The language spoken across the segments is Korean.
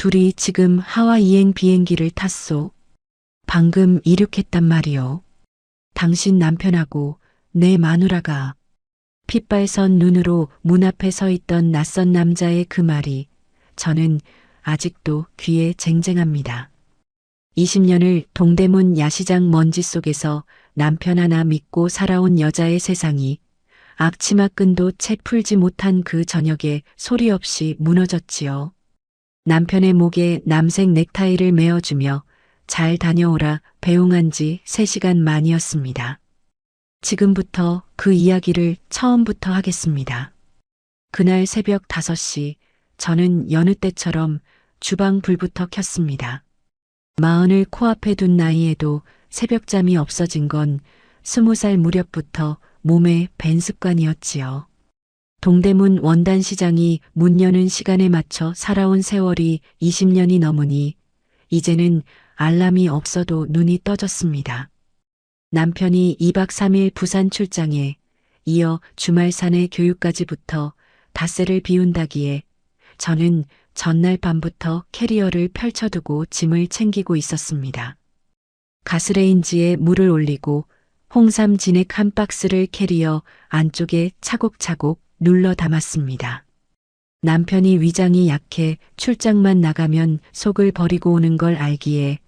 둘이 지금 하와이행 비행기를 탔소. 방금 이륙했단 말이오. 당신 남편하고 내 마누라가. 핏발선 눈으로 문 앞에 서 있던 낯선 남자의 그 말이 저는 아직도 귀에 쟁쟁합니다. 20년을 동대문 야시장 먼지 속에서 남편 하나 믿고 살아온 여자의 세상이 앞치마끈도 채 풀지 못한 그 저녁에 소리 없이 무너졌지요. 남편의 목에 남색 넥타이를 메어주며 잘 다녀오라 배웅한 지 3시간 만이었습니다. 지금부터 그 이야기를 처음부터 하겠습니다. 그날 새벽 5시 저는 여느 때처럼 주방 불부터 켰습니다. 40을 코앞에 둔 나이에도 새벽잠이 없어진 건 20살 무렵부터 몸에 밴 습관이었지요. 동대문 원단시장이 문 여는 시간에 맞춰 살아온 세월이 20년이 넘으니 이제는 알람이 없어도 눈이 떠졌습니다. 남편이 2박 3일 부산 출장에 이어 주말 사내 교육까지 붙어 닷새를 비운다기에 저는 전날 밤부터 캐리어를 펼쳐두고 짐을 챙기고 있었습니다. 가스레인지에 물을 올리고 홍삼 진액 한 박스를 캐리어 안쪽에 차곡차곡 눌러 담았습니다. 남편이 위장이 약해 출장만 나가면 속을 버리고 오는 걸 알기에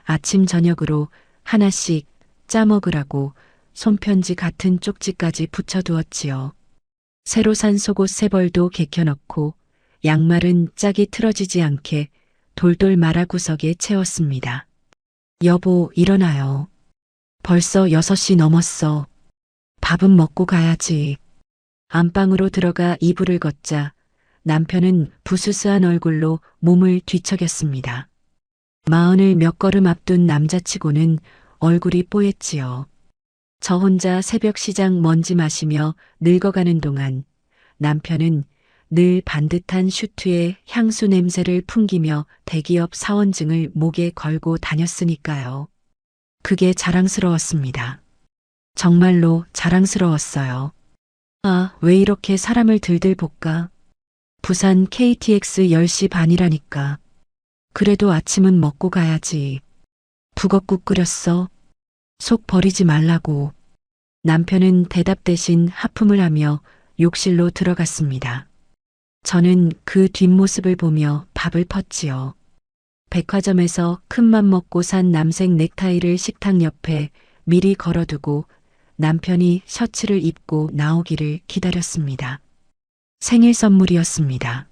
아침 저녁으로 하나씩 짜먹으라고 손편지 같은 쪽지까지 붙여두었지요. 새로 산 속옷 3벌도 개켜넣고 양말은 짝이 틀어지지 않게 돌돌 말아 구석에 채웠습니다. 여보, 일어나요. 벌써 6시 넘었어. 밥은 먹고 가야지. 안방으로 들어가 이불을 걷자 남편은 부스스한 얼굴로 몸을 뒤척였습니다. 40을 몇 걸음 앞둔 남자치고는 얼굴이 뽀얗지요. 저 혼자 새벽 시장 먼지 마시며 늙어가는 동안 남편은 늘 반듯한 슈트에 향수 냄새를 풍기며 대기업 사원증을 목에 걸고 다녔으니까요. 그게 자랑스러웠습니다. 정말로 자랑스러웠어요. 아, 왜 이렇게 사람을 들들 볶아? 부산 KTX 10시 반이라니까. 그래도 아침은 먹고 가야지. 북엇국 끓였어? 속 버리지 말라고. 남편은 대답 대신 하품을 하며 욕실로 들어갔습니다. 저는 그 뒷모습을 보며 밥을 펐지요. 백화점에서 큰맘 먹고 산 남색 넥타이를 식탁 옆에 미리 걸어두고 남편이 셔츠를 입고 나오기를 기다렸습니다. 생일 선물이었습니다.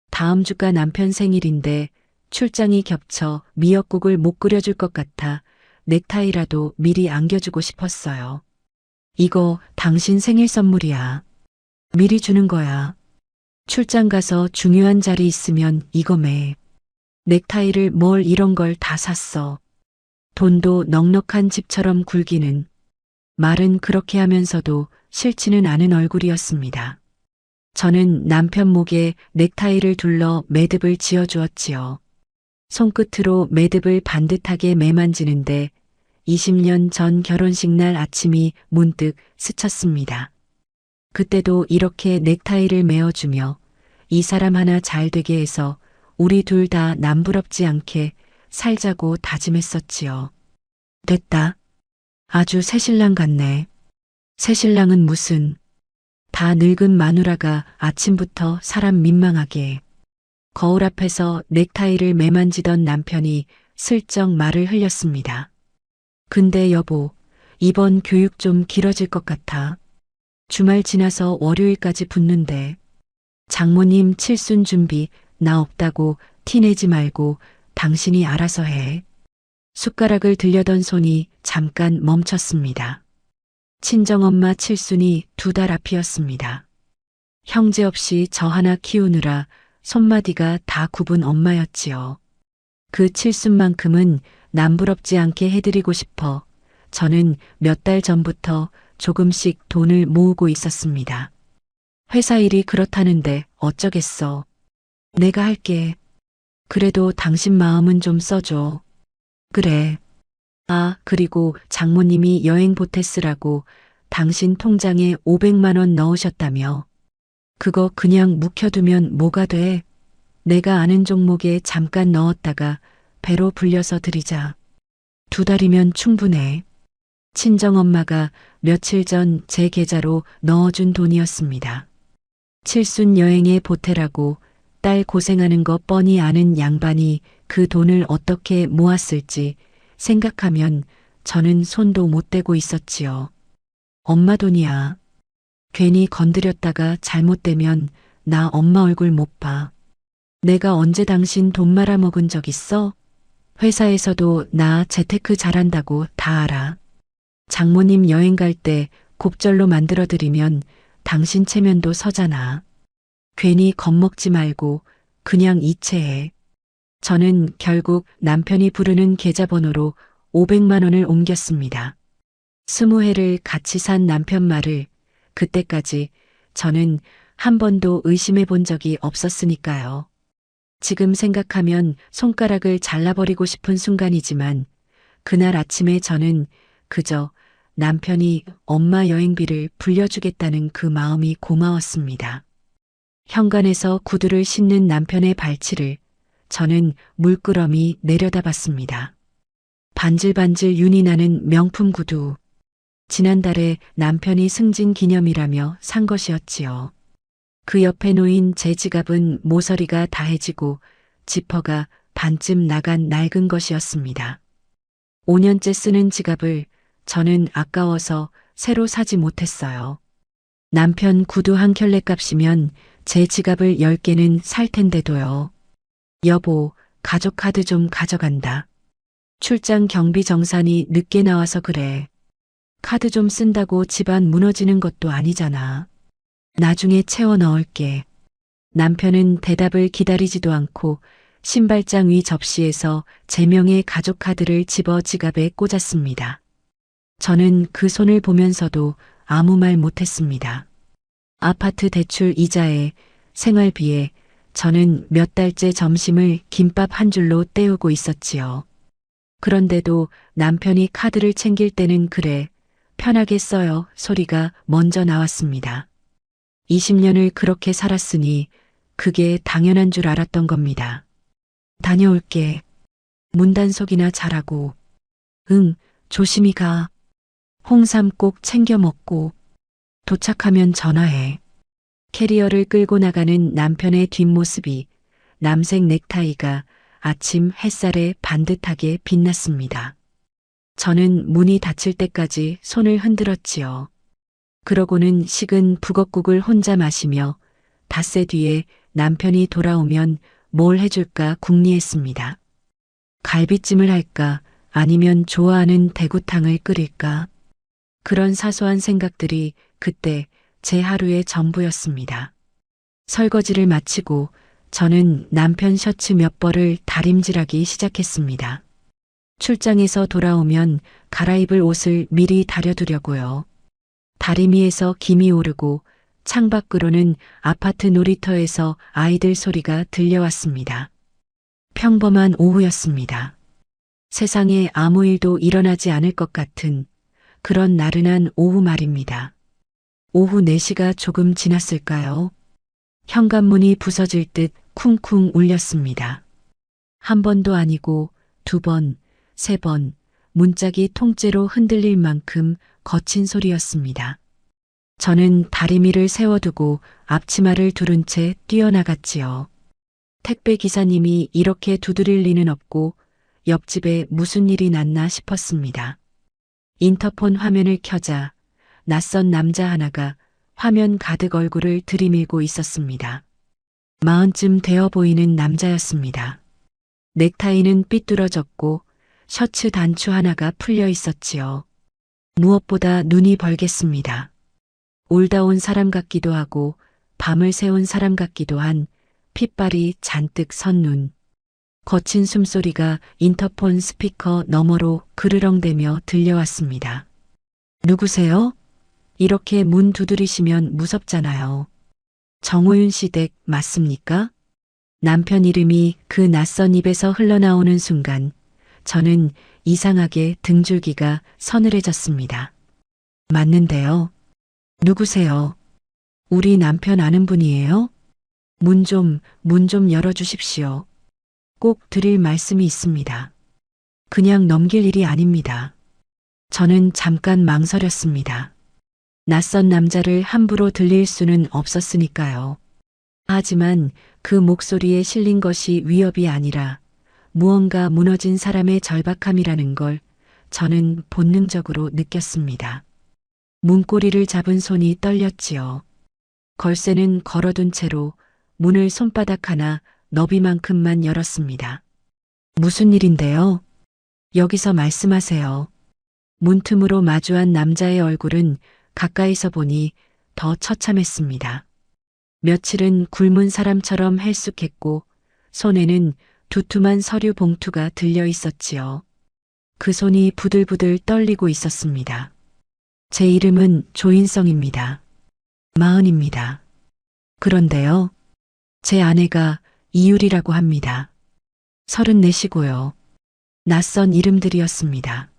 다음 주가 남편 생일인데 출장이 겹쳐 미역국을 못 끓여줄 것 같아 넥타이라도 미리 안겨주고 싶었어요. 이거 당신 생일 선물이야. 미리 주는 거야. 출장 가서 중요한 자리 있으면 이거 매. 넥타이를 뭘 이런 걸 다 샀어. 돈도 넉넉한 집처럼 굴기는. 말은 그렇게 하면서도 싫지는 않은 얼굴이었습니다. 저는 남편 목에 넥타이를 둘러 매듭을 지어주었지요. 손끝으로 매듭을 반듯하게 매만지는데 20년 전 결혼식 날 아침이 문득 스쳤습니다. 그때도 이렇게 넥타이를 메어주며 이 사람 하나 잘 되게 해서 우리 둘 다 남부럽지 않게 살자고 다짐했었지요. 됐다. 아주 새신랑 같네. 새신랑은 무슨. 다 늙은 마누라가 아침부터 사람 민망하게. 거울 앞에서 넥타이를 매만지던 남편이 슬쩍 말을 흘렸습니다. 근데 여보, 이번 교육 좀 길어질 것 같아. 주말 지나서 월요일까지 붙는데. 장모님 칠순 준비 나 없다고 티내지 말고 당신이 알아서 해. 숟가락을 들려던 손이 잠깐 멈췄습니다. 친정엄마 칠순이 2달 앞이었습니다. 형제 없이 저 하나 키우느라 손마디가 다 굽은 엄마였지요. 그 칠순만큼은 남부럽지 않게 해드리고 싶어 저는 몇 달 전부터 조금씩 돈을 모으고 있었습니다. 회사 일이 그렇다는데 어쩌겠어. 내가 할게. 그래도 당신 마음은 좀 써줘. 그래. 아, 그리고 장모님이 여행 보태 쓰라고 당신 통장에 500만 원 넣으셨다며. 그거 그냥 묵혀두면 뭐가 돼? 내가 아는 종목에 잠깐 넣었다가 배로 불려서 드리자. 2달이면 충분해. 친정엄마가 며칠 전 제 계좌로 넣어준 돈이었습니다. 칠순 여행에 보태라고 딸 고생하는 거 뻔히 아는 양반이 그 돈을 어떻게 모았을지 생각하면 저는 손도 못 대고 있었지요. 엄마 돈이야. 괜히 건드렸다가 잘못되면 나 엄마 얼굴 못 봐. 내가 언제 당신 돈 말아먹은 적 있어? 회사에서도 나 재테크 잘한다고 다 알아. 장모님 여행 갈 때 곱절로 만들어드리면 당신 체면도 서잖아. 괜히 겁먹지 말고 그냥 이체해. 저는 결국 남편이 부르는 계좌번호로 500만 원을 옮겼습니다. 20회를 같이 산 남편 말을 그때까지 저는 한 번도 의심해 본 적이 없었으니까요. 지금 생각하면 손가락을 잘라버리고 싶은 순간이지만 그날 아침에 저는 그저 남편이 엄마 여행비를 불려주겠다는 그 마음이 고마웠습니다. 현관에서 구두를 신는 남편의 발치를 저는 물끄러미 내려다봤습니다. 반질반질 윤이 나는 명품 구두. 지난달에 남편이 승진 기념이라며 산 것이었지요. 그 옆에 놓인 제 지갑은 모서리가 다해지고 지퍼가 반쯤 나간 낡은 것이었습니다. 5년째 쓰는 지갑을 저는 아까워서 새로 사지 못했어요. 남편 구두 한 켤레 값이면 제 지갑을 10개는 살 텐데도요. 여보, 가족 카드 좀 가져간다. 출장 경비 정산이 늦게 나와서 그래. 카드 좀 쓴다고 집안 무너지는 것도 아니잖아. 나중에 채워 넣을게. 남편은 대답을 기다리지도 않고 신발장 위 접시에서 제 명의 가족 카드를 집어 지갑에 꽂았습니다. 저는 그 손을 보면서도 아무 말 못했습니다. 아파트 대출 이자에 생활비에 저는 몇 달째 점심을 김밥 한 줄로 때우고 있었지요. 그런데도 남편이 카드를 챙길 때는 그래, 편하게 써요 소리가 먼저 나왔습니다. 20년을 그렇게 살았으니 그게 당연한 줄 알았던 겁니다. 다녀올게. 문단속이나 잘하고. 응, 조심히 가. 홍삼 꼭 챙겨 먹고. 도착하면 전화해. 캐리어를 끌고 나가는 남편의 뒷모습이 남색 넥타이가 아침 햇살에 반듯하게 빛났습니다. 저는 문이 닫힐 때까지 손을 흔들었지요. 그러고는 식은 북엇국을 혼자 마시며 닷새 뒤에 남편이 돌아오면 뭘 해줄까 궁리했습니다. 갈비찜을 할까 아니면 좋아하는 대구탕을 끓일까? 그런 사소한 생각들이 그때 제 하루의 전부였습니다. 설거지를 마치고 저는 남편 셔츠 몇 벌을 다림질하기 시작했습니다. 출장에서 돌아오면 갈아입을 옷을 미리 다려두려고요. 다리미에서 김이 오르고 창밖으로는 아파트 놀이터에서 아이들 소리가 들려왔습니다. 평범한 오후였습니다. 세상에 아무 일도 일어나지 않을 것 같은 그런 나른한 오후 말입니다. 오후 4시가 조금 지났을까요? 현관문이 부서질 듯 쿵쿵 울렸습니다. 한 번도 아니고 2번, 3번, 문짝이 통째로 흔들릴 만큼 거친 소리였습니다. 저는 다리미를 세워두고 앞치마를 두른 채 뛰어나갔지요. 택배 기사님이 이렇게 두드릴 리는 없고 옆집에 무슨 일이 났나 싶었습니다. 인터폰 화면을 켜자 낯선 남자 하나가 화면 가득 얼굴을 들이밀고 있었습니다. 40쯤 되어 보이는 남자였습니다. 넥타이는 삐뚤어졌고 셔츠 단추 하나가 풀려 있었지요. 무엇보다 눈이 벌겠습니다. 울다 온 사람 같기도 하고 밤을 새운 사람 같기도 한 핏발이 잔뜩 선 눈. 거친 숨소리가 인터폰 스피커 너머로 그르렁대며 들려왔습니다. 누구세요? 이렇게 문 두드리시면 무섭잖아요. 정호윤 씨 댁 맞습니까? 남편 이름이 그 낯선 입에서 흘러나오는 순간 저는 이상하게 등줄기가 서늘해졌습니다. 맞는데요. 누구세요? 우리 남편 아는 분이에요? 문 좀 열어주십시오. 꼭 드릴 말씀이 있습니다. 그냥 넘길 일이 아닙니다. 저는 잠깐 망설였습니다. 낯선 남자를 함부로 들릴 수는 없었으니까요. 하지만 그 목소리에 실린 것이 위협이 아니라 무언가 무너진 사람의 절박함이라는 걸 저는 본능적으로 느꼈습니다. 문고리를 잡은 손이 떨렸지요. 걸쇠는 걸어둔 채로 문을 손바닥 하나 너비만큼만 열었습니다. 무슨 일인데요? 여기서 말씀하세요. 문틈으로 마주한 남자의 얼굴은 가까이서 보니 더 처참했습니다. 며칠은 굶은 사람처럼 헬쑥했고 손에는 두툼한 서류 봉투가 들려 있었지요. 그 손이 부들부들 떨리고 있었습니다. 제 이름은 조인성입니다. 40입니다. 그런데요. 제 아내가 이율이라고 합니다. 34시고요. 낯선 이름들이었습니다.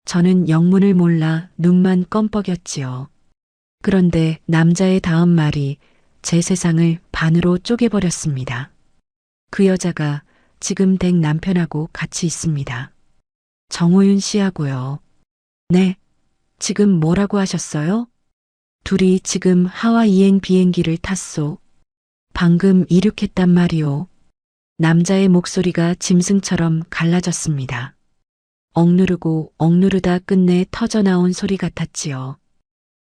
저는 영문을 몰라 눈만 껌뻑였지요. 그런데 남자의 다음 말이 제 세상을 반으로 쪼개버렸습니다. 그 여자가 지금 댁 남편하고 같이 있습니다. 정호윤 씨하고요. 네, 지금 뭐라고 하셨어요? 둘이 지금 하와이행 비행기를 탔소. 방금 이륙했단 말이오. 남자의 목소리가 짐승처럼 갈라졌습니다. 억누르고 억누르다 끝내 터져나온 소리 같았지요.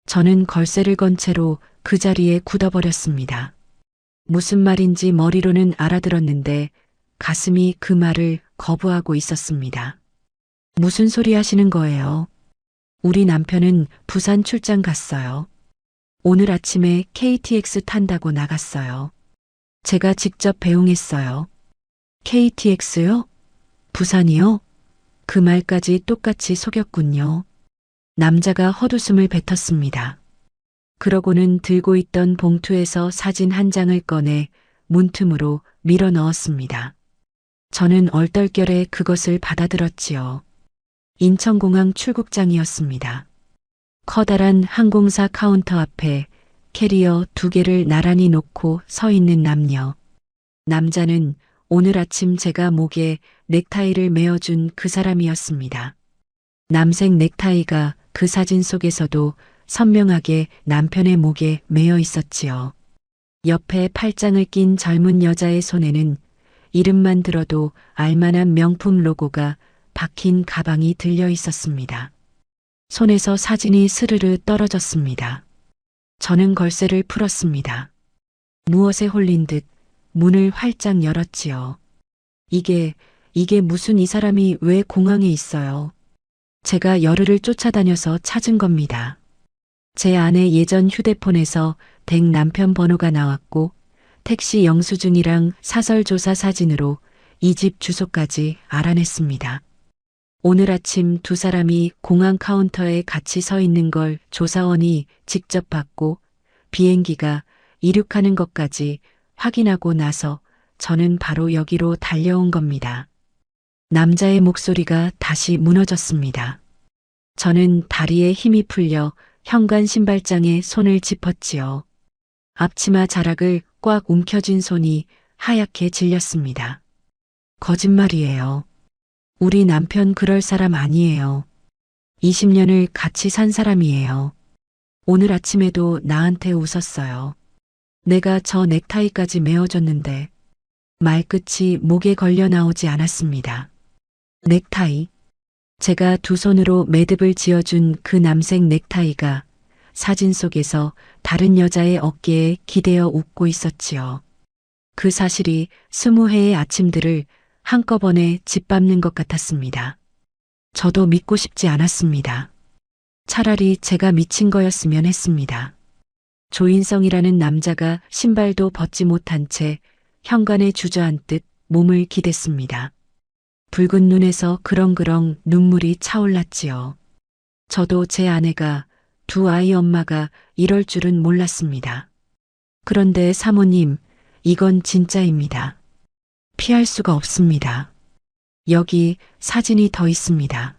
저는 걸쇠를 건 채로 그 자리에 굳어버렸습니다. 무슨 말인지 머리로는 알아들었는데 가슴이 그 말을 거부하고 있었습니다. 무슨 소리 하시는 거예요? 우리 남편은 부산 출장 갔어요. 오늘 아침에 KTX 탄다고 나갔어요. 제가 직접 배웅했어요. KTX요? 부산이요? 그 말까지 똑같이 속였군요. 남자가 헛웃음을 뱉었습니다. 그러고는 들고 있던 봉투에서 사진 한 장을 꺼내 문틈으로 밀어 넣었습니다. 저는 얼떨결에 그것을 받아들었지요. 인천공항 출국장이었습니다. 커다란 항공사 카운터 앞에 캐리어 2개를 나란히 놓고 서 있는 남녀. 남자는 오늘 아침 제가 목에 넥타이를 메어준 그 사람이었습니다. 남색 넥타이가 그 사진 속에서도 선명하게 남편의 목에 메어 있었지요. 옆에 팔짱을 낀 젊은 여자의 손에는 이름만 들어도 알만한 명품 로고가 박힌 가방이 들려 있었습니다. 손에서 사진이 스르르 떨어졌습니다. 저는 걸쇠를 풀었습니다. 무엇에 홀린 듯 문을 활짝 열었지요. 이게 무슨 이 사람이 왜 공항에 있어요? 제가 열흘을 쫓아다녀서 찾은 겁니다. 제 아내 예전 휴대폰에서 댁 남편 번호가 나왔고 택시 영수증이랑 사설조사 사진으로 이 집 주소까지 알아냈습니다. 오늘 아침 두 사람이 공항 카운터에 같이 서 있는 걸 조사원이 직접 봤고 비행기가 이륙하는 것까지 확인하고 나서 저는 바로 여기로 달려온 겁니다. 남자의 목소리가 다시 무너졌습니다. 저는 다리에 힘이 풀려 현관 신발장에 손을 짚었지요. 앞치마 자락을 꽉 움켜쥔 손이 하얗게 질렸습니다. 거짓말이에요. 우리 남편 그럴 사람 아니에요. 20년을 같이 산 사람이에요. 오늘 아침에도 나한테 웃었어요. 내가 저 넥타이까지 메어줬는데 말끝이 목에 걸려 나오지 않았습니다. 넥타이. 제가 두 손으로 매듭을 지어준 그 남색 넥타이가 사진 속에서 다른 여자의 어깨에 기대어 웃고 있었지요. 그 사실이 20회의 아침들을 한꺼번에 짓밟는 것 같았습니다. 저도 믿고 싶지 않았습니다. 차라리 제가 미친 거였으면 했습니다. 조인성이라는 남자가 신발도 벗지 못한 채 현관에 주저앉듯 몸을 기댔습니다. 붉은 눈에서 그렁그렁 눈물이 차올랐지요. 저도 제 아내가 두 아이 엄마가 이럴 줄은 몰랐습니다. 그런데 사모님, 이건 진짜입니다. 피할 수가 없습니다. 여기 사진이 더 있습니다.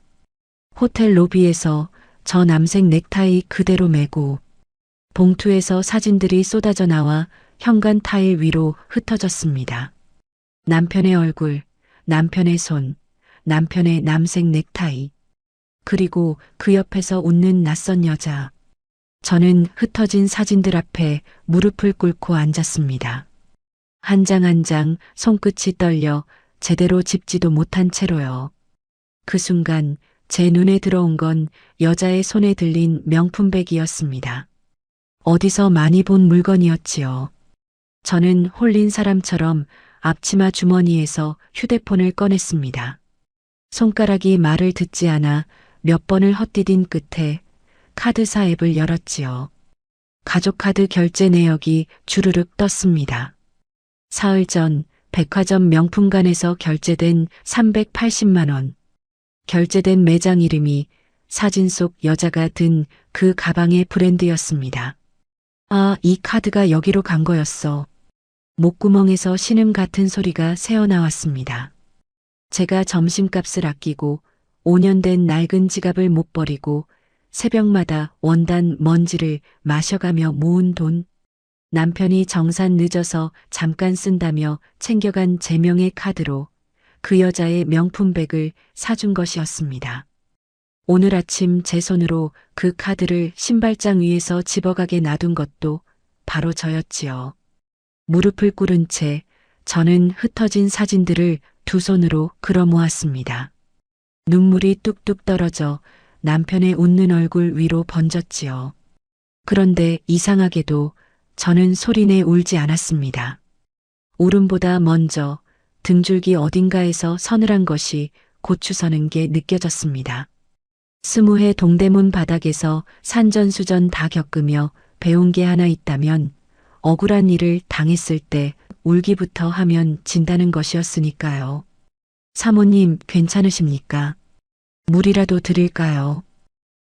호텔 로비에서 저 남색 넥타이 그대로 메고 봉투에서 사진들이 쏟아져 나와 현관 타일 위로 흩어졌습니다. 남편의 얼굴, 남편의 손, 남편의 남색 넥타이, 그리고 그 옆에서 웃는 낯선 여자. 저는 흩어진 사진들 앞에 무릎을 꿇고 앉았습니다. 한 장 한 장 손끝이 떨려 제대로 집지도 못한 채로요. 그 순간 제 눈에 들어온 건 여자의 손에 들린 명품백이었습니다. 어디서 많이 본 물건이었지요. 저는 홀린 사람처럼 앞치마 주머니에서 휴대폰을 꺼냈습니다. 손가락이 말을 듣지 않아 몇 번을 헛디딘 끝에 카드사 앱을 열었지요. 가족카드 결제 내역이 주르륵 떴습니다. 사흘 전 백화점 명품관에서 결제된 380만 원. 결제된 매장 이름이 사진 속 여자가 든 그 가방의 브랜드였습니다. 아, 이 카드가 여기로 간 거였어. 목구멍에서 신음 같은 소리가 새어나왔습니다. 제가 점심값을 아끼고 5년 된 낡은 지갑을 못 버리고 새벽마다 원단 먼지를 마셔가며 모은 돈. 남편이 정산 늦어서 잠깐 쓴다며 챙겨간 제 명의 카드로 그 여자의 명품백을 사준 것이었습니다. 오늘 아침 제 손으로 그 카드를 신발장 위에서 집어가게 놔둔 것도 바로 저였지요. 무릎을 꿇은 채 저는 흩어진 사진들을 두 손으로 끌어 모았습니다. 눈물이 뚝뚝 떨어져 남편의 웃는 얼굴 위로 번졌지요. 그런데 이상하게도 저는 소리내 울지 않았습니다. 울음보다 먼저 등줄기 어딘가에서 서늘한 것이 고추서는 게 느껴졌습니다. 20해 동대문 바닥에서 산전수전 다 겪으며 배운 게 하나 있다면 억울한 일을 당했을 때 울기부터 하면 진다는 것이었으니까요. 사모님, 괜찮으십니까? 물이라도 드릴까요?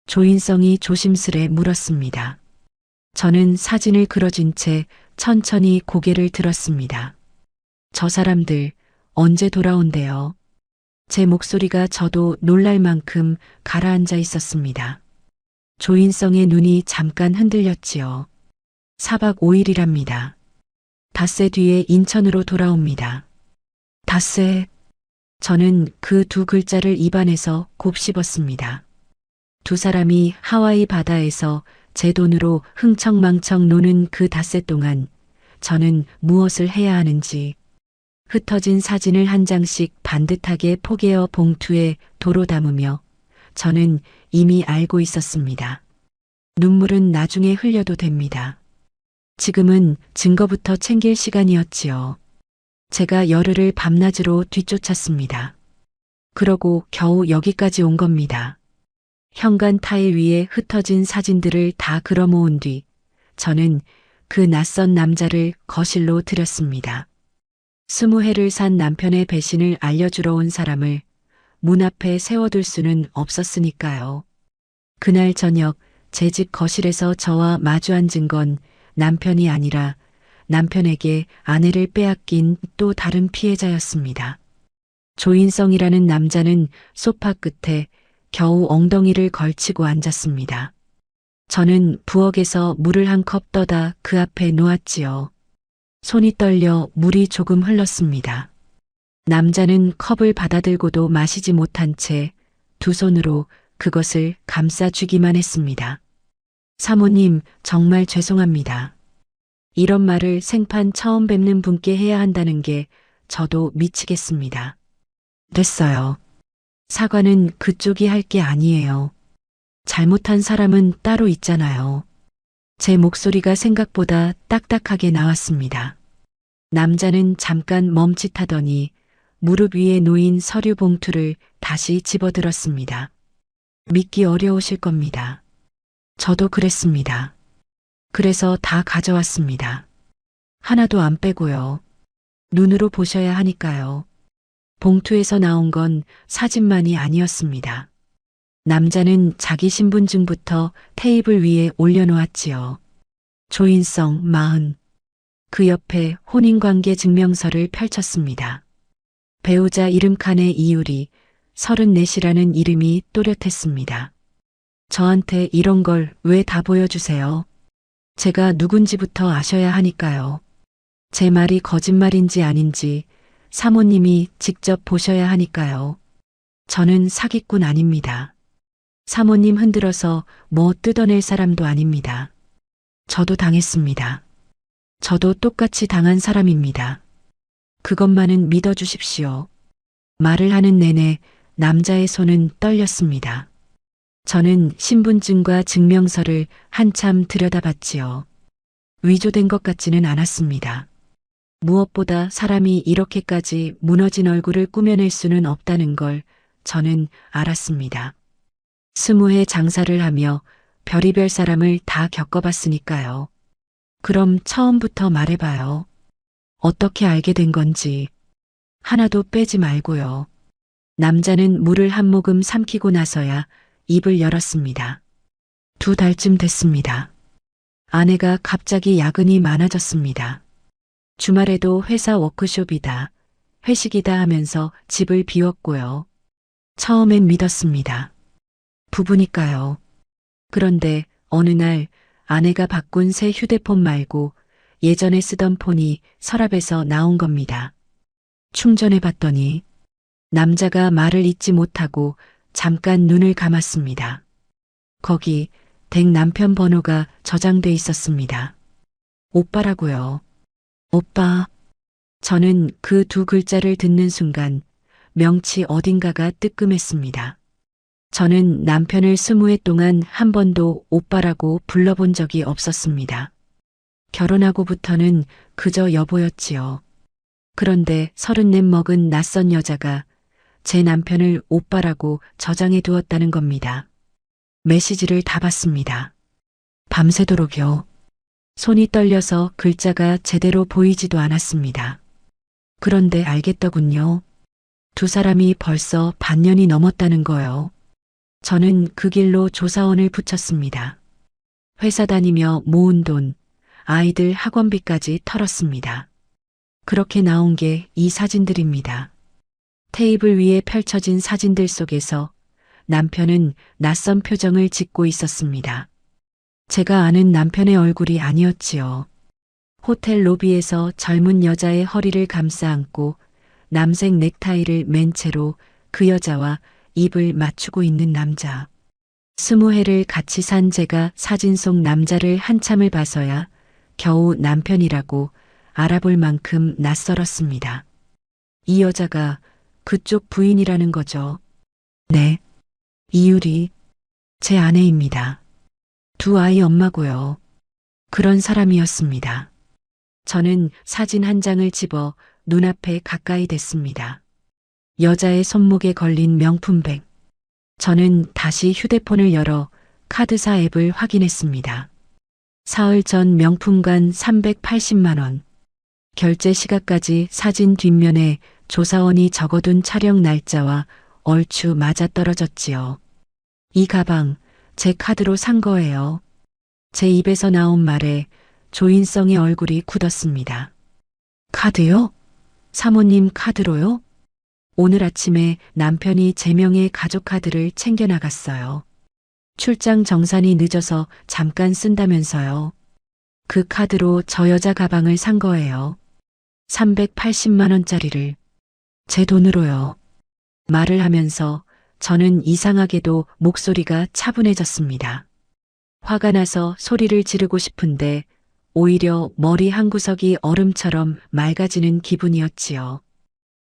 조인성이 조심스레 물었습니다. 저는 사진을 그려진 채 천천히 고개를 들었습니다. 저 사람들 언제 돌아온대요? 제 목소리가 저도 놀랄 만큼 가라앉아 있었습니다. 조인성의 눈이 잠깐 흔들렸지요. 4박 5일이랍니다. 닷새 뒤에 인천으로 돌아옵니다. 닷새. 저는 그 두 글자를 입안에서 곱씹었습니다. 두 사람이 하와이 바다에서 제 돈으로 흥청망청 노는 그 닷새 동안 저는 무엇을 해야 하는지, 흩어진 사진을 한 장씩 반듯하게 포개어 봉투에 도로 담으며 저는 이미 알고 있었습니다. 눈물은 나중에 흘려도 됩니다. 지금은 증거부터 챙길 시간이었지요. 제가 열흘을 밤낮으로 뒤쫓았습니다. 그러고 겨우 여기까지 온 겁니다. 현관 타일 위에 흩어진 사진들을 다 걸어 모은 뒤 저는 그 낯선 남자를 거실로 들였습니다. 20회를 산 남편의 배신을 알려주러 온 사람을 문 앞에 세워둘 수는 없었으니까요. 그날 저녁 제 집 거실에서 저와 마주 앉은 건 남편이 아니라 남편에게 아내를 빼앗긴 또 다른 피해자였습니다. 조인성이라는 남자는 소파 끝에 겨우 엉덩이를 걸치고 앉았습니다. 저는 부엌에서 물을 한 컵 떠다 그 앞에 놓았지요. 손이 떨려 물이 조금 흘렀습니다. 남자는 컵을 받아들고도 마시지 못한 채 두 손으로 그것을 감싸주기만 했습니다. 사모님, 정말 죄송합니다. 이런 말을 생판 처음 뵙는 분께 해야 한다는 게 저도 미치겠습니다. 됐어요. 사과는 그쪽이 할 게 아니에요. 잘못한 사람은 따로 있잖아요. 제 목소리가 생각보다 딱딱하게 나왔습니다. 남자는 잠깐 멈칫하더니 무릎 위에 놓인 서류 봉투를 다시 집어들었습니다. 믿기 어려우실 겁니다. 저도 그랬습니다. 그래서 다 가져왔습니다. 하나도 안 빼고요. 눈으로 보셔야 하니까요. 봉투에서 나온 건 사진만이 아니었습니다. 남자는 자기 신분증부터 테이블 위에 올려놓았지요. 조인성 40. 그 옆에 혼인관계 증명서를 펼쳤습니다. 배우자 이름칸에 이유리 34이라는 이름이 또렷했습니다. 저한테 이런 걸 왜 다 보여주세요? 제가 누군지부터 아셔야 하니까요. 제 말이 거짓말인지 아닌지 사모님이 직접 보셔야 하니까요. 저는 사기꾼 아닙니다. 사모님 흔들어서 뭐 뜯어낼 사람도 아닙니다. 저도 당했습니다. 저도 똑같이 당한 사람입니다. 그것만은 믿어주십시오. 말을 하는 내내 남자의 손은 떨렸습니다. 저는 신분증과 증명서를 한참 들여다봤지요. 위조된 것 같지는 않았습니다. 무엇보다 사람이 이렇게까지 무너진 얼굴을 꾸며낼 수는 없다는 걸 저는 알았습니다. 20해 장사를 하며 별의별 사람을 다 겪어봤으니까요. 그럼 처음부터 말해봐요. 어떻게 알게 된 건지. 하나도 빼지 말고요. 남자는 물을 한 모금 삼키고 나서야 입을 열었습니다. 2달쯤 됐습니다. 아내가 갑자기 야근이 많아졌습니다. 주말에도 회사 워크숍이다, 회식이다 하면서 집을 비웠고요. 처음엔 믿었습니다. 부부니까요. 그런데 어느 날 아내가 바꾼 새 휴대폰 말고 예전에 쓰던 폰이 서랍에서 나온 겁니다. 충전해 봤더니 남자가 말을 잇지 못하고 잠깐 눈을 감았습니다. 거기 댁 남편 번호가 저장돼 있었습니다. 오빠라고요. 오빠. 저는 그 2글자를 듣는 순간 명치 어딘가가 뜨끔했습니다. 저는 남편을 20해 동안 한 번도 오빠라고 불러본 적이 없었습니다. 결혼하고부터는 그저 여보였지요. 그런데 34 먹은 낯선 여자가 제 남편을 오빠라고 저장해 두었다는 겁니다. 메시지를 다 봤습니다. 밤새도록요. 손이 떨려서 글자가 제대로 보이지도 않았습니다. 그런데 알겠더군요. 2 사람이 벌써 반년이 넘었다는 거요. 저는 그 길로 조사원을 붙였습니다. 회사 다니며 모은 돈, 아이들 학원비까지 털었습니다. 그렇게 나온 게 이 사진들입니다. 테이블 위에 펼쳐진 사진들 속에서 남편은 낯선 표정을 짓고 있었습니다. 제가 아는 남편의 얼굴이 아니었지요. 호텔 로비에서 젊은 여자의 허리를 감싸 안고 남색 넥타이를 맨 채로 그 여자와 입을 맞추고 있는 남자. 20해를 같이 산 제가 사진 속 남자를 한참을 봐서야 겨우 남편이라고 알아볼 만큼 낯설었습니다. 이 여자가 그쪽 부인이라는 거죠. 네. 이유리, 제 아내입니다. 2 아이 엄마고요. 그런 사람이었습니다. 저는 사진 한 장을 집어 눈앞에 가까이 댔습니다. 여자의 손목에 걸린 명품백. 저는 다시 휴대폰을 열어 카드사 앱을 확인했습니다. 사흘 전 명품관 380만 원. 결제 시각까지 사진 뒷면에 조사원이 적어둔 촬영 날짜와 얼추 맞아떨어졌지요. 이 가방 제 카드로 산 거예요. 제 입에서 나온 말에 조인성의 얼굴이 굳었습니다. 카드요? 사모님 카드로요? 오늘 아침에 남편이 제 명의 가족 카드를 챙겨 나갔어요. 출장 정산이 늦어서 잠깐 쓴다면서요. 그 카드로 저 여자 가방을 산 거예요. 380만 원짜리를. 제 돈으로요. 말을 하면서 저는 이상하게도 목소리가 차분해졌습니다. 화가 나서 소리를 지르고 싶은데 오히려 머리 한 구석이 얼음처럼 맑아지는 기분이었지요.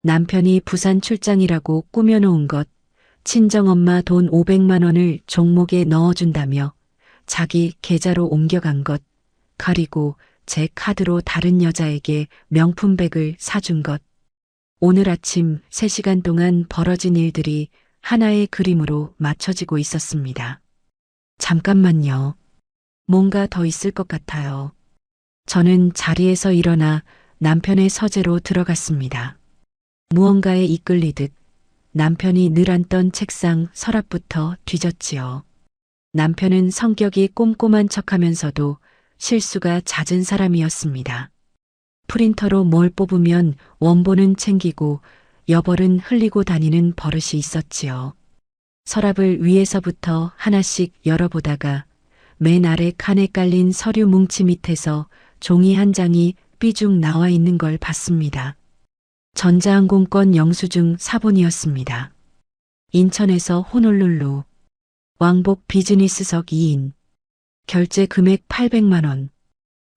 남편이 부산 출장이라고 꾸며놓은 것, 친정엄마 돈 500만 원을 종목에 넣어준다며 자기 계좌로 옮겨간 것, 그리고 제 카드로 다른 여자에게 명품백을 사준 것. 오늘 아침 3시간 동안 벌어진 일들이 하나의 그림으로 맞춰지고 있었습니다. 잠깐만요. 뭔가 더 있을 것 같아요. 저는 자리에서 일어나 남편의 서재로 들어갔습니다. 무언가에 이끌리듯 남편이 늘 앉던 책상 서랍부터 뒤졌지요. 남편은 성격이 꼼꼼한 척하면서도 실수가 잦은 사람이었습니다. 프린터로 뭘 뽑으면 원본은 챙기고 여벌은 흘리고 다니는 버릇이 있었지요. 서랍을 위에서부터 하나씩 열어보다가 맨 아래 칸에 깔린 서류 뭉치 밑에서 종이 한 장이 삐죽 나와 있는 걸 봤습니다. 전자항공권 영수증 사본이었습니다. 인천에서 호놀룰루. 왕복 비즈니스석 2인. 결제 금액 800만 원.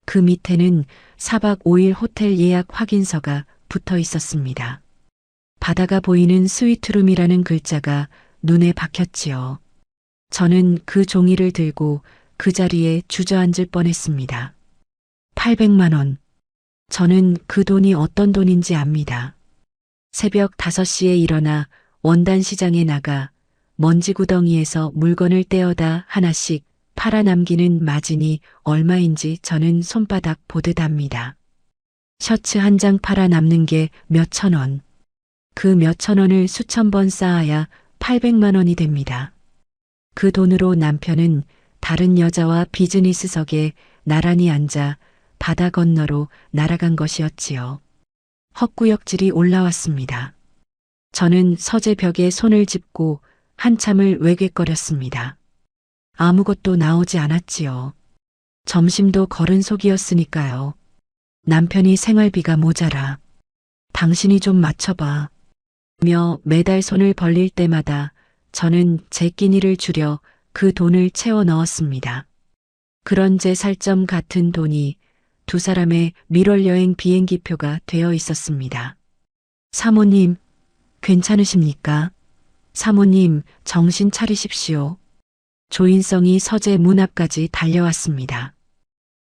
그 밑에는 4박 5일 호텔 예약 확인서가 붙어 있었습니다. 바다가 보이는 스위트룸이라는 글자가 눈에 박혔지요. 저는 그 종이를 들고 그 자리에 주저앉을 뻔했습니다. 800만 원. 저는 그 돈이 어떤 돈인지 압니다. 새벽 5시에 일어나 원단 시장에 나가 먼지구덩이에서 물건을 떼어다 하나씩 팔아 남기는 마진이 얼마인지 저는 손바닥 보듯 압니다. 셔츠 한 장 팔아 남는 게 몇천 원. 그 몇천 원을 수천 번 쌓아야 800만 원이 됩니다. 그 돈으로 남편은 다른 여자와 비즈니스석에 나란히 앉아 바다 건너로 날아간 것이었지요. 헛구역질이 올라왔습니다. 저는 서재벽에 손을 짚고 한참을 외괴거렸습니다. 아무것도 나오지 않았지요. 점심도 거른 속이었으니까요. 남편이 생활비가 모자라. 당신이 좀 맞춰봐. 며 매달 손을 벌릴 때마다 저는 제 끼니를 줄여 그 돈을 채워 넣었습니다. 그런 제 살점 같은 돈이 두 사람의 밀월 여행 비행기표가 되어 있었습니다. 사모님, 괜찮으십니까? 사모님, 정신 차리십시오. 조인성이 서재 문 앞까지 달려왔습니다.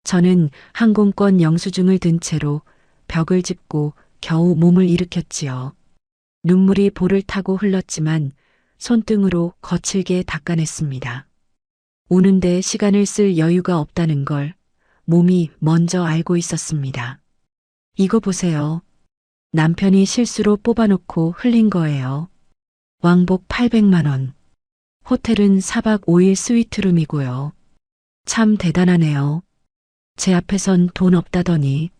저는 항공권 영수증을 든 채로 벽을 짚고 겨우 몸을 일으켰지요. 눈물이 볼을 타고 흘렀지만 손등으로 거칠게 닦아냈습니다. 우는데 시간을 쓸 여유가 없다는 걸 몸이 먼저 알고 있었습니다. 이거 보세요. 남편이 실수로 뽑아놓고 흘린 거예요. 왕복 800만 원. 호텔은 4박 5일 스위트룸이고요. 참 대단하네요. 제 앞에선 돈 없다더니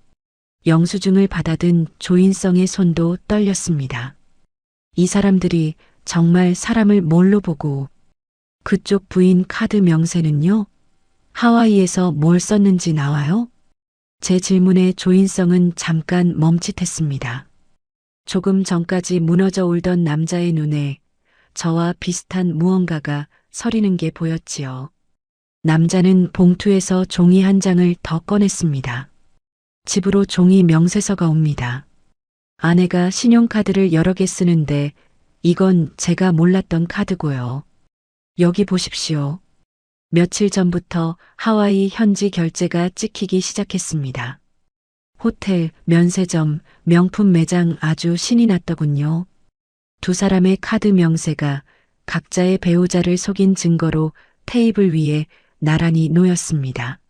영수증을 받아든 조인성의 손도 떨렸습니다. 이 사람들이 정말 사람을 뭘로 보고 그쪽 부인 카드 명세는요? 하와이에서 뭘 썼는지 나와요? 제 질문에 조인성은 잠깐 멈칫했습니다. 조금 전까지 무너져 울던 남자의 눈에 저와 비슷한 무언가가 서리는 게 보였지요. 남자는 봉투에서 종이 한 장을 더 꺼냈습니다. 집으로 종이 명세서가 옵니다. 아내가 신용카드를 여러 개 쓰는데 이건 제가 몰랐던 카드고요. 여기 보십시오. 며칠 전부터 하와이 현지 결제가 찍히기 시작했습니다. 호텔, 면세점, 명품 매장 아주 신이 났더군요. 두 사람의 카드 명세가 각자의 배우자를 속인 증거로 테이블 위에 나란히 놓였습니다.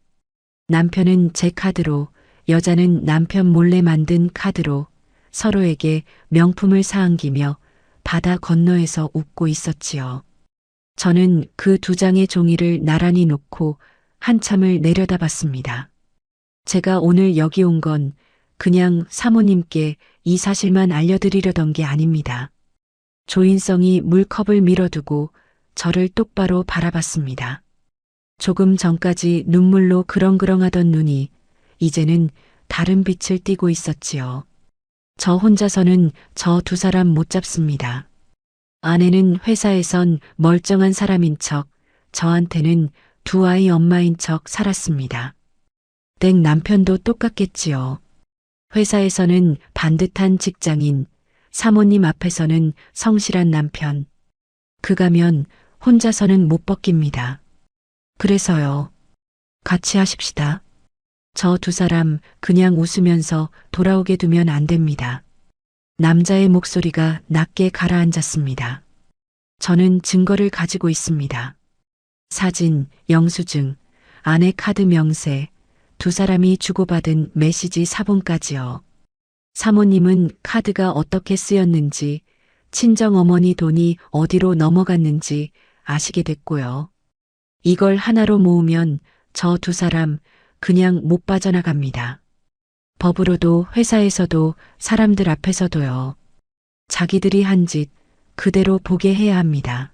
남편은 제 카드로, 여자는 남편 몰래 만든 카드로 서로에게 명품을 사안기며 바다 건너에서 웃고 있었지요. 저는 그 두 장의 종이를 나란히 놓고 한참을 내려다봤습니다. 제가 오늘 여기 온 건 그냥 사모님께 이 사실만 알려드리려던 게 아닙니다. 조인성이 물컵을 밀어두고 저를 똑바로 바라봤습니다. 조금 전까지 눈물로 그렁그렁하던 눈이 이제는 다른 빛을 띠고 있었지요. 저 혼자서는 저 두 사람 못 잡습니다. 아내는 회사에선 멀쩡한 사람인 척, 저한테는 두 아이 엄마인 척 살았습니다. 땡 남편도 똑같겠지요. 회사에서는 반듯한 직장인, 사모님 앞에서는 성실한 남편. 그가면 혼자서는 못 벗깁니다. 그래서요. 같이 하십시다. 저 두 사람 그냥 웃으면서 돌아오게 두면 안 됩니다. 남자의 목소리가 낮게 가라앉았습니다. 저는 증거를 가지고 있습니다. 사진, 영수증, 아내 카드 명세, 두 사람이 주고받은 메시지 사본까지요. 사모님은 카드가 어떻게 쓰였는지, 친정어머니 돈이 어디로 넘어갔는지 아시게 됐고요. 이걸 하나로 모으면 저 두 사람 그냥 못 빠져나갑니다. 법으로도 회사에서도 사람들 앞에서도요. 자기들이 한 짓 그대로 보게 해야 합니다.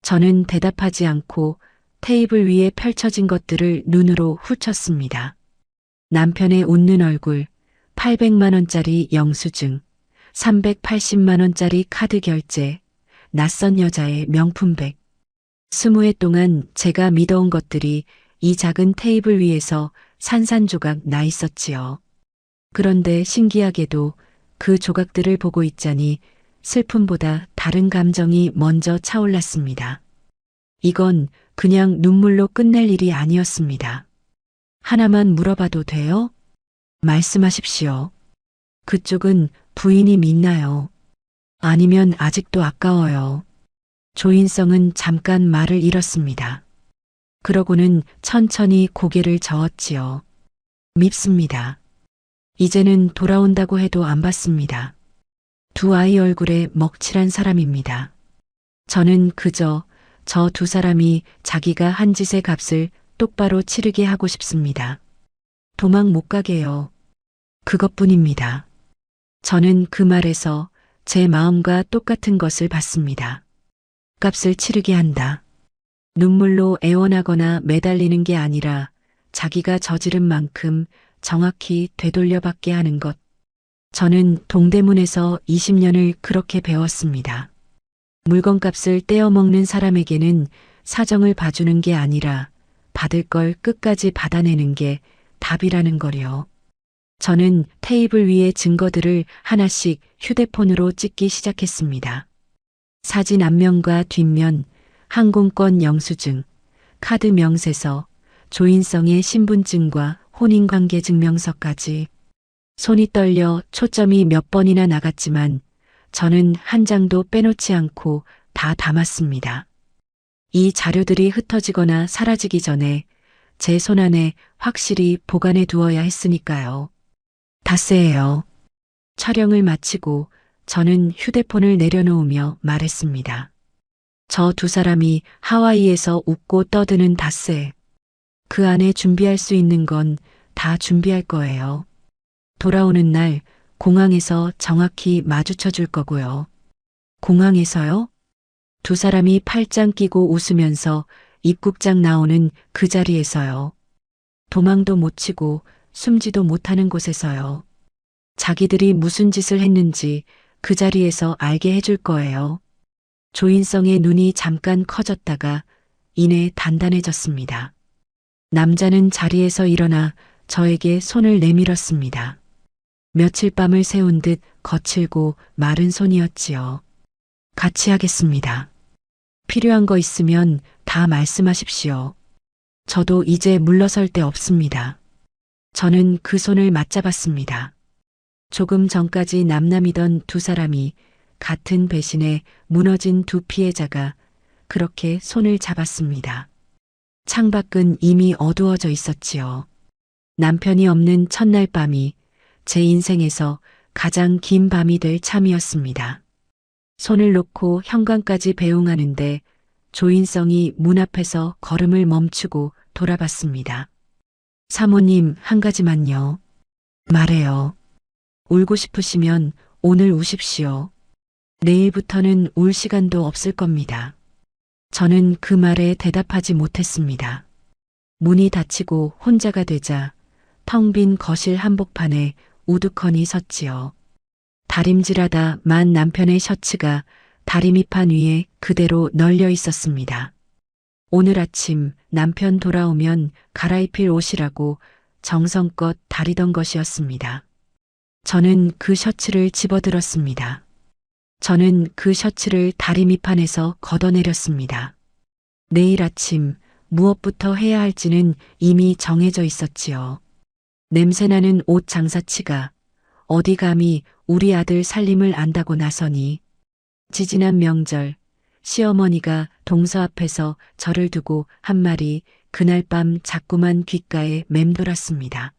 저는 대답하지 않고 테이블 위에 펼쳐진 것들을 눈으로 훑었습니다. 남편의 웃는 얼굴, 800만 원짜리 영수증, 380만 원짜리 카드 결제, 낯선 여자의 명품백. 20해 동안 제가 믿어온 것들이 이 작은 테이블 위에서 산산조각 나 있었지요. 그런데 신기하게도 그 조각들을 보고 있자니 슬픔보다 다른 감정이 먼저 차올랐습니다. 이건 그냥 눈물로 끝낼 일이 아니었습니다. 하나만 물어봐도 돼요? 말씀하십시오. 그쪽은 부인이 믿나요? 아니면 아직도 아까워요. 조인성은 잠깐 말을 잃었습니다. 그러고는 천천히 고개를 저었지요. 밉습니다. 이제는 돌아온다고 해도 안 받습니다. 두 아이 얼굴에 먹칠한 사람입니다. 저는 그저 저 두 사람이 자기가 한 짓의 값을 똑바로 치르게 하고 싶습니다. 도망 못 가게요. 그것뿐입니다. 저는 그 말에서 제 마음과 똑같은 것을 받습니다. 값을 치르게 한다. 눈물로 애원하거나 매달리는 게 아니라 자기가 저지른 만큼 정확히 되돌려받게 하는 것. 저는 동대문에서 20년을 그렇게 배웠습니다. 물건값을 떼어먹는 사람에게는 사정을 봐주는 게 아니라 받을 걸 끝까지 받아내는 게 답이라는 거요. 저는 테이블 위의 증거들을 하나씩 휴대폰으로 찍기 시작했습니다. 사진 앞면과 뒷면, 항공권 영수증, 카드 명세서, 조인성의 신분증과 혼인관계 증명서까지. 손이 떨려 초점이 몇 번이나 나갔지만 저는 한 장도 빼놓지 않고 다 담았습니다. 이 자료들이 흩어지거나 사라지기 전에 제 손 안에 확실히 보관해 두어야 했으니까요. 닷새예요. 촬영을 마치고 저는 휴대폰을 내려놓으며 말했습니다. 저 두 사람이 하와이에서 웃고 떠드는 닷새. 그 안에 준비할 수 있는 건 다 준비할 거예요. 돌아오는 날 공항에서 정확히 마주쳐 줄 거고요. 공항에서요? 두 사람이 팔짱 끼고 웃으면서 입국장 나오는 그 자리에서요. 도망도 못 치고 숨지도 못하는 곳에서요. 자기들이 무슨 짓을 했는지 그 자리에서 알게 해줄 거예요. 조인성의 눈이 잠깐 커졌다가 이내 단단해졌습니다. 남자는 자리에서 일어나 저에게 손을 내밀었습니다. 며칠 밤을 새운 듯 거칠고 마른 손이었지요. 같이 하겠습니다. 필요한 거 있으면 다 말씀하십시오. 저도 이제 물러설 데 없습니다. 저는 그 손을 맞잡았습니다. 조금 전까지 남남이던 두 사람이 같은 배신에 무너진 두 피해자가 그렇게 손을 잡았습니다. 창밖은 이미 어두워져 있었지요. 남편이 없는 첫날 밤이 제 인생에서 가장 긴 밤이 될 참이었습니다. 손을 놓고 현관까지 배웅하는데 조인성이 문 앞에서 걸음을 멈추고 돌아봤습니다. 사모님, 한 가지만요. 말해요. 울고 싶으시면 오늘 우십시오. 내일부터는 울 시간도 없을 겁니다. 저는 그 말에 대답하지 못했습니다. 문이 닫히고 혼자가 되자 텅 빈 거실 한복판에 우두커니 섰지요. 다림질하다 만 남편의 셔츠가 다리밑판 위에 그대로 널려 있었습니다. 오늘 아침 남편 돌아오면 갈아입힐 옷이라고 정성껏 다리던 것이었습니다. 저는 그 셔츠를 집어들었습니다. 저는 그 셔츠를 다리밑판에서 걷어내렸습니다. 내일 아침 무엇부터 해야 할지는 이미 정해져 있었지요. 냄새나는 옷 장사치가 어디 감히 우리 아들 살림을 안다고 나서니. 지지난 명절 시어머니가 동서 앞에서 저를 두고 한 말이 그날 밤 자꾸만 귓가에 맴돌았습니다.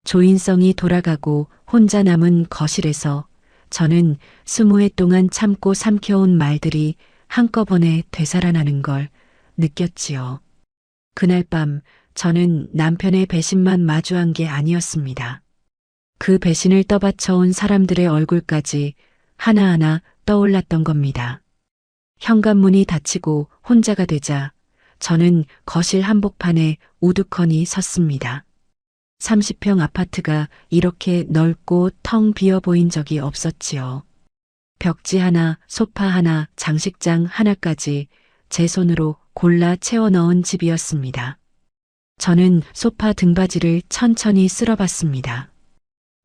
조인성이 돌아가고 혼자 남은 거실에서 저는 20해 동안 참고 삼켜온 말들이 한꺼번에 되살아나는 걸 느꼈지요. 그날 밤 저는 남편의 배신만 마주한 게 아니었습니다. 그 배신을 떠받쳐온 사람들의 얼굴까지 하나하나 떠올랐던 겁니다. 현관문이 닫히고 혼자가 되자 저는 거실 한복판에 우두커니 섰습니다. 30평 아파트가 이렇게 넓고 텅 비어 보인 적이 없었지요. 벽지 하나, 소파 하나, 장식장 하나까지 제 손으로 골라 채워 넣은 집이었습니다. 저는 소파 등받이를 천천히 쓸어봤습니다.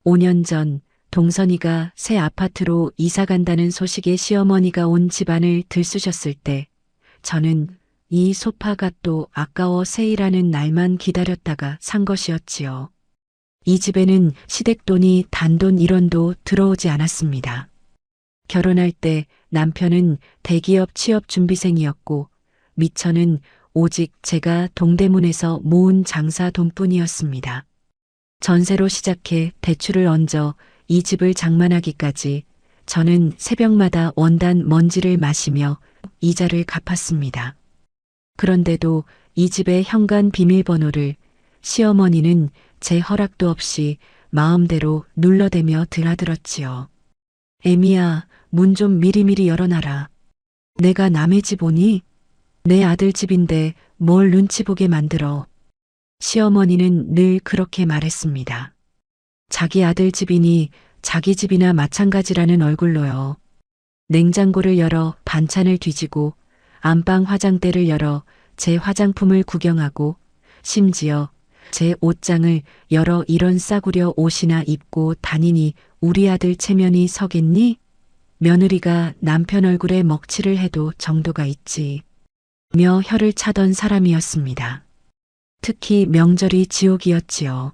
5년 전 동선이가 새 아파트로 이사 간다는 소식에 시어머니가 온 집안을 들쑤셨을 때 저는 이 소파가 또 아까워 세일하는 날만 기다렸다가 산 것이었지요. 이 집에는 시댁돈이 단돈 1원도 들어오지 않았습니다. 결혼할 때 남편은 대기업 취업 준비생이었고 미처는 오직 제가 동대문에서 모은 장사 돈뿐이었습니다. 전세로 시작해 대출을 얹어 이 집을 장만하기까지 저는 새벽마다 원단 먼지를 마시며 이자를 갚았습니다. 그런데도 이 집의 현관 비밀번호를 시어머니는 제 허락도 없이 마음대로 눌러대며 드나들었지요. 애미야, 문 좀 미리미리 열어놔라. 내가 남의 집 오니? 내 아들 집인데 뭘 눈치 보게 만들어. 시어머니는 늘 그렇게 말했습니다. 자기 아들 집이니 자기 집이나 마찬가지라는 얼굴로요. 냉장고를 열어 반찬을 뒤지고 안방 화장대를 열어 제 화장품을 구경하고 심지어 제 옷장을 열어 이런 싸구려 옷이나 입고 다니니 우리 아들 체면이 서겠니? 며느리가 남편 얼굴에 먹칠을 해도 정도가 있지. 며 혀를 차던 사람이었습니다. 특히 명절이 지옥이었지요.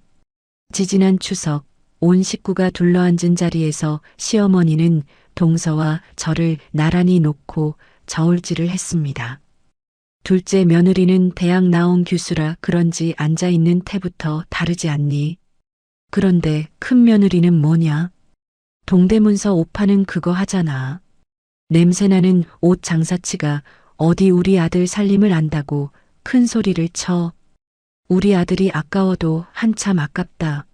지지난 추석 온 식구가 둘러앉은 자리에서 시어머니는 동서와 저를 나란히 놓고 저울질을 했습니다. 둘째 며느리는 대학 나온 교수라 그런지 앉아있는 태부터 다르지 않니? 그런데 큰 며느리는 뭐냐? 동대문서 옷 파는 그거 하잖아. 냄새나는 옷 장사치가 어디 우리 아들 살림을 안다고 큰 소리를 쳐. 우리 아들이 아까워도 한참 아깝다.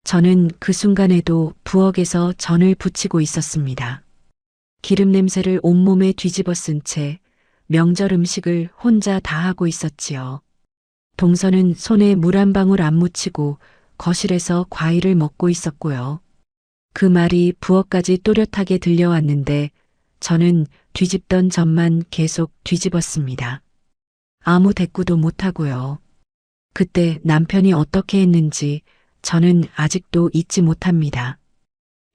저는 그 순간에도 부엌에서 전을 부치고 있었습니다. 기름 냄새를 온몸에 뒤집어 쓴 채 명절 음식을 혼자 다 하고 있었지요. 동서는 손에 물 한 방울 안 묻히고 거실에서 과일을 먹고 있었고요. 그 말이 부엌까지 또렷하게 들려왔는데 저는 뒤집던 전만 계속 뒤집었습니다. 아무 대꾸도 못하고요. 그때 남편이 어떻게 했는지 저는 아직도 잊지 못합니다.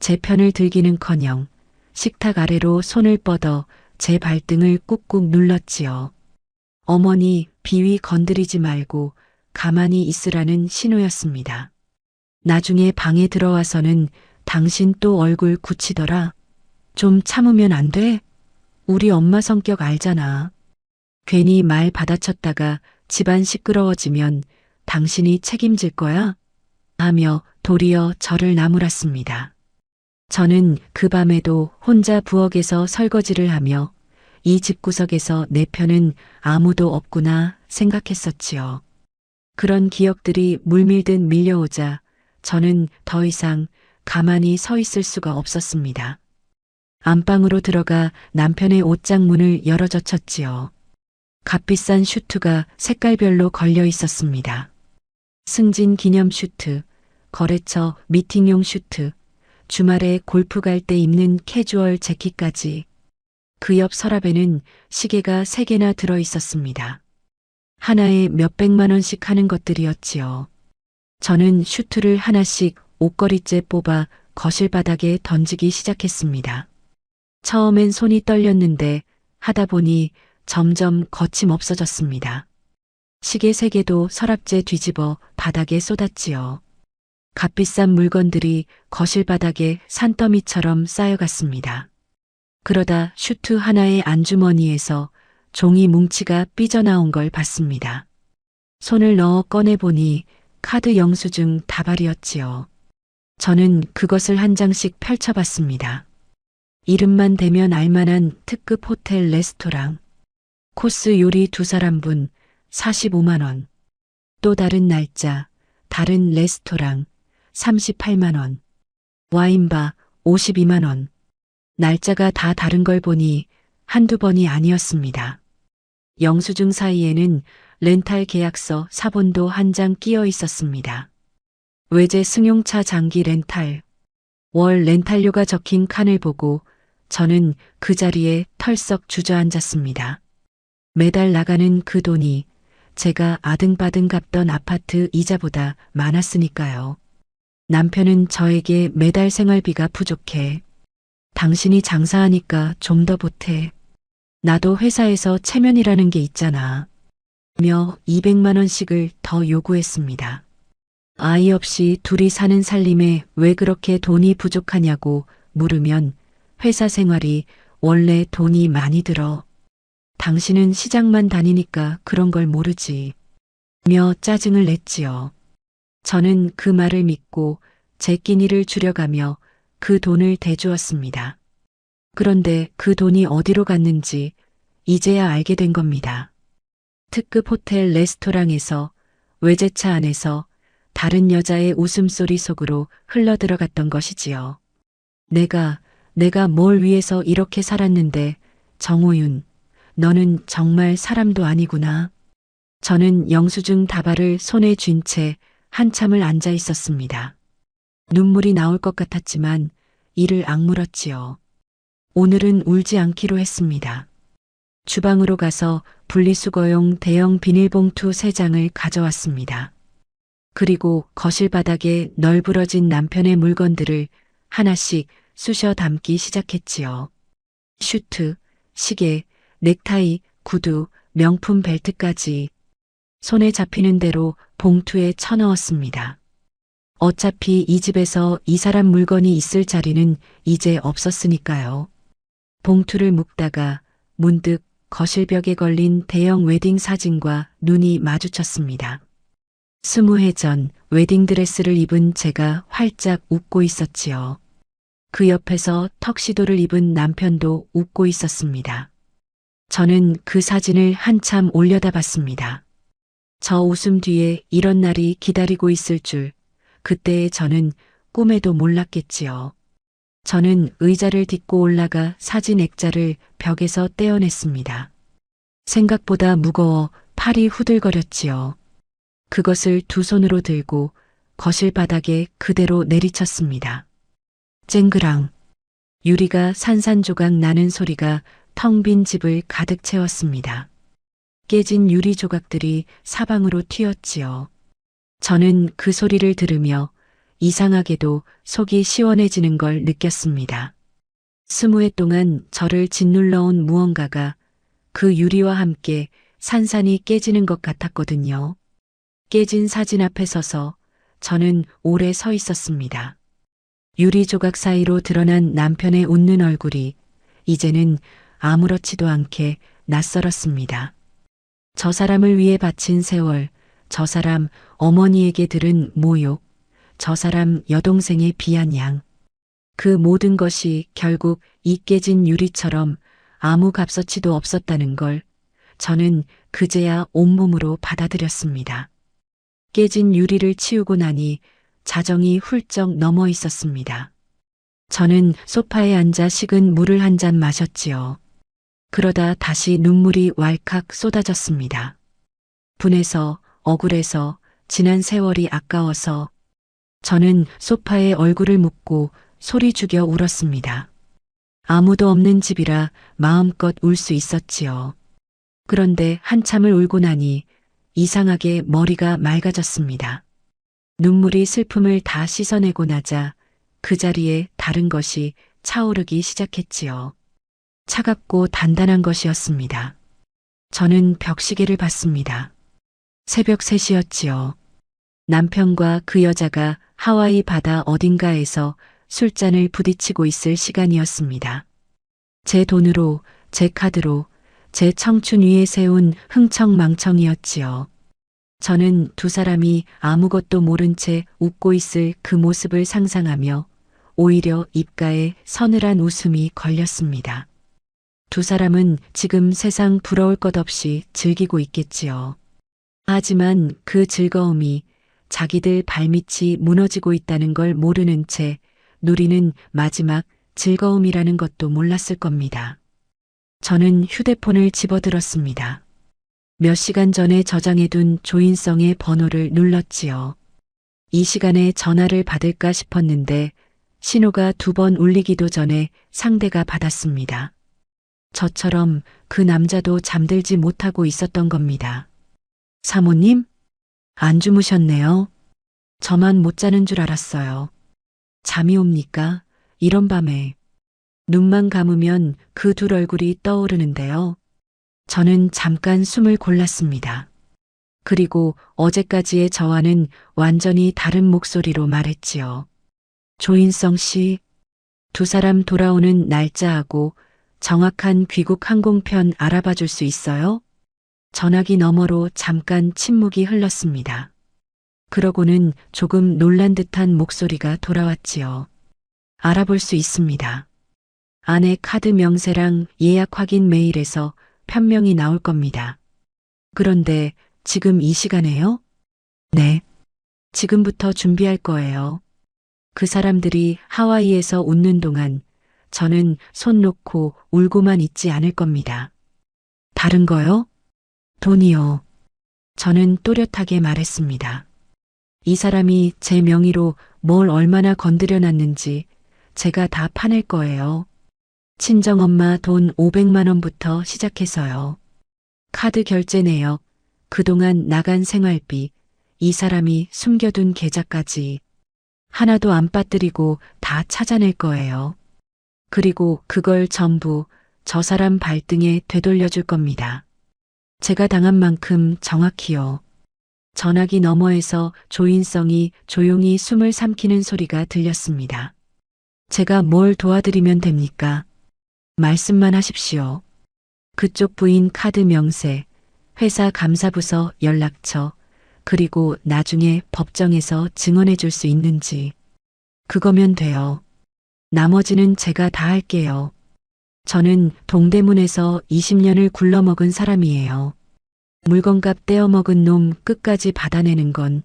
제 편을 들기는커녕 식탁 아래로 손을 뻗어 제 발등을 꾹꾹 눌렀지요. 어머니, 비위 건드리지 말고 가만히 있으라는 신호였습니다. 나중에 방에 들어와서는 당신 또 얼굴 굳히더라. 좀 참으면 안 돼? 우리 엄마 성격 알잖아. 괜히 말 받아쳤다가 집안 시끄러워지면 당신이 책임질 거야? 하며 도리어 저를 나무랐습니다. 저는 그 밤에도 혼자 부엌에서 설거지를 하며 이 집구석에서 내 편은 아무도 없구나 생각했었지요. 그런 기억들이 물밀듯 밀려오자 저는 더 이상 가만히 서 있을 수가 없었습니다. 안방으로 들어가 남편의 옷장 문을 열어젖혔지요. 값비싼 슈트가 색깔별로 걸려 있었습니다. 승진 기념 슈트, 거래처 미팅용 슈트, 주말에 골프 갈 때 입는 캐주얼 재킷까지. 그 옆 서랍에는 시계가 3개나 들어 있었습니다. 하나에 몇백만 원씩 하는 것들이었지요. 저는 슈트를 하나씩 옷걸이째 뽑아 거실 바닥에 던지기 시작했습니다. 처음엔 손이 떨렸는데 하다 보니 점점 거침없어졌습니다. 시계 3개도 서랍째 뒤집어 바닥에 쏟았지요. 값비싼 물건들이 거실 바닥에 산더미처럼 쌓여갔습니다. 그러다 슈트 하나의 안주머니에서 종이 뭉치가 삐져나온 걸 봤습니다. 손을 넣어 꺼내보니 카드 영수증 다발이었지요. 저는 그것을 한 장씩 펼쳐봤습니다. 이름만 대면 알만한 특급 호텔 레스토랑, 코스 요리 2사람분 45만 원, 또 다른 날짜, 다른 레스토랑 38만 원, 와인바 52만 원. 날짜가 다 다른 걸 보니 한두 번이 아니었습니다. 영수증 사이에는 렌탈 계약서 사본도 한 장 끼어 있었습니다. 외제 승용차 장기 렌탈. 월 렌탈료가 적힌 칸을 보고 저는 그 자리에 털썩 주저앉았습니다. 매달 나가는 그 돈이 제가 아등바등 갚던 아파트 이자보다 많았으니까요. 남편은 저에게 매달 생활비가 부족해. 당신이 장사하니까 좀 더 보태. 나도 회사에서 체면이라는 게 있잖아. 며 200만 원씩을 더 요구했습니다. 아이 없이 둘이 사는 살림에 왜 그렇게 돈이 부족하냐고 물으면 회사 생활이 원래 돈이 많이 들어. 당신은 시장만 다니니까 그런 걸 모르지. 며 짜증을 냈지요. 저는 그 말을 믿고 제 끼니를 줄여가며 그 돈을 대주었습니다. 그런데 그 돈이 어디로 갔는지 이제야 알게 된 겁니다. 특급 호텔 레스토랑에서 외제차 안에서 다른 여자의 웃음소리 속으로 흘러들어갔던 것이지요. 내가 뭘 위해서 이렇게 살았는데 정호윤, 너는 정말 사람도 아니구나. 저는 영수증 다발을 손에 쥔 채 한참을 앉아 있었습니다. 눈물이 나올 것 같았지만 이를 악물었지요. 오늘은 울지 않기로 했습니다. 주방으로 가서 분리수거용 대형 비닐봉투 3장을 가져왔습니다. 그리고 거실 바닥에 널브러진 남편의 물건들을 하나씩 쑤셔 담기 시작했지요. 슈트, 시계, 넥타이, 구두, 명품 벨트까지 손에 잡히는 대로 봉투에 쳐넣었습니다. 어차피 이 집에서 이 사람 물건이 있을 자리는 이제 없었으니까요. 봉투를 묶다가 문득 거실벽에 걸린 대형 웨딩 사진과 눈이 마주쳤습니다. 20해 전 웨딩드레스를 입은 제가 활짝 웃고 있었지요. 그 옆에서 턱시도를 입은 남편도 웃고 있었습니다. 저는 그 사진을 한참 올려다봤습니다. 저 웃음 뒤에 이런 날이 기다리고 있을 줄 그때의 저는 꿈에도 몰랐겠지요. 저는 의자를 딛고 올라가 사진 액자를 벽에서 떼어냈습니다. 생각보다 무거워 팔이 후들거렸지요. 그것을 두 손으로 들고 거실 바닥에 그대로 내리쳤습니다. 쨍그랑 유리가 산산조각 나는 소리가 텅 빈 집을 가득 채웠습니다. 깨진 유리 조각들이 사방으로 튀었지요. 저는 그 소리를 들으며 이상하게도 속이 시원해지는 걸 느꼈습니다. 20해 동안 저를 짓눌러온 무언가가 그 유리와 함께 산산이 깨지는 것 같았거든요. 깨진 사진 앞에 서서 저는 오래 서 있었습니다. 유리 조각 사이로 드러난 남편의 웃는 얼굴이 이제는 아무렇지도 않게 낯설었습니다. 저 사람을 위해 바친 세월, 저 사람 어머니에게 들은 모욕, 저 사람 여동생의 비아냥. 그 모든 것이 결국 이 깨진 유리처럼 아무 값어치도 없었다는 걸 저는 그제야 온몸으로 받아들였습니다. 깨진 유리를 치우고 나니 자정이 훌쩍 넘어 있었습니다. 저는 소파에 앉아 식은 물을 한 잔 마셨지요. 그러다 다시 눈물이 왈칵 쏟아졌습니다. 분해서, 억울해서, 지난 세월이 아까워서 저는 소파에 얼굴을 묻고 소리 죽여 울었습니다. 아무도 없는 집이라 마음껏 울 수 있었지요. 그런데 한참을 울고 나니 이상하게 머리가 맑아졌습니다. 눈물이 슬픔을 다 씻어내고 나자 그 자리에 다른 것이 차오르기 시작했지요. 차갑고 단단한 것이었습니다. 저는 벽시계를 봤습니다. 새벽 3시였지요. 남편과 그 여자가 하와이 바다 어딘가에서 술잔을 부딪히고 있을 시간이었습니다. 제 돈으로, 제 카드로, 제 청춘 위에 세운 흥청망청이었지요. 저는 두 사람이 아무것도 모른 채 웃고 있을 그 모습을 상상하며 오히려 입가에 서늘한 웃음이 걸렸습니다. 두 사람은 지금 세상 부러울 것 없이 즐기고 있겠지요. 하지만 그 즐거움이 자기들 발밑이 무너지고 있다는 걸 모르는 채 누리는 마지막 즐거움이라는 것도 몰랐을 겁니다. 저는 휴대폰을 집어들었습니다. 몇 시간 전에 저장해둔 조인성의 번호를 눌렀지요. 이 시간에 전화를 받을까 싶었는데 신호가 2번 울리기도 전에 상대가 받았습니다. 저처럼 그 남자도 잠들지 못하고 있었던 겁니다. 사모님? 안 주무셨네요. 저만 못 자는 줄 알았어요. 잠이 옵니까? 이런 밤에. 눈만 감으면 그 둘 얼굴이 떠오르는데요. 저는 잠깐 숨을 골랐습니다. 그리고 어제까지의 저와는 완전히 다른 목소리로 말했지요. 조인성 씨, 2 사람 돌아오는 날짜하고 정확한 귀국 항공편 알아봐 줄 수 있어요? 전화기 너머로 잠깐 침묵이 흘렀습니다. 그러고는 조금 놀란 듯한 목소리가 돌아왔지요. 알아볼 수 있습니다. 아내 카드 명세랑 예약 확인 메일에서 편명이 나올 겁니다. 그런데 지금 이 시간에요? 네. 지금부터 준비할 거예요. 그 사람들이 하와이에서 웃는 동안 저는 손 놓고 울고만 있지 않을 겁니다. 다른 거요? 돈이요. 저는 또렷하게 말했습니다. 이 사람이 제 명의로 뭘 얼마나 건드려 놨는지 제가 다 파낼 거예요. 친정엄마 돈 500만 원부터 시작해서요. 카드 결제 내역, 그동안 나간 생활비, 이 사람이 숨겨둔 계좌까지 하나도 안 빠뜨리고 다 찾아낼 거예요. 그리고 그걸 전부 저 사람 발등에 되돌려 줄 겁니다. 제가 당한 만큼 정확히요. 전화기 너머에서 조인성이 조용히 숨을 삼키는 소리가 들렸습니다. 제가 뭘 도와드리면 됩니까? 말씀만 하십시오. 그쪽 부인 카드 명세, 회사 감사부서 연락처, 그리고 나중에 법정에서 증언해 줄 수 있는지. 그거면 돼요. 나머지는 제가 다 할게요. 저는 동대문에서 20년을 굴러먹은 사람이에요. 물건값 떼어먹은 놈 끝까지 받아내는 건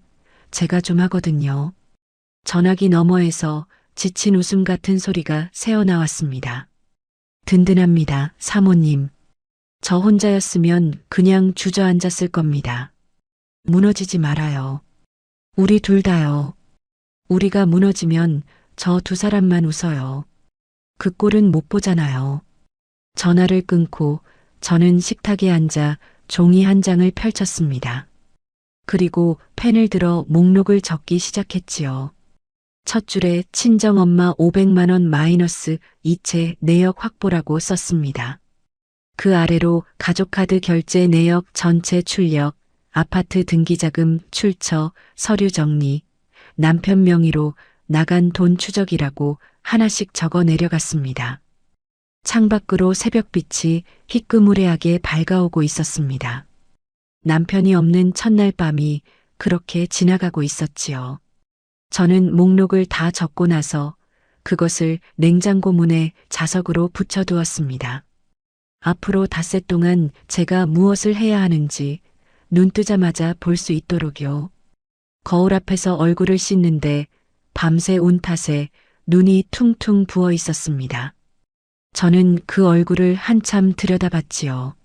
제가 좀 하거든요. 전화기 너머에서 지친 웃음 같은 소리가 새어나왔습니다. 든든합니다, 사모님. 저 혼자였으면 그냥 주저앉았을 겁니다. 무너지지 말아요. 우리 둘 다요. 우리가 무너지면 저 2 사람만 웃어요. 그 꼴은 못 보잖아요. 전화를 끊고 저는 식탁에 앉아 종이 한 장을 펼쳤습니다. 그리고 펜을 들어 목록을 적기 시작했지요. 첫 줄에 친정엄마 500만 원 마이너스 이체 내역 확보라고 썼습니다. 그 아래로 가족카드 결제 내역 전체 출력, 아파트 등기자금 출처, 서류 정리, 남편 명의로 나간 돈 추적이라고 하나씩 적어 내려갔습니다. 창밖으로 새벽빛이 희끄무레하게 밝아오고 있었습니다. 남편이 없는 첫날 밤이 그렇게 지나가고 있었지요. 저는 목록을 다 적고 나서 그것을 냉장고 문에 자석으로 붙여두었습니다. 앞으로 닷새 동안 제가 무엇을 해야 하는지 눈 뜨자마자 볼 수 있도록요. 거울 앞에서 얼굴을 씻는데 밤새 운 탓에 눈이 퉁퉁 부어 있었습니다. 저는 그 얼굴을 한참 들여다봤지요.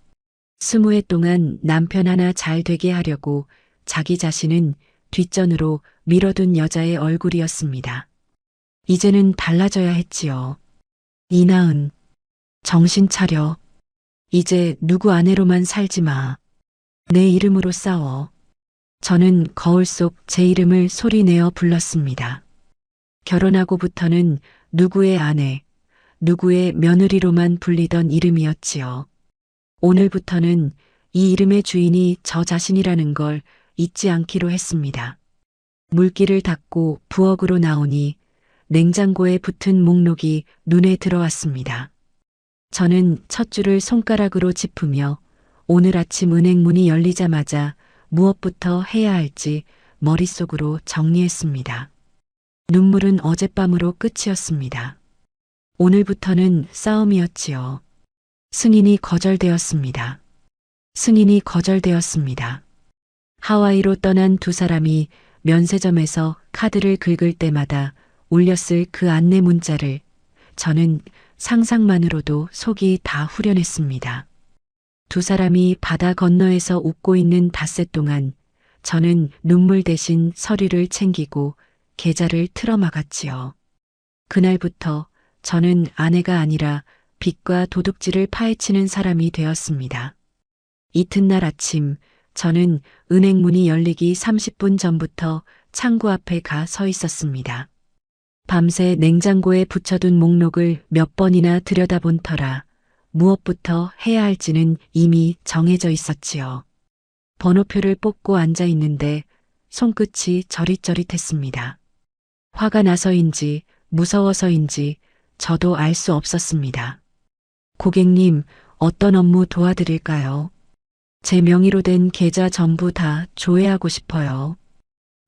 20해 동안 남편 하나 잘 되게 하려고 자기 자신은 뒷전으로 밀어둔 여자의 얼굴이었습니다. 이제는 달라져야 했지요. 이나은, 정신 차려. 이제 누구 아내로만 살지 마. 내 이름으로 싸워. 저는 거울 속 제 이름을 소리내어 불렀습니다. 결혼하고부터는 누구의 아내, 누구의 며느리로만 불리던 이름이었지요. 오늘부터는 이 이름의 주인이 저 자신이라는 걸 잊지 않기로 했습니다. 물기를 닦고 부엌으로 나오니 냉장고에 붙은 목록이 눈에 들어왔습니다. 저는 첫 줄을 손가락으로 짚으며 오늘 아침 은행문이 열리자마자 무엇부터 해야 할지 머릿속으로 정리했습니다. 눈물은 어젯밤으로 끝이었습니다. 오늘부터는 싸움이었지요. 승인이 거절되었습니다. 승인이 거절되었습니다. 하와이로 떠난 2 사람이 면세점에서 카드를 긁을 때마다 울렸을 그 안내 문자를 저는 상상만으로도 속이 다 후련했습니다. 2 사람이 바다 건너에서 웃고 있는 닷새 동안 저는 눈물 대신 서류를 챙기고 계좌를 틀어막았지요. 그날부터 저는 아내가 아니라 빚과 도둑질을 파헤치는 사람이 되었습니다. 이튿날 아침 저는 은행 문이 열리기 30분 전부터 창구 앞에 가 서 있었습니다. 밤새 냉장고에 붙여둔 목록을 몇 번이나 들여다본 터라 무엇부터 해야 할지는 이미 정해져 있었지요. 번호표를 뽑고 앉아 있는데 손끝이 저릿저릿했습니다. 화가 나서인지 무서워서인지 저도 알 수 없었습니다. 고객님, 어떤 업무 도와드릴까요? 제 명의로 된 계좌 전부 다 조회하고 싶어요.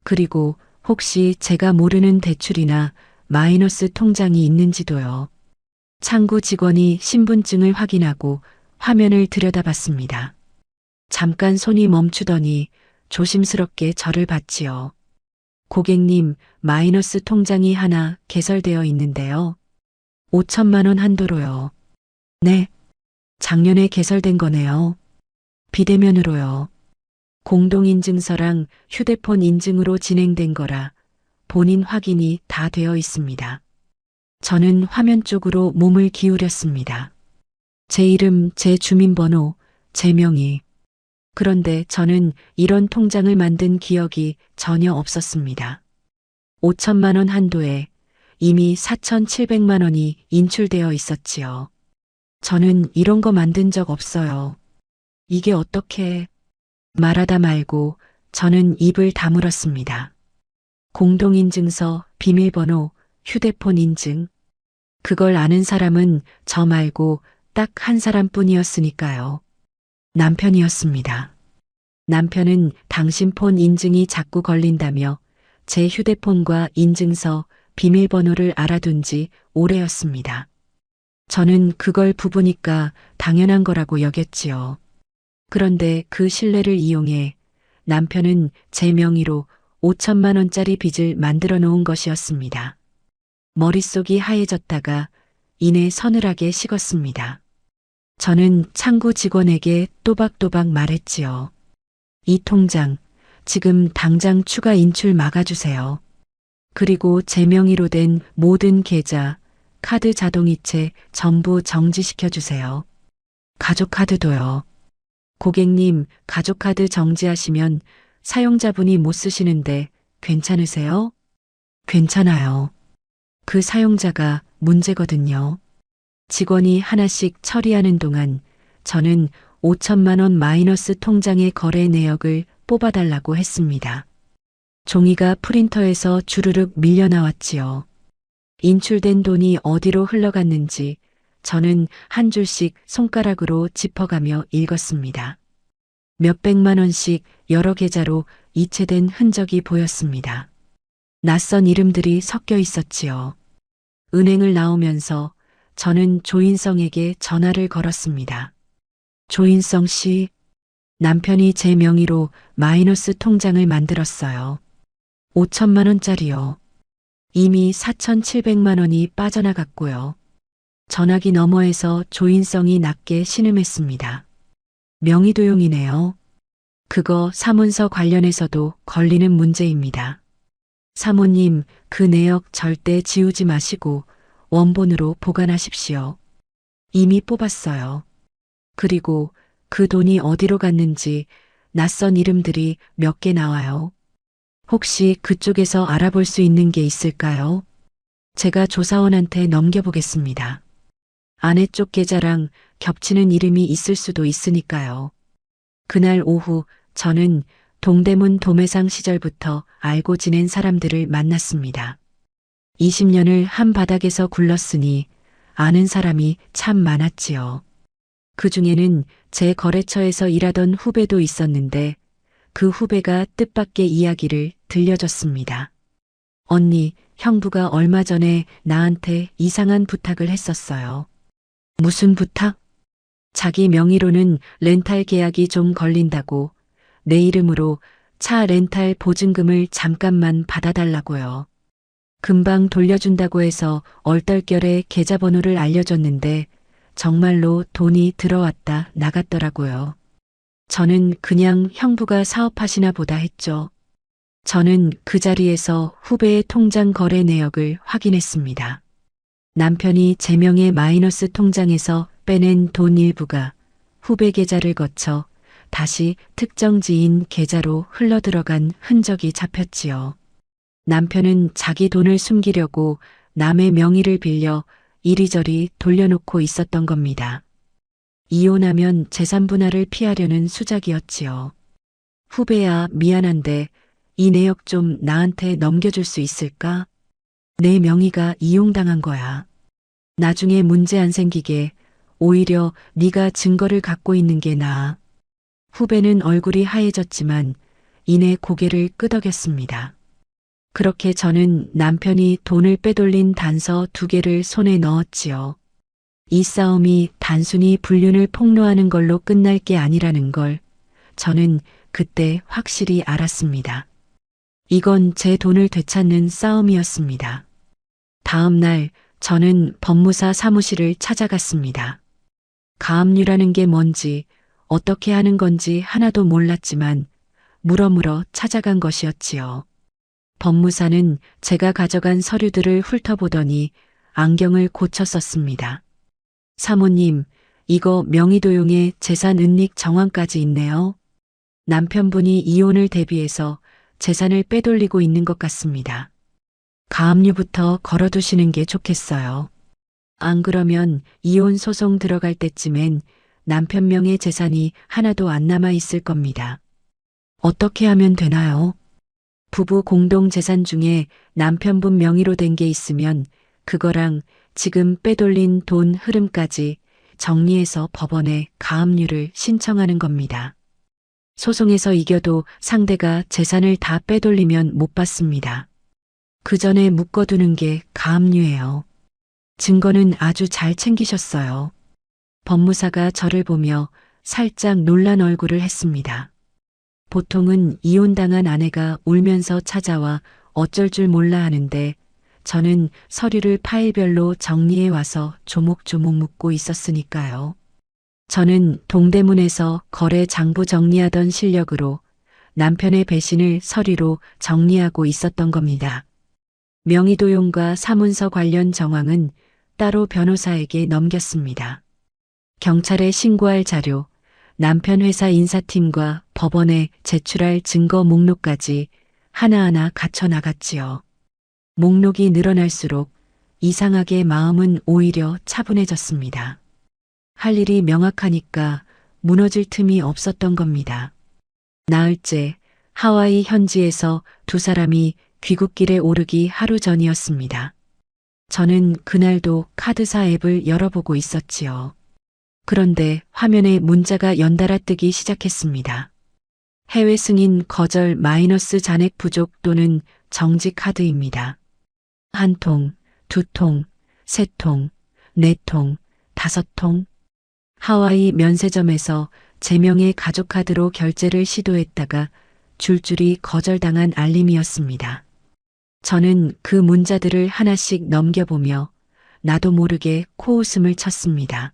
그리고 혹시 제가 모르는 대출이나 마이너스 통장이 있는지도요. 창구 직원이 신분증을 확인하고 화면을 들여다봤습니다. 잠깐 손이 멈추더니 조심스럽게 저를 봤지요. 고객님, 마이너스 통장이 하나 개설되어 있는데요. 5천만 원 한도로요. 네. 작년에 개설된 거네요. 비대면으로요. 공동인증서랑 휴대폰 인증으로 진행된 거라 본인 확인이 다 되어 있습니다. 저는 화면 쪽으로 몸을 기울였습니다. 제 이름, 제 주민번호, 제 명의. 그런데 저는 이런 통장을 만든 기억이 전혀 없었습니다. 5천만 원 한도에 이미 4,700만 원이 인출되어 있었지요. 저는 이런 거 만든 적 없어요. 이게 어떻게... 말하다 말고 저는 입을 다물었습니다. 공동인증서, 비밀번호, 휴대폰 인증. 그걸 아는 사람은 저 말고 딱 한 사람뿐이었으니까요. 남편이었습니다. 남편은 당신 폰 인증이 자꾸 걸린다며 제 휴대폰과 인증서, 비밀번호를 알아둔 지 오래였습니다. 저는 그걸 부부니까 당연한 거라고 여겼지요. 그런데 그 신뢰를 이용해 남편은 제 명의로 5천만 원짜리 빚을 만들어 놓은 것이었습니다. 머릿속이 하얘졌다가 이내 서늘하게 식었습니다. 저는 창구 직원에게 또박또박 말했지요. 이 통장, 지금 당장 추가 인출 막아주세요. 그리고 제 명의로 된 모든 계좌, 카드 자동이체 전부 정지시켜주세요. 가족카드도요. 고객님, 가족카드 정지하시면 사용자분이 못 쓰시는데 괜찮으세요? 괜찮아요. 그 사용자가 문제거든요. 직원이 하나씩 처리하는 동안 저는 5천만 원 마이너스 통장의 거래 내역을 뽑아달라고 했습니다. 종이가 프린터에서 주르륵 밀려 나왔지요. 인출된 돈이 어디로 흘러갔는지 저는 한 줄씩 손가락으로 짚어가며 읽었습니다. 몇백만 원씩 여러 계좌로 이체된 흔적이 보였습니다. 낯선 이름들이 섞여 있었지요. 은행을 나오면서 저는 조인성에게 전화를 걸었습니다. 조인성 씨, 남편이 제 명의로 마이너스 통장을 만들었어요. 5천만 원짜리요. 이미 4,700만 원이 빠져나갔고요. 전화기 너머에서 조인성이 낮게 신음했습니다. 명의도용이네요. 그거 사문서 관련해서도 걸리는 문제입니다. 사모님, 그 내역 절대 지우지 마시고 원본으로 보관하십시오. 이미 뽑았어요. 그리고 그 돈이 어디로 갔는지 낯선 이름들이 몇 개 나와요. 혹시 그쪽에서 알아볼 수 있는 게 있을까요? 제가 조사원한테 넘겨보겠습니다. 아내 쪽 계좌랑 겹치는 이름이 있을 수도 있으니까요. 그날 오후 저는 동대문 도매상 시절부터 알고 지낸 사람들을 만났습니다. 20년을 한 바닥에서 굴렀으니 아는 사람이 참 많았지요. 그 중에는 제 거래처에서 일하던 후배도 있었는데 그 후배가 뜻밖의 이야기를 들려줬습니다. 언니, 형부가 얼마 전에 나한테 이상한 부탁을 했었어요. 무슨 부탁? 자기 명의로는 렌탈 계약이 좀 걸린다고 내 이름으로 차 렌탈 보증금을 잠깐만 받아달라고요. 금방 돌려준다고 해서 얼떨결에 계좌번호를 알려줬는데 정말로 돈이 들어왔다 나갔더라고요. 저는 그냥 형부가 사업하시나 보다 했죠. 저는 그 자리에서 후배의 통장 거래 내역을 확인했습니다. 남편이 제 명의 마이너스 통장에서 빼낸 돈 일부가 후배 계좌를 거쳐 다시 특정 지인 계좌로 흘러들어간 흔적이 잡혔지요. 남편은 자기 돈을 숨기려고 남의 명의를 빌려 이리저리 돌려놓고 있었던 겁니다. 이혼하면 재산 분할을 피하려는 수작이었지요. 후배야, 미안한데 이 내역 좀 나한테 넘겨줄 수 있을까? 내 명의가 이용당한 거야. 나중에 문제 안 생기게 오히려 네가 증거를 갖고 있는 게 나아. 후배는 얼굴이 하얘졌지만 이내 고개를 끄덕였습니다. 그렇게 저는 남편이 돈을 빼돌린 단서 2개를 손에 넣었지요. 이 싸움이 단순히 불륜을 폭로하는 걸로 끝날 게 아니라는 걸 저는 그때 확실히 알았습니다. 이건 제 돈을 되찾는 싸움이었습니다. 다음 날 저는 법무사 사무실을 찾아갔습니다. 가압류라는 게 뭔지 어떻게 하는 건지 하나도 몰랐지만 물어물어 찾아간 것이었지요. 법무사는 제가 가져간 서류들을 훑어보더니 안경을 고쳐 썼습니다. 사모님, 이거 명의도용에 재산 은닉 정황까지 있네요. 남편분이 이혼을 대비해서 재산을 빼돌리고 있는 것 같습니다. 가압류부터 걸어두시는 게 좋겠어요. 안 그러면 이혼 소송 들어갈 때쯤엔 남편 명의 재산이 하나도 안 남아 있을 겁니다. 어떻게 하면 되나요? 부부 공동 재산 중에 남편분 명의로 된 게 있으면 그거랑 지금 빼돌린 돈 흐름까지 정리해서 법원에 가압류를 신청하는 겁니다. 소송에서 이겨도 상대가 재산을 다 빼돌리면 못 받습니다. 그 전에 묶어두는 게 가압류예요. 증거는 아주 잘 챙기셨어요. 법무사가 저를 보며 살짝 놀란 얼굴을 했습니다. 보통은 이혼당한 아내가 울면서 찾아와 어쩔 줄 몰라 하는데 저는 서류를 파일별로 정리해 와서 조목조목 묶고 있었으니까요. 저는 동대문에서 거래 장부 정리하던 실력으로 남편의 배신을 서류로 정리하고 있었던 겁니다. 명의도용과 사문서 관련 정황은 따로 변호사에게 넘겼습니다. 경찰에 신고할 자료, 남편 회사 인사팀과 법원에 제출할 증거 목록까지 하나하나 갖춰 나갔지요. 목록이 늘어날수록 이상하게 마음은 오히려 차분해졌습니다. 할 일이 명확하니까 무너질 틈이 없었던 겁니다. 나흘째 하와이 현지에서 2사람이 귀국길에 오르기 하루 전이었습니다. 저는 그날도 카드사 앱을 열어보고 있었지요. 그런데 화면에 문자가 연달아 뜨기 시작했습니다. 해외 승인 거절 마이너스 잔액 부족 또는 정지 카드입니다. 1통, 2통, 3통, 4통, 5통. 하와이 면세점에서 제 명의 가족카드로 결제를 시도했다가 줄줄이 거절당한 알림이었습니다. 저는 그 문자들을 하나씩 넘겨보며 나도 모르게 코웃음을 쳤습니다.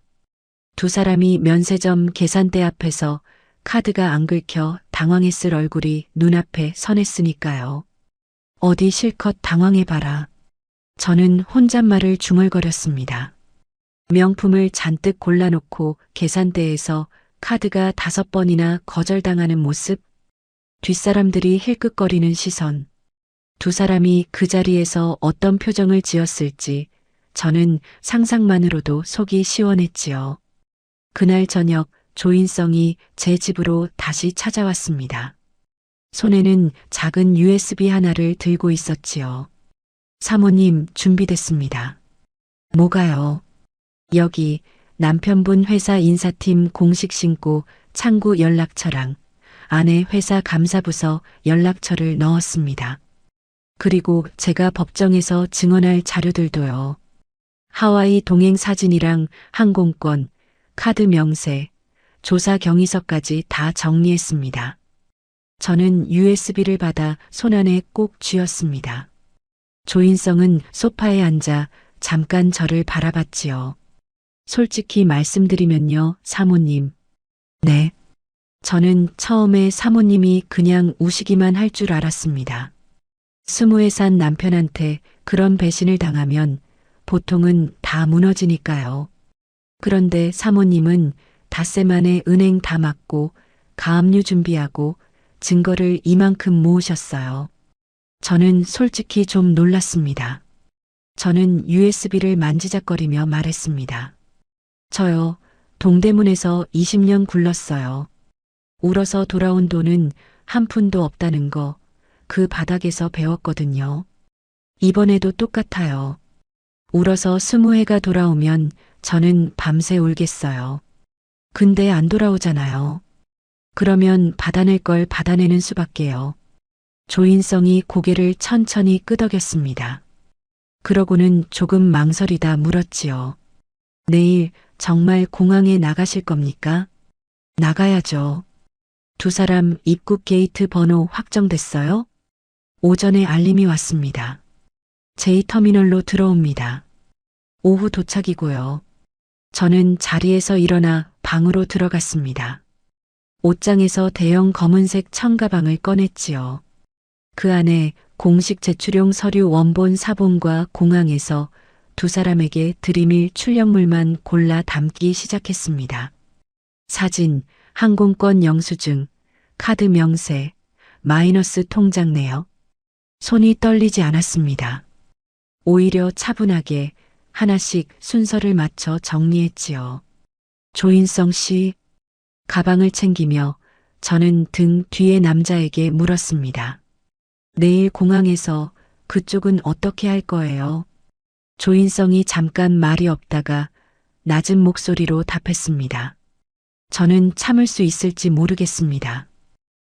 2사람이 면세점 계산대 앞에서 카드가 안 긁혀 당황했을 얼굴이 눈앞에 선했으니까요. 어디 실컷 당황해봐라. 저는 혼잣말을 중얼거렸습니다. 명품을 잔뜩 골라놓고 계산대에서 카드가 5번이나 거절당하는 모습, 뒷사람들이 힐끗거리는 시선, 2사람이 그 자리에서 어떤 표정을 지었을지 저는 상상만으로도 속이 시원했지요. 그날 저녁 조인성이 제 집으로 다시 찾아왔습니다. 손에는 작은 USB 하나를 들고 있었지요. 사모님, 준비됐습니다. 뭐가요? 여기 남편분 회사 인사팀 공식 신고 창구 연락처랑 아내 회사 감사부서 연락처를 넣었습니다. 그리고 제가 법정에서 증언할 자료들도요. 하와이 동행 사진이랑 항공권, 카드 명세, 조사 경위서까지 다 정리했습니다. 저는 USB를 받아 손안에 꼭 쥐었습니다. 조인성은 소파에 앉아 잠깐 저를 바라봤지요. 솔직히 말씀드리면요, 사모님. 네. 저는 처음에 사모님이 그냥 우시기만 할 줄 알았습니다. 20에 산 남편한테 그런 배신을 당하면 보통은 다 무너지니까요. 그런데 사모님은 닷새 만에 은행 다 막고 가압류 준비하고 증거를 이만큼 모으셨어요. 저는 솔직히 좀 놀랐습니다. 저는 USB를 만지작거리며 말했습니다. 저요, 동대문에서 20년 굴렀어요. 울어서 돌아온 돈은 한 푼도 없다는 거 그 바닥에서 배웠거든요. 이번에도 똑같아요. 울어서 20회가 돌아오면 저는 밤새 울겠어요. 근데 안 돌아오잖아요. 그러면 받아낼 걸 받아내는 수밖에요. 조인성이 고개를 천천히 끄덕였습니다. 그러고는 조금 망설이다 물었지요. 내일 정말 공항에 나가실 겁니까? 나가야죠. 두 사람 입국 게이트 번호 확정됐어요? 오전에 알림이 왔습니다. J터미널로 들어옵니다. 오후 도착이고요. 저는 자리에서 일어나 방으로 들어갔습니다. 옷장에서 대형 검은색 청가방을 꺼냈지요. 그 안에 공식 제출용 서류 원본 사본과 공항에서 두 사람에게 들이밀 출력물만 골라 담기 시작했습니다. 사진, 항공권 영수증, 카드 명세, 마이너스 통장 내역. 손이 떨리지 않았습니다. 오히려 차분하게 하나씩 순서를 맞춰 정리했지요. 조인성 씨, 가방을 챙기며 저는 등 뒤에 남자에게 물었습니다. 내일 공항에서 그쪽은 어떻게 할 거예요? 조인성이 잠깐 말이 없다가 낮은 목소리로 답했습니다. 저는 참을 수 있을지 모르겠습니다.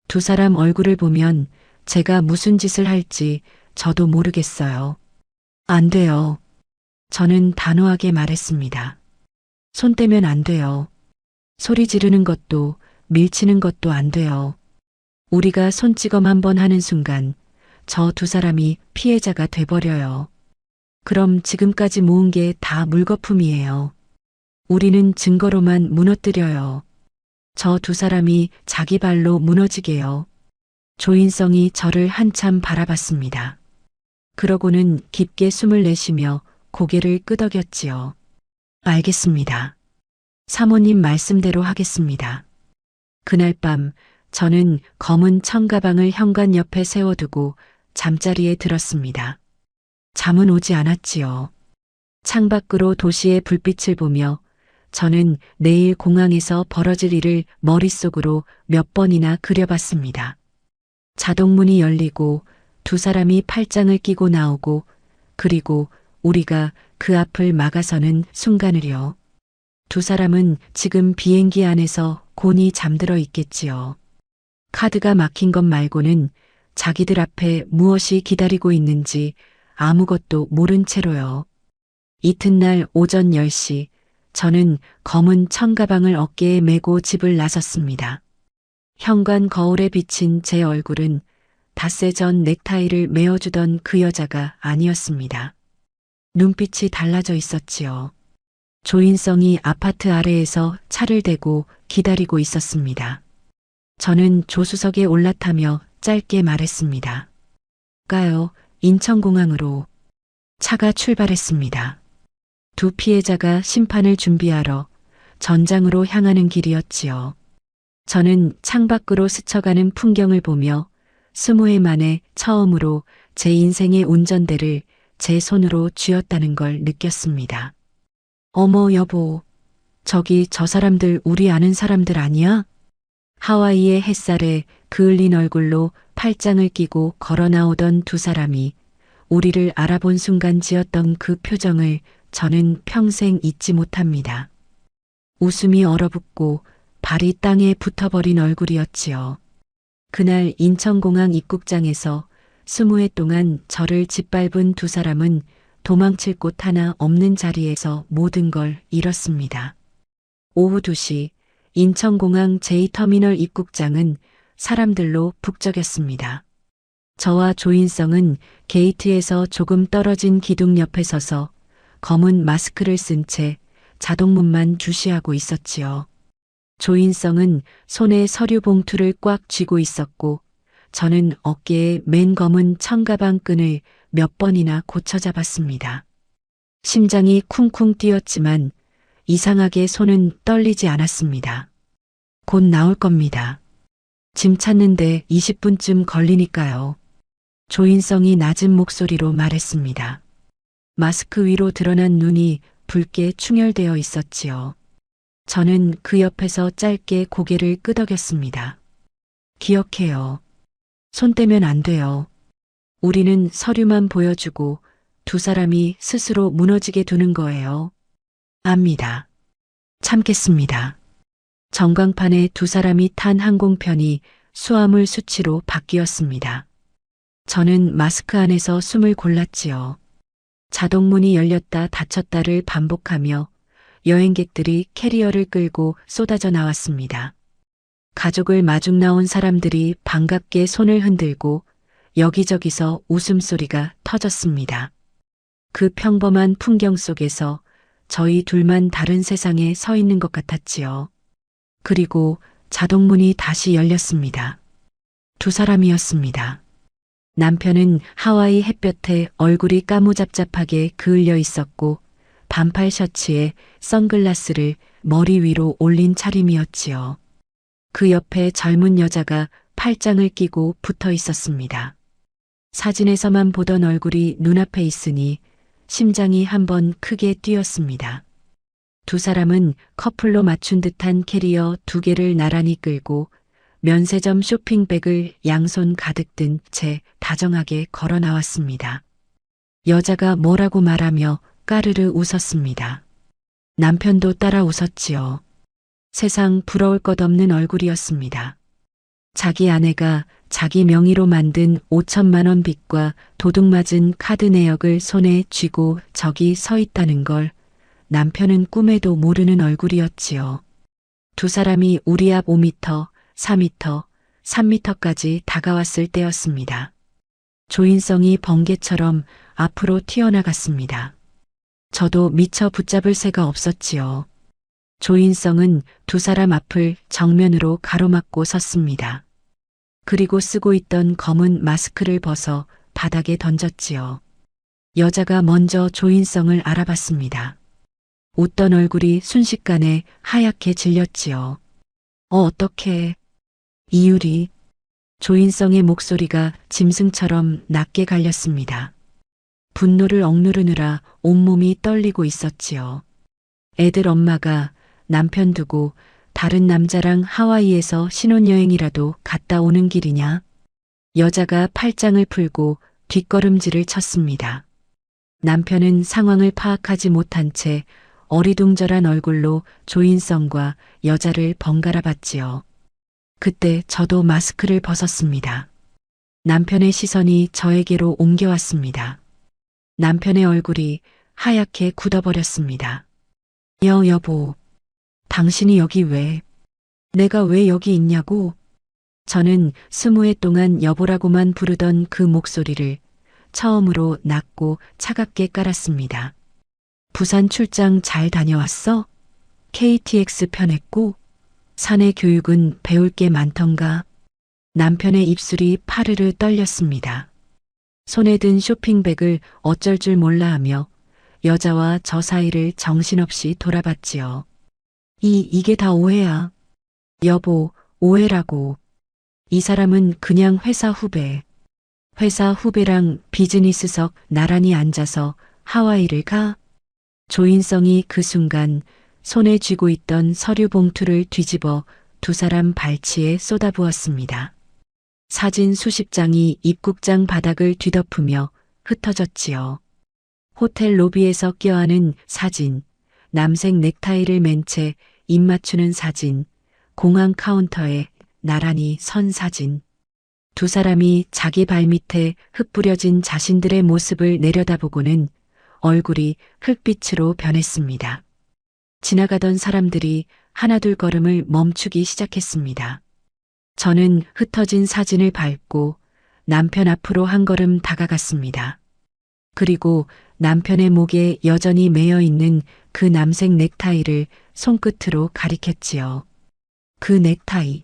두 사람 얼굴을 보면 제가 무슨 짓을 할지 저도 모르겠어요. 안 돼요. 저는 단호하게 말했습니다. 손 떼면 안 돼요. 소리 지르는 것도 밀치는 것도 안 돼요. 우리가 손찌검 한번 하는 순간 저 두 사람이 피해자가 돼버려요. 그럼 지금까지 모은 게 다 물거품이에요. 우리는 증거로만 무너뜨려요. 저 두 사람이 자기 발로 무너지게요. 조인성이 저를 한참 바라봤습니다. 그러고는 깊게 숨을 내쉬며 고개를 끄덕였지요. 알겠습니다. 사모님 말씀대로 하겠습니다. 그날 밤 저는 검은 청가방을 현관 옆에 세워두고 잠자리에 들었습니다. 잠은 오지 않았지요. 창밖으로 도시의 불빛을 보며 저는 내일 공항에서 벌어질 일을 머릿속으로 몇 번이나 그려봤습니다. 자동문이 열리고 두 사람이 팔짱을 끼고 나오고 그리고 우리가 그 앞을 막아서는 순간을요. 두 사람은 지금 비행기 안에서 곤히 잠들어 있겠지요. 카드가 막힌 것 말고는 자기들 앞에 무엇이 기다리고 있는지 아무것도 모른 채로요. 이튿날 오전 10시 저는 검은 청가방을 어깨에 메고 집을 나섰습니다. 현관 거울에 비친 제 얼굴은 닷새 전 넥타이를 메어주던 그 여자가 아니었습니다. 눈빛이 달라져 있었지요. 조인성이 아파트 아래에서 차를 대고 기다리고 있었습니다. 저는 조수석에 올라타며 짧게 말했습니다. 가요, 인천공항으로. 차가 출발했습니다. 두 피해자가 심판을 준비하러 전장으로 향하는 길이었지요. 저는 창밖으로 스쳐가는 풍경을 보며 20회 만에 처음으로 제 인생의 운전대를 제 손으로 쥐었다는 걸 느꼈습니다. 어머 여보, 저기 저 사람들 우리 아는 사람들 아니야? 하와이의 햇살에 그을린 얼굴로 팔짱을 끼고 걸어 나오던 두 사람이 우리를 알아본 순간 지었던 그 표정을 저는 평생 잊지 못합니다. 웃음이 얼어붙고 발이 땅에 붙어버린 얼굴이었지요. 그날 인천공항 입국장에서 20회 동안 저를 짓밟은 두 사람은 도망칠 곳 하나 없는 자리에서 모든 걸 잃었습니다. 오후 2시 인천공항 J터미널 입국장은 사람들로 북적였습니다. 저와 조인성은 게이트에서 조금 떨어진 기둥 옆에 서서 검은 마스크를 쓴 채 자동문만 주시하고 있었지요. 조인성은 손에 서류 봉투를 꽉 쥐고 있었고 저는 어깨에 맨 검은 청가방 끈을 몇 번이나 고쳐 잡았습니다. 심장이 쿵쿵 뛰었지만 이상하게 손은 떨리지 않았습니다. 곧 나올 겁니다. 짐 찾는데 20분쯤 걸리니까요. 조인성이 낮은 목소리로 말했습니다. 마스크 위로 드러난 눈이 붉게 충혈되어 있었지요. 저는 그 옆에서 짧게 고개를 끄덕였습니다. 기억해요. 손 떼면 안 돼요. 우리는 서류만 보여주고 두 사람이 스스로 무너지게 두는 거예요. 압니다. 참겠습니다. 전광판에 두 사람이 탄 항공편이 수화물 수치로 바뀌었습니다. 저는 마스크 안에서 숨을 골랐지요. 자동문이 열렸다 닫혔다를 반복하며 여행객들이 캐리어를 끌고 쏟아져 나왔습니다. 가족을 마중 나온 사람들이 반갑게 손을 흔들고 여기저기서 웃음소리가 터졌습니다. 그 평범한 풍경 속에서 저희 둘만 다른 세상에 서 있는 것 같았지요. 그리고 자동문이 다시 열렸습니다. 두 사람이었습니다. 남편은 하와이 햇볕에 얼굴이 까무잡잡하게 그을려 있었고 반팔 셔츠에 선글라스를 머리 위로 올린 차림이었지요. 그 옆에 젊은 여자가 팔짱을 끼고 붙어 있었습니다. 사진에서만 보던 얼굴이 눈앞에 있으니 심장이 한번 크게 뛰었습니다. 두 사람은 커플로 맞춘 듯한 캐리어 두 개를 나란히 끌고 면세점 쇼핑백을 양손 가득 든 채 다정하게 걸어 나왔습니다. 여자가 뭐라고 말하며 까르르 웃었습니다. 남편도 따라 웃었지요. 세상 부러울 것 없는 얼굴이었습니다. 자기 아내가 자기 명의로 만든 5천만 원 빚과 도둑맞은 카드 내역을 손에 쥐고 저기 서 있다는 걸 남편은 꿈에도 모르는 얼굴이었지요. 두 사람이 우리 앞 5m, 4m, 3m까지 다가왔을 때였습니다. 조인성이 번개처럼 앞으로 튀어나갔습니다. 저도 미처 붙잡을 새가 없었지요. 조인성은 두 사람 앞을 정면으로 가로막고 섰습니다. 그리고 쓰고 있던 검은 마스크를 벗어 바닥에 던졌지요. 여자가 먼저 조인성을 알아봤습니다. 웃던 얼굴이 순식간에 하얗게 질렸지요. 어떡해. 이유리. 조인성의 목소리가 짐승처럼 낮게 갈렸습니다. 분노를 억누르느라 온몸이 떨리고 있었지요. 애들 엄마가 남편 두고 다른 남자랑 하와이에서 신혼여행이라도 갔다 오는 길이냐? 여자가 팔짱을 풀고 뒷걸음질을 쳤습니다. 남편은 상황을 파악하지 못한 채 어리둥절한 얼굴로 조인성과 여자를 번갈아 봤지요. 그때 저도 마스크를 벗었습니다. 남편의 시선이 저에게로 옮겨왔습니다. 남편의 얼굴이 하얗게 굳어버렸습니다. 여보, 당신이 여기 왜? 내가 왜 여기 있냐고? 저는 20회 동안 여보라고만 부르던 그 목소리를 처음으로 낮고 차갑게 깔았습니다. 부산 출장 잘 다녀왔어? KTX 편했고? 사내 교육은 배울 게 많던가? 남편의 입술이 파르르 떨렸습니다. 손에 든 쇼핑백을 어쩔 줄 몰라 하며 여자와 저 사이를 정신없이 돌아봤지요. 이게 다 오해야. 여보, 오해라고. 이 사람은 그냥 회사 후배. 회사 후배랑 비즈니스석 나란히 앉아서 하와이를 가? 조인성이 그 순간 손에 쥐고 있던 서류 봉투를 뒤집어 두 사람 발치에 쏟아부었습니다. 사진 수십 장이 입국장 바닥을 뒤덮으며 흩어졌지요. 호텔 로비에서 껴안은 사진, 남색 넥타이를 맨 채 입 맞추는 사진, 공항 카운터에 나란히 선 사진. 두 사람이 자기 발밑에 흩뿌려진 자신들의 모습을 내려다보고는 얼굴이 흙빛으로 변했습니다. 지나가던 사람들이 하나둘 걸음을 멈추기 시작했습니다. 저는 흩어진 사진을 밟고 남편 앞으로 한 걸음 다가갔습니다. 그리고 남편의 목에 여전히 매여 있는 그 남색 넥타이를 손끝으로 가리켰지요. 그 넥타이.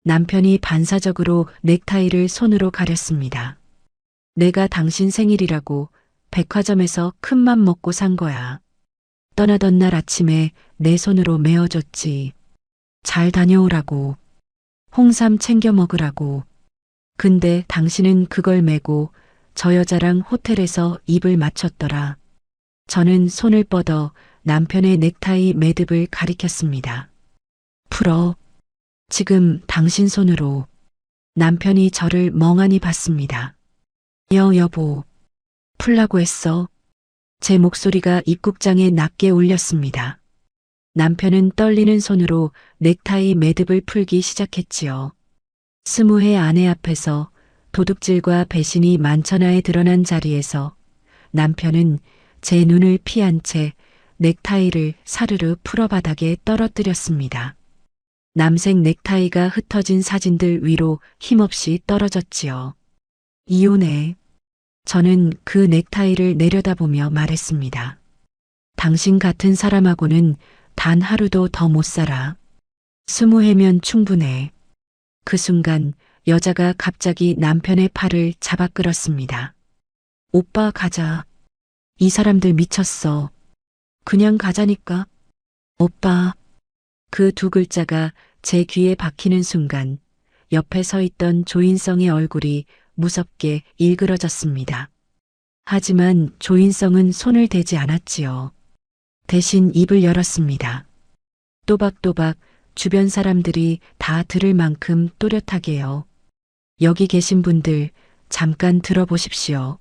남편이 반사적으로 넥타이를 손으로 가렸습니다. 내가 당신 생일이라고 백화점에서 큰맘 먹고 산 거야. 떠나던 날 아침에 내 손으로 메어줬지. 잘 다녀오라고. 홍삼 챙겨 먹으라고. 근데 당신은 그걸 메고 저 여자랑 호텔에서 입을 맞췄더라. 저는 손을 뻗어 남편의 넥타이 매듭을 가리켰습니다. 풀어. 지금 당신 손으로. 남편이 저를 멍하니 봤습니다. 여보. 풀라고 했어. 제 목소리가 입국장에 낮게 울렸습니다. 남편은 떨리는 손으로 넥타이 매듭을 풀기 시작했지요. 20해 아내 앞에서 도둑질과 배신이 만천하에 드러난 자리에서 남편은 제 눈을 피한 채 넥타이를 사르르 풀어 바닥에 떨어뜨렸습니다. 남색 넥타이가 흩어진 사진들 위로 힘없이 떨어졌지요. 이혼해. 저는 그 넥타이를 내려다보며 말했습니다. 당신 같은 사람하고는 단 하루도 더 못 살아. 20해면 충분해. 그 순간 여자가 갑자기 남편의 팔을 잡아 끌었습니다. 오빠 가자. 이 사람들 미쳤어. 그냥 가자니까. 오빠. 그 두 글자가 제 귀에 박히는 순간 옆에 서 있던 조인성의 얼굴이 무섭게 일그러졌습니다. 하지만 조인성은 손을 대지 않았지요. 대신 입을 열었습니다. 또박또박 주변 사람들이 다 들을 만큼 또렷하게요. 여기 계신 분들 잠깐 들어보십시오.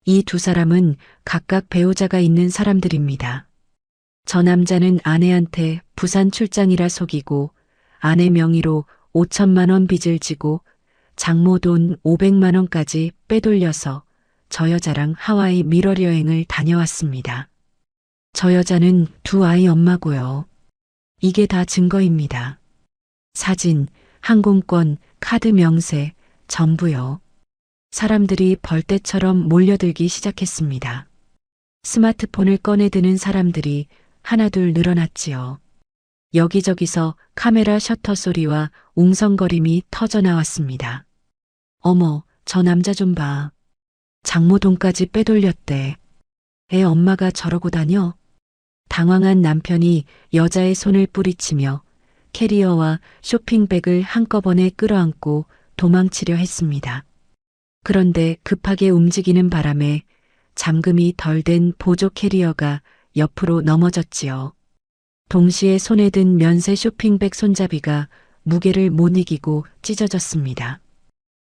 이 두 사람은 각각 배우자가 있는 사람들입니다. 저 남자는 아내한테 부산 출장이라 속이고 아내 명의로 5천만 원 빚을 지고 장모 돈 500만 원까지 빼돌려서 저 여자랑 하와이 밀월 여행을 다녀왔습니다. 저 여자는 두 아이 엄마고요. 이게 다 증거입니다. 사진, 항공권, 카드 명세, 전부요. 사람들이 벌떼처럼 몰려들기 시작했습니다. 스마트폰을 꺼내드는 사람들이 하나둘 늘어났지요. 여기저기서 카메라 셔터 소리와 웅성거림이 터져 나왔습니다. 어머, 저 남자 좀 봐. 장모 돈까지 빼돌렸대. 애 엄마가 저러고 다녀? 당황한 남편이 여자의 손을 뿌리치며 캐리어와 쇼핑백을 한꺼번에 끌어안고 도망치려 했습니다. 그런데 급하게 움직이는 바람에 잠금이 덜 된 보조 캐리어가 옆으로 넘어졌지요. 동시에 손에 든 면세 쇼핑백 손잡이가 무게를 못 이기고 찢어졌습니다.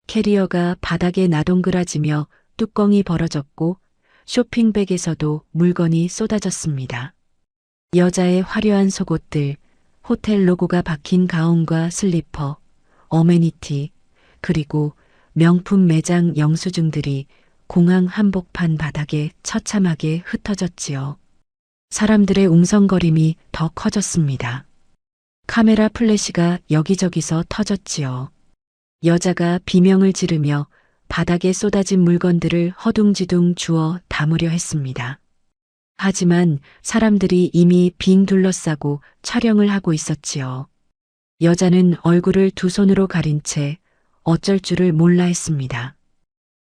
캐리어가 바닥에 나동그라지며 뚜껑이 벌어졌고 쇼핑백에서도 물건이 쏟아졌습니다. 여자의 화려한 속옷들, 호텔 로고가 박힌 가운과 슬리퍼, 어메니티, 그리고 명품 매장 영수증들이 공항 한복판 바닥에 처참하게 흩어졌지요. 사람들의 웅성거림이 더 커졌습니다. 카메라 플래시가 여기저기서 터졌지요. 여자가 비명을 지르며 바닥에 쏟아진 물건들을 허둥지둥 주워 담으려 했습니다. 하지만 사람들이 이미 빙 둘러싸고 촬영을 하고 있었지요. 여자는 얼굴을 두 손으로 가린 채 어쩔 줄을 몰라 했습니다.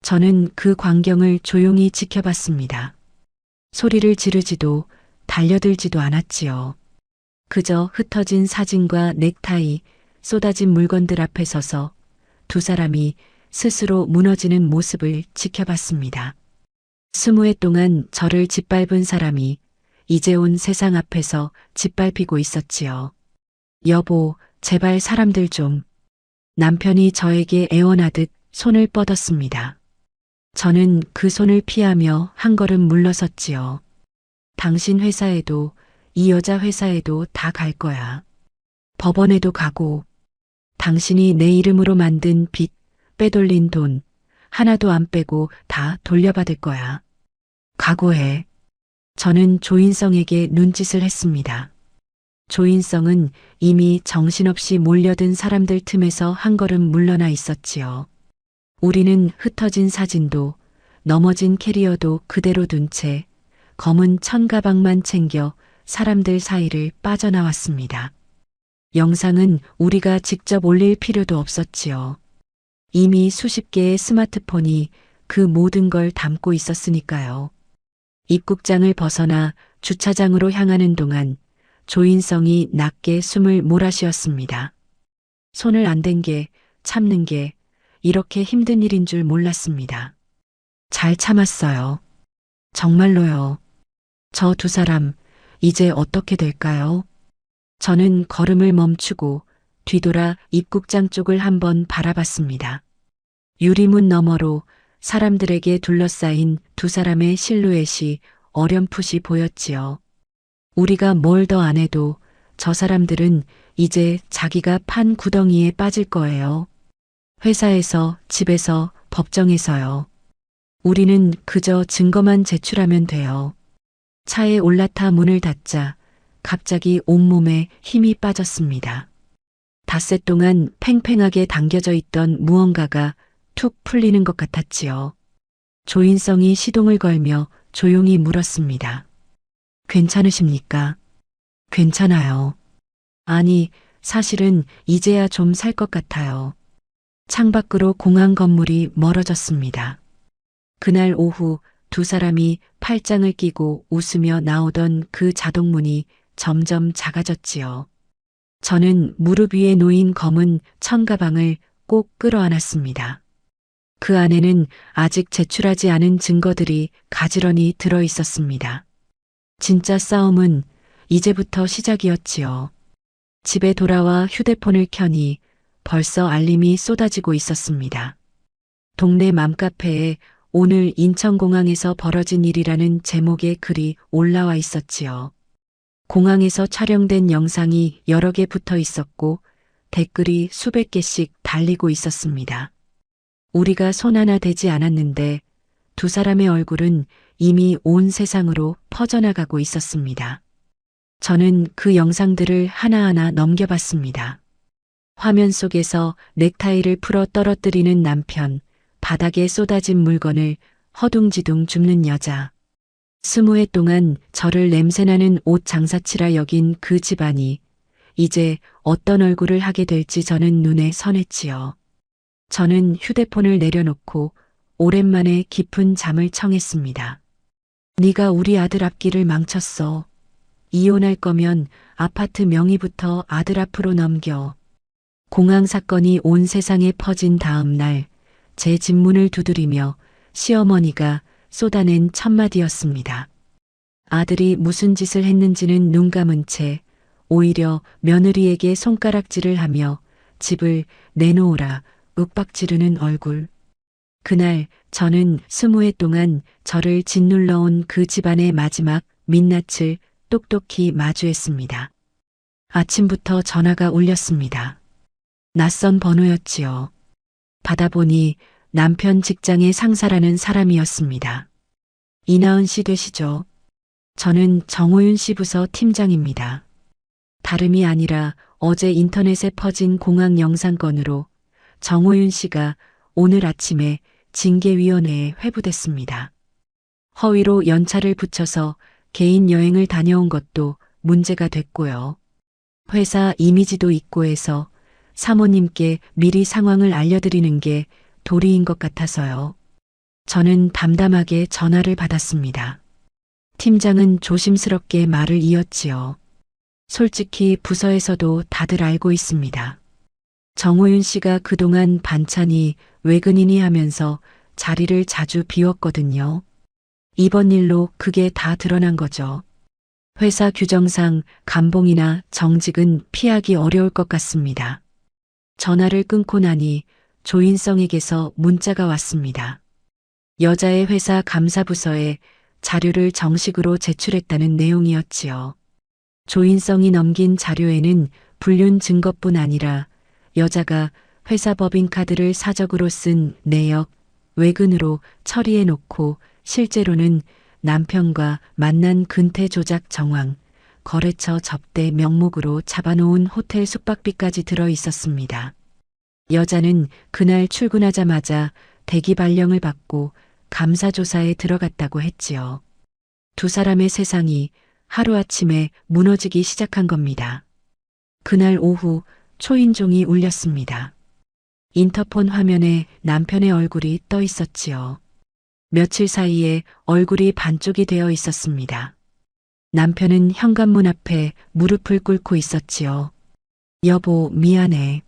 저는 그 광경을 조용히 지켜봤습니다. 소리를 지르지도 달려들지도 않았지요. 그저 흩어진 사진과 넥타이, 쏟아진 물건들 앞에 서서 두 사람이 스스로 무너지는 모습을 지켜봤습니다. 20해 동안 저를 짓밟은 사람이 이제 온 세상 앞에서 짓밟히고 있었지요. 여보, 제발 사람들 좀. 남편이 저에게 애원하듯 손을 뻗었습니다. 저는 그 손을 피하며 한 걸음 물러섰지요. 당신 회사에도 이 여자 회사에도 다 갈 거야. 법원에도 가고 당신이 내 이름으로 만든 빚, 빼돌린 돈 하나도 안 빼고 다 돌려받을 거야. 각오해. 저는 조인성에게 눈짓을 했습니다. 조인성은 이미 정신없이 몰려든 사람들 틈에서 한 걸음 물러나 있었지요. 우리는 흩어진 사진도 넘어진 캐리어도 그대로 둔 채 검은 천가방만 챙겨 사람들 사이를 빠져나왔습니다. 영상은 우리가 직접 올릴 필요도 없었지요. 이미 수십 개의 스마트폰이 그 모든 걸 담고 있었으니까요. 입국장을 벗어나 주차장으로 향하는 동안 조인성이 낮게 숨을 몰아쉬었습니다. 손을 안 댄 게, 참는 게 이렇게 힘든 일인 줄 몰랐습니다. 잘 참았어요. 정말로요. 저 두 사람, 이제 어떻게 될까요? 저는 걸음을 멈추고 뒤돌아 입국장 쪽을 한번 바라봤습니다. 유리문 너머로 사람들에게 둘러싸인 두 사람의 실루엣이 어렴풋이 보였지요. 우리가 뭘 더 안 해도 저 사람들은 이제 자기가 판 구덩이에 빠질 거예요. 회사에서, 집에서, 법정에서요. 우리는 그저 증거만 제출하면 돼요. 차에 올라타 문을 닫자 갑자기 온몸에 힘이 빠졌습니다. 닷새 동안 팽팽하게 당겨져 있던 무언가가 툭 풀리는 것 같았지요. 조인성이 시동을 걸며 조용히 물었습니다. 괜찮으십니까? 괜찮아요. 아니, 사실은 이제야 좀 살 것 같아요. 창밖으로 공항 건물이 멀어졌습니다. 그날 오후 두 사람이 팔짱을 끼고 웃으며 나오던 그 자동문이 점점 작아졌지요. 저는 무릎 위에 놓인 검은 청가방을 꼭 끌어안았습니다. 그 안에는 아직 제출하지 않은 증거들이 가지런히 들어 있었습니다. 진짜 싸움은 이제부터 시작이었지요. 집에 돌아와 휴대폰을 켜니 벌써 알림이 쏟아지고 있었습니다. 동네 맘카페에 오늘 인천공항에서 벌어진 일이라는 제목의 글이 올라와 있었지요. 공항에서 촬영된 영상이 여러 개 붙어 있었고 댓글이 수백 개씩 달리고 있었습니다. 우리가 손 하나 대지 않았는데 두 사람의 얼굴은 이미 온 세상으로 퍼져나가고 있었습니다. 저는 그 영상들을 하나하나 넘겨봤습니다. 화면 속에서 넥타이를 풀어 떨어뜨리는 남편, 바닥에 쏟아진 물건을 허둥지둥 줍는 여자. 20회 동안 저를 냄새나는 옷 장사치라 여긴 그 집안이 이제 어떤 얼굴을 하게 될지 저는 눈에 선했지요. 저는 휴대폰을 내려놓고 오랜만에 깊은 잠을 청했습니다. 네가 우리 아들 앞길을 망쳤어. 이혼할 거면 아파트 명의부터 아들 앞으로 넘겨. 공항 사건이 온 세상에 퍼진 다음 날 제 집문을 두드리며 시어머니가 쏟아낸 첫마디였습니다. 아들이 무슨 짓을 했는지는 눈 감은 채 오히려 며느리에게 손가락질을 하며 집을 내놓으라 윽박지르는 얼굴. 그날 저는 20회 동안 저를 짓눌러온 그 집안의 마지막 민낯을 똑똑히 마주했습니다. 아침부터 전화가 울렸습니다. 낯선 번호였지요. 받아보니 남편 직장의 상사라는 사람이었습니다. 이나은 씨 되시죠? 저는 정호윤 씨 부서 팀장입니다. 다름이 아니라 어제 인터넷에 퍼진 공항 영상 건으로 정호윤 씨가 오늘 아침에 징계위원회에 회부됐습니다. 허위로 연차를 붙여서 개인 여행을 다녀온 것도 문제가 됐고요. 회사 이미지도 있고 해서 사모님께 미리 상황을 알려드리는 게 도리인 것 같아서요. 저는 담담하게 전화를 받았습니다. 팀장은 조심스럽게 말을 이었지요. 솔직히 부서에서도 다들 알고 있습니다. 정호윤 씨가 그동안 반찬이 외근이니 하면서 자리를 자주 비웠거든요. 이번 일로 그게 다 드러난 거죠. 회사 규정상 감봉이나 정직은 피하기 어려울 것 같습니다. 전화를 끊고 나니 조인성에게서 문자가 왔습니다. 여자의 회사 감사부서에 자료를 정식으로 제출했다는 내용이었지요. 조인성이 넘긴 자료에는 불륜 증거뿐 아니라 여자가 회사 법인카드를 사적으로 쓴 내역, 외근으로 처리해 놓고 실제로는 남편과 만난 근태 조작 정황, 거래처 접대 명목으로 잡아놓은 호텔 숙박비까지 들어 있었습니다. 여자는 그날 출근하자마자 대기 발령을 받고 감사조사에 들어갔다고 했지요. 두 사람의 세상이 하루아침에 무너지기 시작한 겁니다. 그날 오후 초인종이 울렸습니다. 인터폰 화면에 남편의 얼굴이 떠 있었지요. 며칠 사이에 얼굴이 반쪽이 되어 있었습니다. 남편은 현관문 앞에 무릎을 꿇고 있었지요. 여보, 미안해.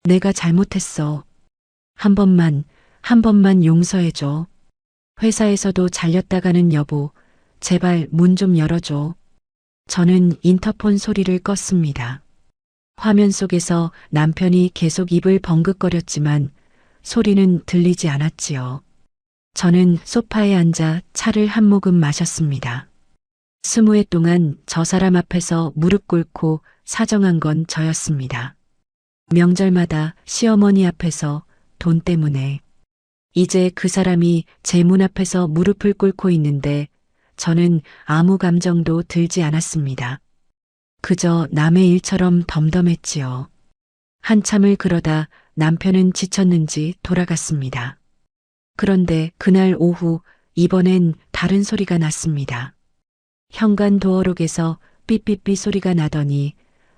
내가 잘못했어. 한 번만 용서해줘. 회사에서도 잘렸다가는 여보, 제발 문 좀 열어줘. 저는 인터폰 소리를 껐습니다. 화면 속에서 남편이 계속 입을 벙긋거렸지만 소리는 들리지 않았지요. 저는 소파에 앉아 차를 한 모금 마셨습니다. 20회 동안 저 사람 앞에서 무릎 꿇고 사정한 건 저였습니다. 명절마다 시어머니 앞에서 돈 때문에. 이제 그 사람이 제 문 앞에서 무릎을 꿇고 있는데 저는 아무 감정도 들지 않았습니다. 그저 남의 일처럼 덤덤했지요. 한참을 그러다 남편은 지쳤는지 돌아갔습니다. 그런데 그날 오후 이번엔 다른 소리가 났습니다. 현관 도어록에서 삐삐삐 소리가 나더니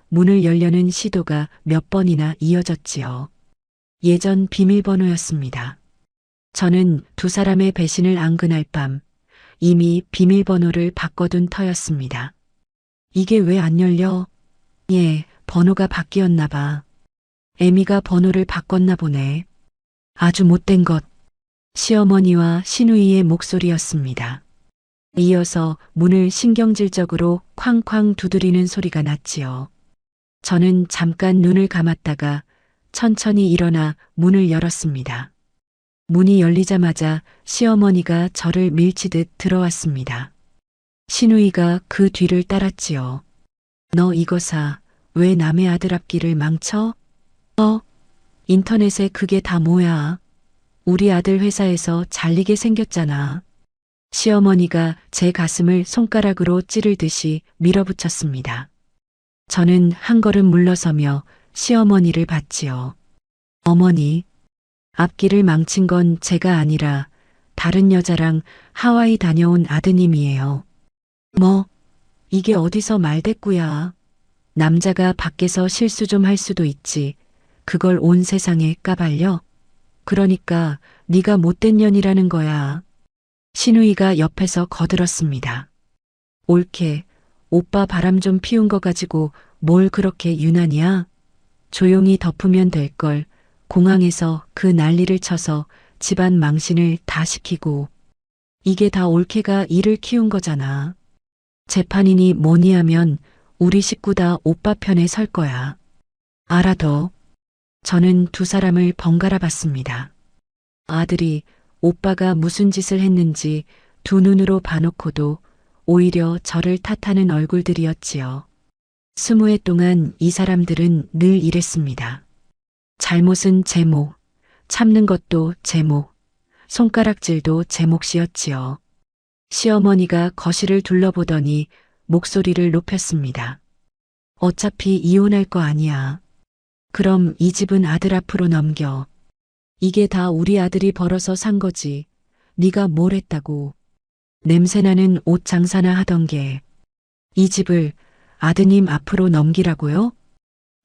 문을 열려는 시도가 몇 번이나 이어졌지요. 예전 비밀번호였습니다. 저는 두 사람의 배신을 앙근할 밤 이미 비밀번호를 바꿔둔 터였습니다. 이게 왜 안 열려? 예, 번호가 바뀌었나 봐. 애미가 번호를 바꿨나 보네. 아주 못된 것. 시어머니와 시누이의 목소리였습니다. 이어서 문을 신경질적으로 쾅쾅 두드리는 소리가 났지요. 저는 잠깐 눈을 감았다가 천천히 일어나 문을 열었습니다. 문이 열리자마자 시어머니가 저를 밀치듯 들어왔습니다. 시누이가 그 뒤를 따랐지요. 너 이거 사. 왜 남의 아들 앞길을 망쳐? 인터넷에 그게 다 뭐야? 우리 아들 회사에서 잘리게 생겼잖아. 시어머니가 제 가슴을 손가락으로 찌르듯이 밀어붙였습니다. 저는 한 걸음 물러서며 시어머니를 봤지요. 어머니, 앞길을 망친 건 제가 아니라 다른 여자랑 하와이 다녀온 아드님이에요. 뭐, 이게 어디서 말대꾸야. 남자가 밖에서 실수 좀 할 수도 있지. 그걸 온 세상에 까발려? 그러니까 네가 못된 년이라는 거야. 시누이가 옆에서 거들었습니다. 옳게, 오빠 바람 좀 피운 거 가지고 뭘 그렇게 유난이야? 조용히 덮으면 될 걸. 공항에서 그 난리를 쳐서 집안 망신을 다 시키고. 이게 다 올케가 일을 키운 거잖아. 재판이니 뭐니 하면 우리 식구 다 오빠 편에 설 거야. 알아둬. 저는 두 사람을 번갈아 봤습니다. 아들이 오빠가 무슨 짓을 했는지 두 눈으로 봐놓고도 오히려 저를 탓하는 얼굴들이었지요. 20회 동안 이 사람들은 늘 이랬습니다. 잘못은 제 몫, 참는 것도 제 몫, 손가락질도 제 몫이었지요. 시어머니가 거실을 둘러보더니 목소리를 높였습니다. 어차피 이혼할 거 아니야. 그럼 이 집은 아들 앞으로 넘겨. 이게 다 우리 아들이 벌어서 산 거지. 네가 뭘 했다고. 냄새나는 옷 장사나 하던 게. 이 집을 아드님 앞으로 넘기라고요?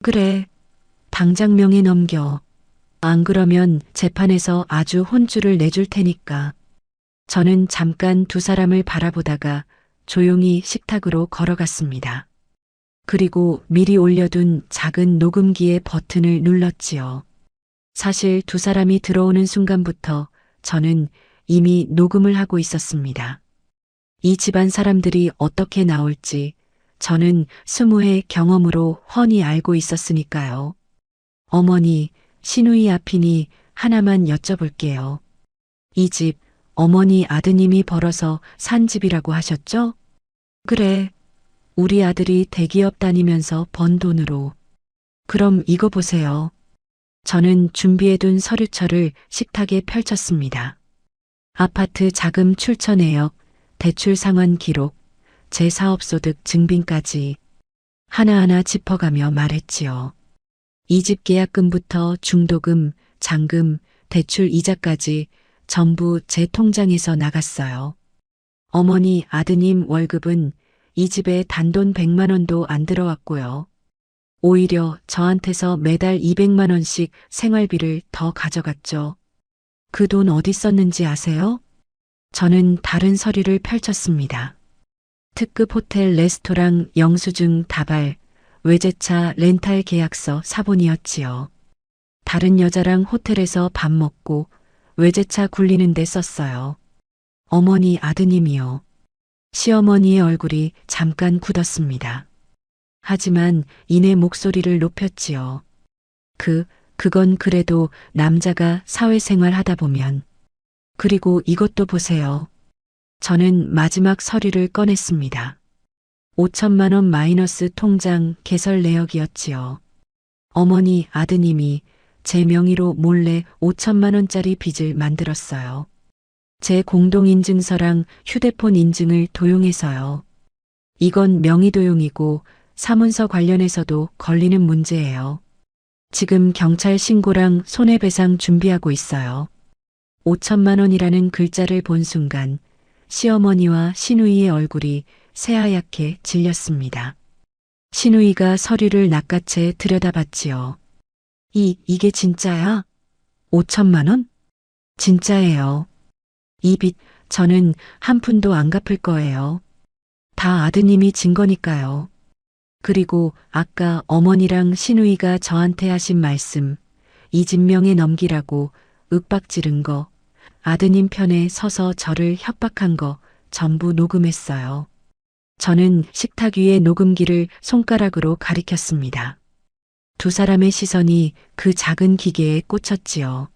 그래. 당장 명에 넘겨. 안 그러면 재판에서 아주 혼쭐을 내줄 테니까. 저는 잠깐 두 사람을 바라보다가 조용히 식탁으로 걸어갔습니다. 그리고 미리 올려둔 작은 녹음기의 버튼을 눌렀지요. 사실 두 사람이 들어오는 순간부터 저는 이미 녹음을 하고 있었습니다. 이 집안 사람들이 어떻게 나올지 저는 20회 경험으로 훤히 알고 있었으니까요. 어머니, 시누이 앞이니 하나만 여쭤볼게요. 이 집 어머니 아드님이 벌어서 산 집이라고 하셨죠? 그래. 우리 아들이 대기업 다니면서 번 돈으로. 그럼 이거 보세요. 저는 준비해둔 서류철을 식탁에 펼쳤습니다. 아파트 자금 출처 내역, 대출 상환 기록, 제 사업소득 증빙까지 하나하나 짚어가며 말했지요. 이 집 계약금부터 중도금, 잔금, 대출 이자까지 전부 제 통장에서 나갔어요. 어머니 아드님 월급은 이 집에 단돈 100만 원도 안 들어왔고요. 오히려 저한테서 매달 200만 원씩 생활비를 더 가져갔죠. 그 돈 어디 썼는지 아세요? 저는 다른 서류를 펼쳤습니다. 특급 호텔 레스토랑 영수증 다발, 외제차 렌탈 계약서 사본이었지요. 다른 여자랑 호텔에서 밥 먹고 외제차 굴리는 데 썼어요. 어머니 아드님이요. 시어머니의 얼굴이 잠깐 굳었습니다. 하지만 이내 목소리를 높였지요. 그건 그래도 남자가 사회생활 하다 보면. 그리고 이것도 보세요. 저는 마지막 서류를 꺼냈습니다. 5천만 원 마이너스 통장 개설 내역이었지요. 어머니 아드님이 제 명의로 몰래 5천만 원짜리 빚을 만들었어요. 제 공동인증서랑 휴대폰 인증을 도용해서요. 이건 명의도용이고 사문서 관련해서도 걸리는 문제예요. 지금 경찰 신고랑 손해배상 준비하고 있어요. 5천만 원이라는 글자를 본 순간 시어머니와 시누이의 얼굴이 새하얗게 질렸습니다. 시누이가 서류를 낚아채 들여다봤지요. 이게 진짜야? 5천만 원? 진짜예요. 이 빚 저는 한 푼도 안 갚을 거예요. 다 아드님이 진 거니까요. 그리고 아까 어머니랑 시누이가 저한테 하신 말씀, 이 진명에 넘기라고 윽박지른 거, 아드님 편에 서서 저를 협박한 거 전부 녹음했어요. 저는 식탁 위에 녹음기를 손가락으로 가리켰습니다. 두 사람의 시선이 그 작은 기계에 꽂혔지요.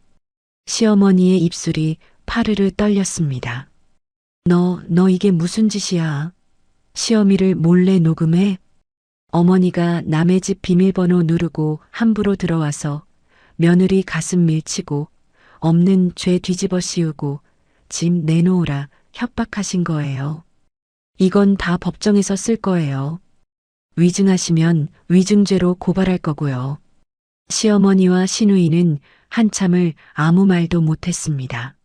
시어머니의 입술이 파르르 떨렸습니다. 너 이게 무슨 짓이야? 시어미를 몰래 녹음해? 어머니가 남의 집 비밀번호 누르고 함부로 들어와서 며느리 가슴 밀치고 없는 죄 뒤집어 씌우고 집 내놓으라 협박하신 거예요. 이건 다 법정에서 쓸 거예요. 위증하시면 위증죄로 고발할 거고요. 시어머니와 시누이는 한참을 아무 말도 못했습니다.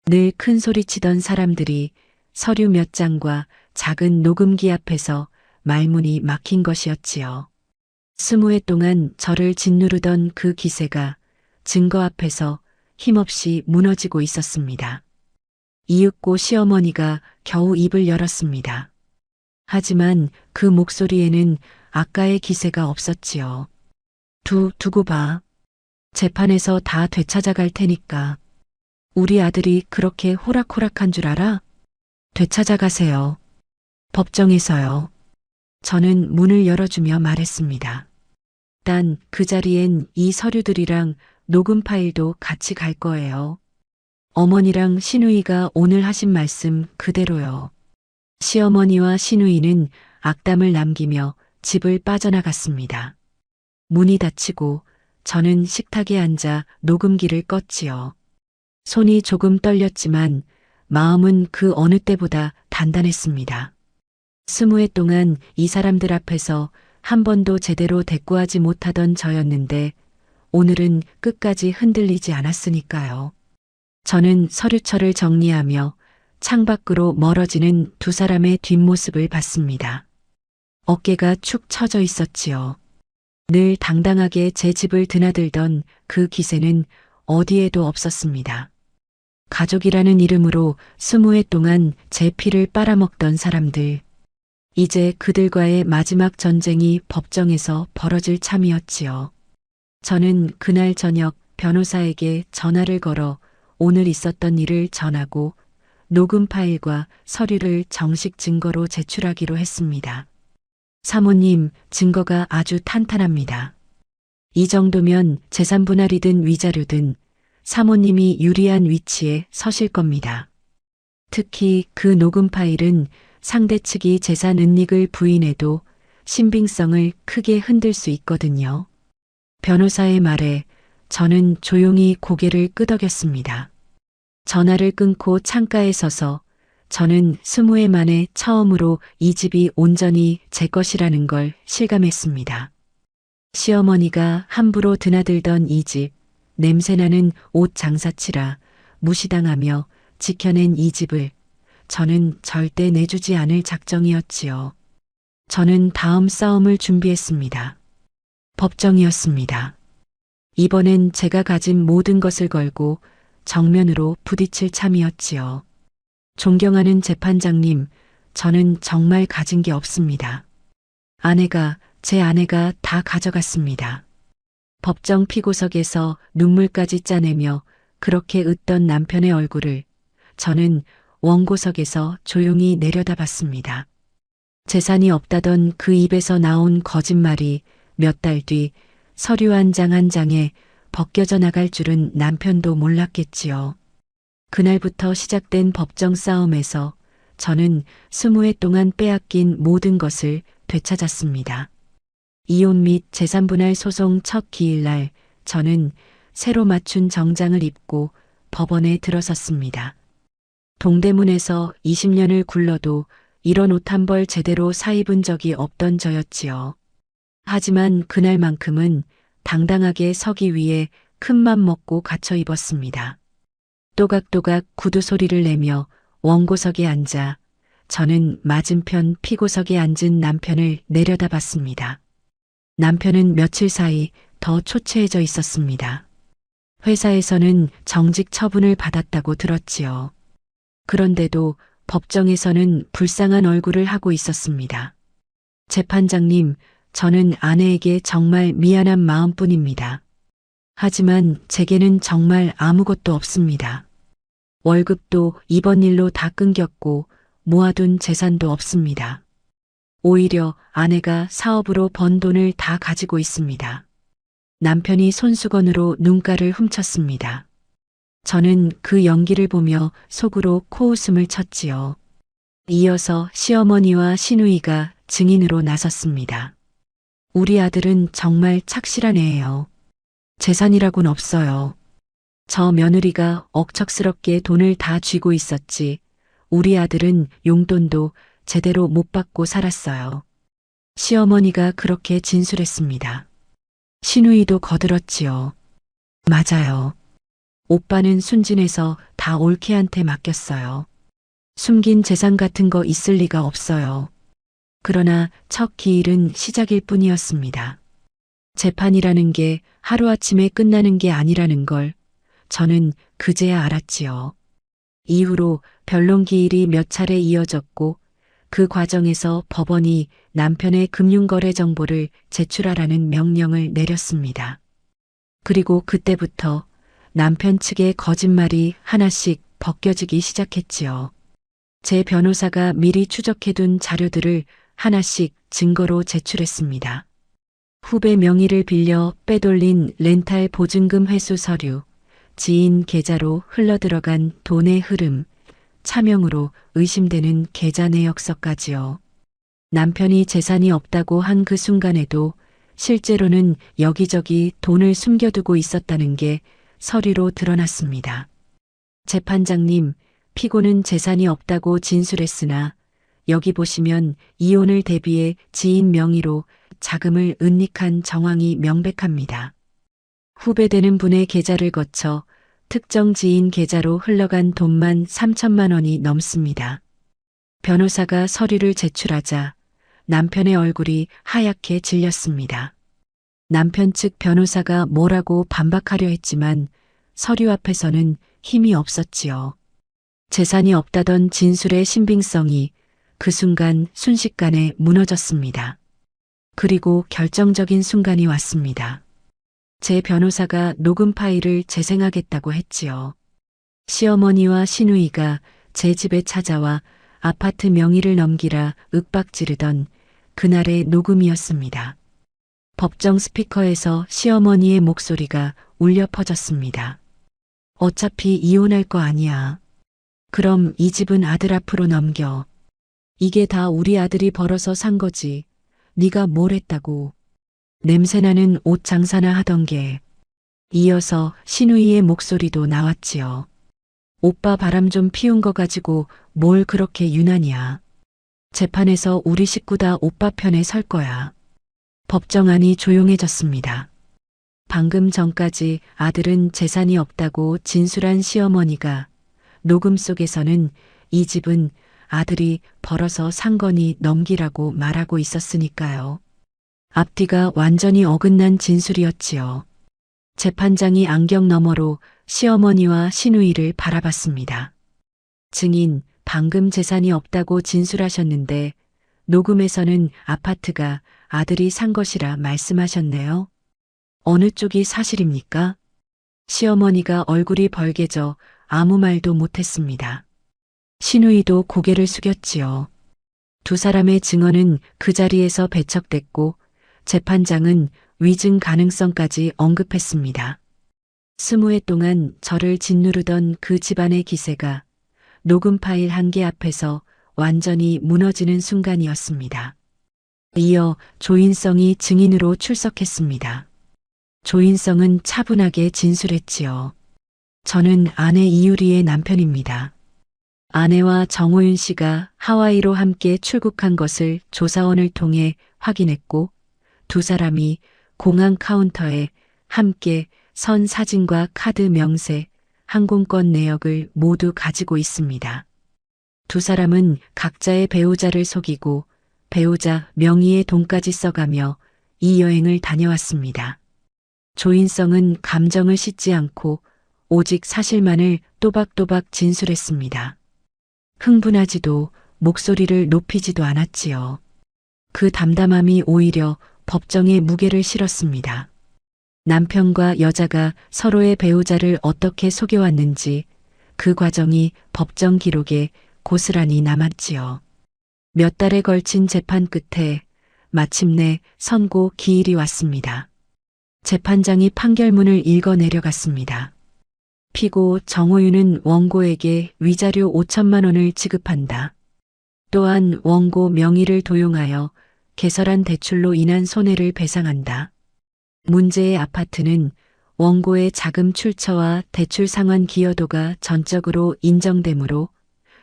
늘 큰 소리 치던 사람들이 서류 몇 장과 작은 녹음기 앞에서 말문이 막힌 것이었지요. 20회 동안 저를 짓누르던 그 기세가 증거 앞에서 힘없이 무너지고 있었습니다. 이윽고 시어머니가 겨우 입을 열었습니다. 하지만 그 목소리에는 아까의 기세가 없었지요. 두고 봐. 재판에서 다 되찾아갈 테니까. 우리 아들이 그렇게 호락호락한 줄 알아? 되찾아가세요. 법정에서요. 저는 문을 열어주며 말했습니다. 단 그 자리엔 이 서류들이랑 녹음 파일도 같이 갈 거예요. 어머니랑 시누이가 오늘 하신 말씀 그대로요. 시어머니와 시누이는 악담을 남기며 집을 빠져나갔습니다. 문이 닫히고 저는 식탁에 앉아 녹음기를 껐지요. 손이 조금 떨렸지만 마음은 그 어느 때보다 단단했습니다. 20회 동안 이 사람들 앞에서 한 번도 제대로 대꾸하지 못하던 저였는데 오늘은 끝까지 흔들리지 않았으니까요. 저는 서류철을 정리하며 창밖으로 멀어지는 두 사람의 뒷모습을 봤습니다. 어깨가 축 처져 있었지요. 늘 당당하게 제 집을 드나들던 그 기세는 어디에도 없었습니다. 가족이라는 이름으로 20회 동안 제 피를 빨아먹던 사람들. 이제 그들과의 마지막 전쟁이 법정에서 벌어질 참이었지요. 저는 그날 저녁 변호사에게 전화를 걸어 오늘 있었던 일을 전하고 녹음 파일과 서류를 정식 증거로 제출하기로 했습니다. 사모님, 증거가 아주 탄탄합니다. 이 정도면 재산 분할이든 위자료든 사모님이 유리한 위치에 서실 겁니다. 특히 그 녹음 파일은 상대 측이 재산 은닉을 부인해도 신빙성을 크게 흔들 수 있거든요. 변호사의 말에 저는 조용히 고개를 끄덕였습니다. 전화를 끊고 창가에 서서 저는 20회 만에 처음으로 이 집이 온전히 제 것이라는 걸 실감했습니다. 시어머니가 함부로 드나들던 이 집, 냄새나는 옷 장사치라 무시당하며 지켜낸 이 집을 저는 절대 내주지 않을 작정이었지요. 저는 다음 싸움을 준비했습니다. 법정이었습니다. 이번엔 제가 가진 모든 것을 걸고 정면으로 부딪힐 참이었지요. 존경하는 재판장님, 저는 정말 가진 게 없습니다. 제 아내가 다 가져갔습니다. 법정 피고석에서 눈물까지 짜내며 그렇게 웃던 남편의 얼굴을 저는 원고석에서 조용히 내려다봤습니다. 재산이 없다던 그 입에서 나온 거짓말이 몇 달 뒤 서류 한 장 한 장에 벗겨져 나갈 줄은 남편도 몰랐겠지요. 그날부터 시작된 법정 싸움에서 저는 20해 동안 빼앗긴 모든 것을 되찾았습니다. 이혼 및 재산분할 소송 첫 기일날 저는 새로 맞춘 정장을 입고 법원에 들어섰습니다. 동대문에서 20년을 굴러도 이런 옷 한 벌 제대로 사입은 적이 없던 저였지요. 하지만 그날만큼은 당당하게 서기 위해 큰맘 먹고 갖춰 입었습니다. 또각또각 구두 소리를 내며 원고석에 앉아 저는 맞은편 피고석에 앉은 남편을 내려다봤습니다. 남편은 며칠 사이 더 초췌해져 있었습니다. 회사에서는 정직 처분을 받았다고 들었지요. 그런데도 법정에서는 불쌍한 얼굴을 하고 있었습니다. 재판장님, 저는 아내에게 정말 미안한 마음뿐입니다. 하지만 제게는 정말 아무것도 없습니다. 월급도 이번 일로 다 끊겼고 모아둔 재산도 없습니다. 오히려 아내가 사업으로 번 돈을 다 가지고 있습니다. 남편이 손수건으로 눈가를 훔쳤습니다. 저는 그 연기를 보며 속으로 코웃음을 쳤지요. 이어서 시어머니와 시누이가 증인으로 나섰습니다. 우리 아들은 정말 착실한 애예요. 재산이라곤 없어요. 저 며느리가 억척스럽게 돈을 다 쥐고 있었지. 우리 아들은 용돈도 제대로 못 받고 살았어요. 시어머니가 그렇게 진술했습니다. 시누이도 거들었지요. 맞아요. 오빠는 순진해서 다 올케한테 맡겼어요. 숨긴 재산 같은 거 있을 리가 없어요. 그러나 첫 기일은 시작일 뿐이었습니다. 재판이라는 게 하루아침에 끝나는 게 아니라는 걸 저는 그제야 알았지요. 이후로 변론 기일이 몇 차례 이어졌고 그 과정에서 법원이 남편의 금융거래 정보를 제출하라는 명령을 내렸습니다. 그리고 그때부터 남편 측의 거짓말이 하나씩 벗겨지기 시작했지요. 제 변호사가 미리 추적해둔 자료들을 하나씩 증거로 제출했습니다. 후배 명의를 빌려 빼돌린 렌탈 보증금 회수 서류, 지인 계좌로 흘러들어간 돈의 흐름, 차명으로 의심되는 계좌 내역서까지요. 남편이 재산이 없다고 한 그 순간에도 실제로는 여기저기 돈을 숨겨두고 있었다는 게 서류로 드러났습니다. 재판장님, 피고는 재산이 없다고 진술했으나 여기 보시면 이혼을 대비해 지인 명의로 자금을 은닉한 정황이 명백합니다. 후배되는 분의 계좌를 거쳐 특정 지인 계좌로 흘러간 돈만 3천만 원이 넘습니다. 변호사가 서류를 제출하자 남편의 얼굴이 하얗게 질렸습니다. 남편 측 변호사가 뭐라고 반박하려 했지만 서류 앞에서는 힘이 없었지요. 재산이 없다던 진술의 신빙성이 그 순간 순식간에 무너졌습니다. 그리고 결정적인 순간이 왔습니다. 제 변호사가 녹음 파일을 재생하겠다고 했지요. 시어머니와 시누이가 제 집에 찾아와 아파트 명의를 넘기라 윽박지르던 그날의 녹음이었습니다. 법정 스피커에서 시어머니의 목소리가 울려 퍼졌습니다. 어차피 이혼할 거 아니야. 그럼 이 집은 아들 앞으로 넘겨. 이게 다 우리 아들이 벌어서 산 거지. 네가 뭘 했다고. 냄새나는 옷 장사나 하던 게. 이어서 시누이의 목소리도 나왔지요. 오빠 바람 좀 피운 거 가지고 뭘 그렇게 유난이야. 재판에서 우리 식구 다 오빠 편에 설 거야. 법정 안이 조용해졌습니다. 방금 전까지 아들은 재산이 없다고 진술한 시어머니가 녹음 속에서는 이 집은 아들이 벌어서 산 거니 넘기라고 말하고 있었으니까요. 앞뒤가 완전히 어긋난 진술이었지요. 재판장이 안경 너머로 시어머니와 시누이를 바라봤습니다. 증인, 방금 재산이 없다고 진술하셨는데 녹음에서는 아파트가 아들이 산 것이라 말씀하셨네요. 어느 쪽이 사실입니까? 시어머니가 얼굴이 벌개져 아무 말도 못했습니다. 시누이도 고개를 숙였지요. 두 사람의 증언은 그 자리에서 배척됐고 재판장은 위증 가능성까지 언급했습니다. 20회 동안 저를 짓누르던 그 집안의 기세가 녹음 파일 한 개 앞에서 완전히 무너지는 순간이었습니다. 이어 조인성이 증인으로 출석했습니다. 조인성은 차분하게 진술했지요. 저는 아내 이유리의 남편입니다. 아내와 정호윤 씨가 하와이로 함께 출국한 것을 조사원을 통해 확인했고 두 사람이 공항 카운터에 함께 선 사진과 카드 명세, 항공권 내역을 모두 가지고 있습니다. 두 사람은 각자의 배우자를 속이고 배우자 명의의 돈까지 써가며 이 여행을 다녀왔습니다. 조인성은 감정을 싣지 않고 오직 사실만을 또박또박 진술했습니다. 흥분하지도 목소리를 높이지도 않았지요. 그 담담함이 오히려 법정에 무게를 실었습니다. 남편과 여자가 서로의 배우자를 어떻게 속여왔는지 그 과정이 법정 기록에 고스란히 남았지요. 몇 달에 걸친 재판 끝에 마침내 선고 기일이 왔습니다. 재판장이 판결문을 읽어 내려갔습니다. 피고 정호윤은 원고에게 위자료 5천만 원을 지급한다. 또한 원고 명의를 도용하여 개설한 대출로 인한 손해를 배상한다. 문제의 아파트는 원고의 자금 출처와 대출 상환 기여도가 전적으로 인정되므로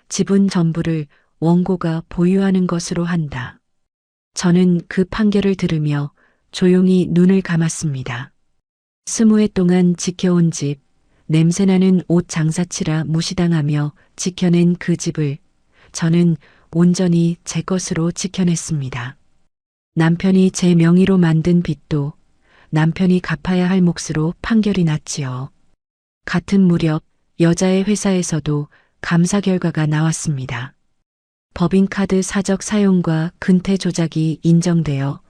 지분 전부를 원고가 보유하는 것으로 한다. 저는 그 판결을 들으며 조용히 눈을 감았습니다. 20회 동안 지켜온 집, 냄새나는 옷 장사치라 무시당하며 지켜낸 그 집을 저는 온전히 제 것으로 지켜냈습니다. 남편이 제 명의로 만든 빚도 남편이 갚아야 할 몫으로 판결이 났지요. 같은 무렵 여자의 회사에서도 감사 결과가 나왔습니다. 법인카드 사적 사용과 근태 조작이 인정되어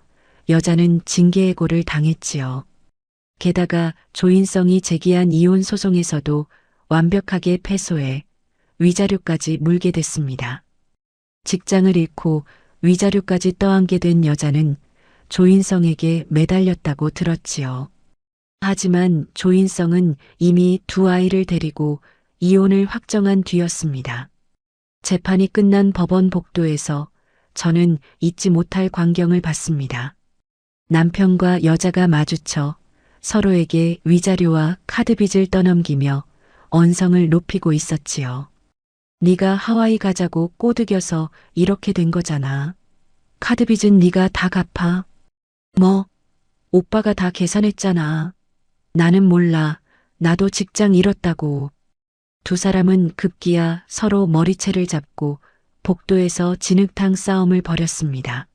여자는 징계해고를 당했지요. 게다가 조인성이 제기한 이혼 소송에서도 완벽하게 패소해 위자료까지 물게 됐습니다. 직장을 잃고 위자료까지 떠안게 된 여자는 조인성에게 매달렸다고 들었지요. 하지만 조인성은 이미 두 아이를 데리고 이혼을 확정한 뒤였습니다. 재판이 끝난 법원 복도에서 저는 잊지 못할 광경을 봤습니다. 남편과 여자가 마주쳐 서로에게 위자료와 카드빚을 떠넘기며 언성을 높이고 있었지요. 네가 하와이 가자고 꼬드겨서 이렇게 된 거잖아. 카드빚은 네가 다 갚아. 뭐? 오빠가 다 계산했잖아. 나는 몰라. 나도 직장 잃었다고. 두 사람은 급기야 서로 머리채를 잡고 복도에서 진흙탕 싸움을 벌였습니다.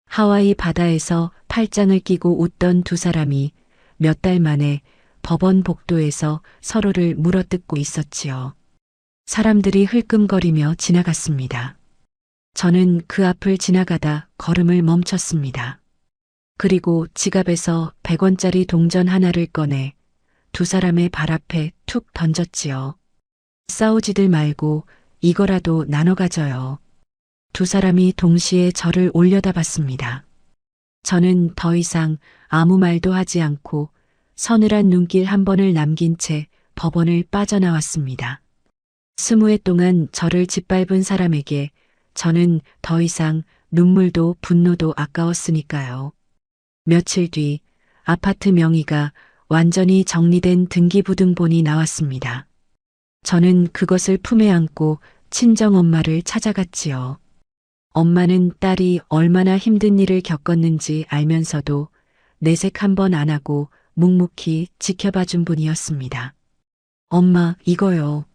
하와이 바다에서 팔짱을 끼고 웃던 두 사람이 몇 달 만에 법원 복도에서 서로를 물어뜯고 있었지요. 사람들이 흘끔거리며 지나갔습니다. 저는 그 앞을 지나가다 걸음을 멈췄습니다. 그리고 지갑에서 100원짜리 동전 하나를 꺼내 두 사람의 발 앞에 툭 던졌지요. 싸우지들 말고 이거라도 나눠 가져요. 두 사람이 동시에 저를 올려다봤습니다. 저는 더 이상 아무 말도 하지 않고 서늘한 눈길 한 번을 남긴 채 법원을 빠져나왔습니다. 20회 동안 저를 짓밟은 사람에게 저는 더 이상 눈물도 분노도 아까웠으니까요. 며칠 뒤 아파트 명의가 완전히 정리된 등기부등본이 나왔습니다. 저는 그것을 품에 안고 친정엄마를 찾아갔지요. 엄마는 딸이 얼마나 힘든 일을 겪었는지 알면서도 내색 한 번 안 하고 묵묵히 지켜봐 준 분이었습니다. 엄마, 이거요.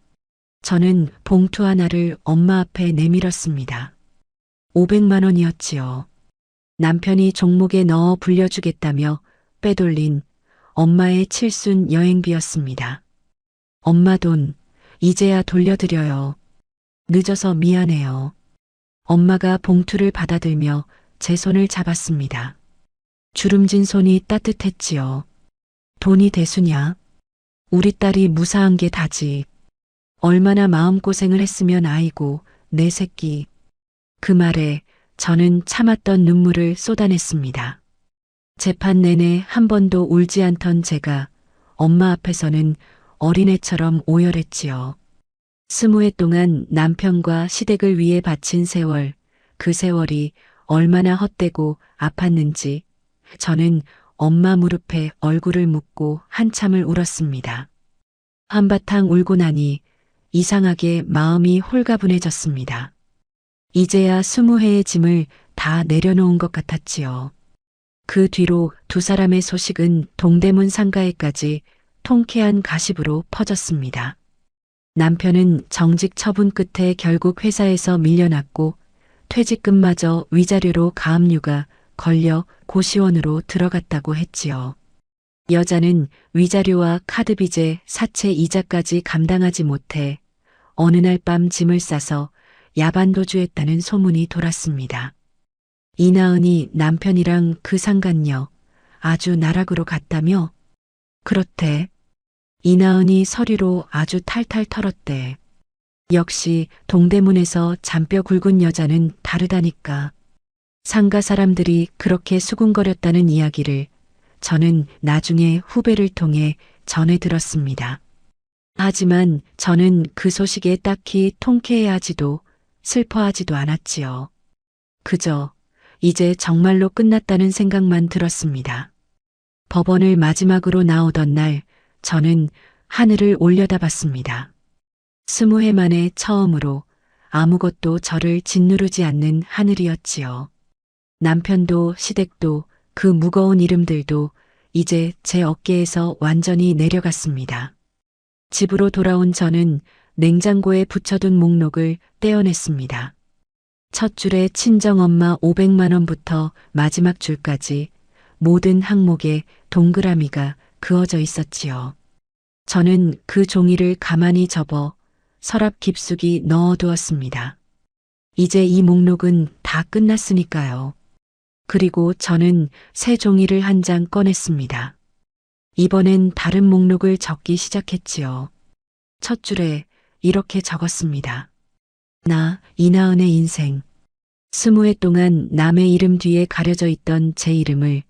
저는 봉투 하나를 엄마 앞에 내밀었습니다. 500만 원이었지요. 남편이 종목에 넣어 불려주겠다며 빼돌린 엄마의 칠순 여행비였습니다. 엄마 돈, 이제야 돌려드려요. 늦어서 미안해요. 엄마가 봉투를 받아들며 제 손을 잡았습니다. 주름진 손이 따뜻했지요. 돈이 대수냐? 우리 딸이 무사한 게 다지. 얼마나 마음고생을 했으면 아이고, 내 새끼. 그 말에 저는 참았던 눈물을 쏟아냈습니다. 재판 내내 한 번도 울지 않던 제가 엄마 앞에서는 어린애처럼 오열했지요. 20해 동안 남편과 시댁을 위해 바친 세월, 그 세월이 얼마나 헛되고 아팠는지 저는 엄마 무릎에 얼굴을 묻고 한참을 울었습니다. 한바탕 울고 나니 이상하게 마음이 홀가분해졌습니다. 이제야 20회의 짐을 다 내려놓은 것 같았지요. 그 뒤로 두 사람의 소식은 동대문 상가에까지 통쾌한 가십으로 퍼졌습니다. 남편은 정직 처분 끝에 결국 회사에서 밀려났고 퇴직금마저 위자료로 가압류가 걸려 고시원으로 들어갔다고 했지요. 여자는 위자료와 카드빚에 사채 이자까지 감당하지 못해 어느 날 밤 짐을 싸서 야반도주했다는 소문이 돌았습니다. 이나은이 남편이랑 그 상간녀 아주 나락으로 갔다며? 그렇대. 이나은이 서류로 아주 탈탈 털었대. 역시 동대문에서 잔뼈 굵은 여자는 다르다니까. 상가 사람들이 그렇게 수군거렸다는 이야기를 저는 나중에 후배를 통해 전해 들었습니다. 하지만 저는 그 소식에 딱히 통쾌해하지도 슬퍼하지도 않았지요. 그저 이제 정말로 끝났다는 생각만 들었습니다. 법원을 마지막으로 나오던 날 저는 하늘을 올려다봤습니다. 20해 만에 처음으로 아무것도 저를 짓누르지 않는 하늘이었지요. 남편도 시댁도 그 무거운 이름들도 이제 제 어깨에서 완전히 내려갔습니다. 집으로 돌아온 저는 냉장고에 붙여둔 목록을 떼어냈습니다. 첫 줄에 친정엄마 500만 원부터 마지막 줄까지 모든 항목에 동그라미가 그어져 있었지요. 저는 그 종이를 가만히 접어 서랍 깊숙이 넣어두었습니다. 이제 이 목록은 다 끝났으니까요. 그리고 저는 새 종이를 한 장 꺼냈습니다. 이번엔 다른 목록을 적기 시작했지요. 첫 줄에 이렇게 적었습니다. 나 이나은의 인생. 20해 동안 남의 이름 뒤에 가려져 있던 제 이름을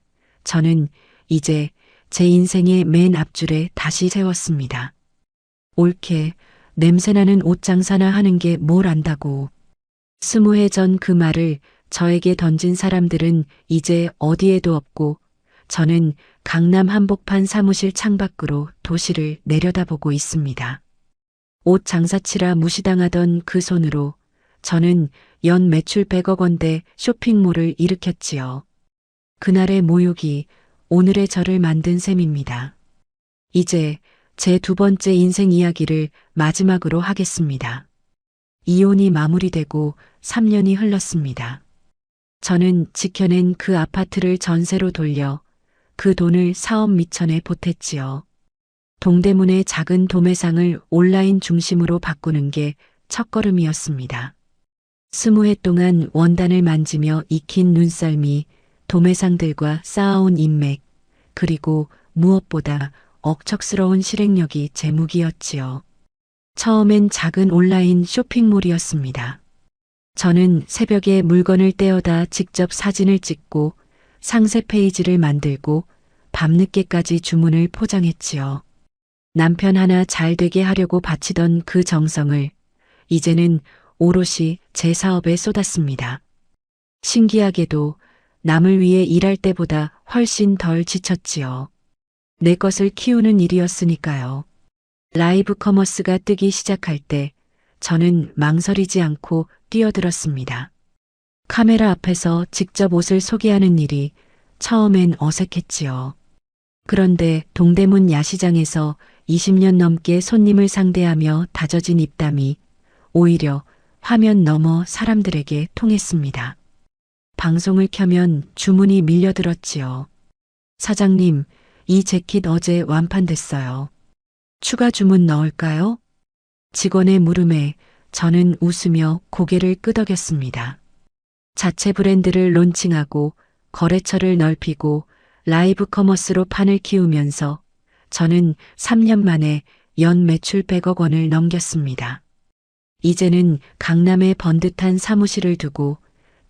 저는 이제 제 인생의 맨 앞줄에 다시 세웠습니다. 옳게 냄새나는 옷 장사나 하는 게 뭘 안다고. 20해 전 그 말을 저에게 던진 사람들은 이제 어디에도 없고 저는 강남 한복판 사무실 창밖으로 도시를 내려다보고 있습니다. 옷 장사치라 무시당하던 그 손으로 저는 연 매출 100억 원대 쇼핑몰을 일으켰지요. 그날의 모욕이 오늘의 저를 만든 셈입니다. 이제 제 두 번째 인생 이야기를 마지막으로 하겠습니다. 이혼이 마무리되고 3년이 흘렀습니다. 저는 지켜낸 그 아파트를 전세로 돌려 그 돈을 사업 미천에 보탰지요. 동대문의 작은 도매상을 온라인 중심으로 바꾸는 게 첫걸음이었습니다. 20해 동안 원단을 만지며 익힌 눈썰미, 도매상들과 쌓아온 인맥, 그리고 무엇보다 억척스러운 실행력이 제 무기였지요. 처음엔 작은 온라인 쇼핑몰이었습니다. 저는 새벽에 물건을 떼어다 직접 사진을 찍고 상세 페이지를 만들고 밤늦게까지 주문을 포장했지요. 남편 하나 잘 되게 하려고 바치던 그 정성을 이제는 오롯이 제 사업에 쏟았습니다. 신기하게도 남을 위해 일할 때보다 훨씬 덜 지쳤지요. 내 것을 키우는 일이었으니까요. 라이브 커머스가 뜨기 시작할 때 저는 망설이지 않고 뛰어들었습니다. 카메라 앞에서 직접 옷을 소개하는 일이 처음엔 어색했지요. 그런데 동대문 야시장에서 20년 넘게 손님을 상대하며 다져진 입담이 오히려 화면 너머 사람들에게 통했습니다. 방송을 켜면 주문이 밀려들었지요. 사장님, 이 재킷 어제 완판됐어요. 추가 주문 넣을까요? 직원의 물음에 저는 웃으며 고개를 끄덕였습니다. 자체 브랜드를 론칭하고 거래처를 넓히고 라이브 커머스로 판을 키우면서 저는 3년 만에 연 매출 100억 원을 넘겼습니다. 이제는 강남에 번듯한 사무실을 두고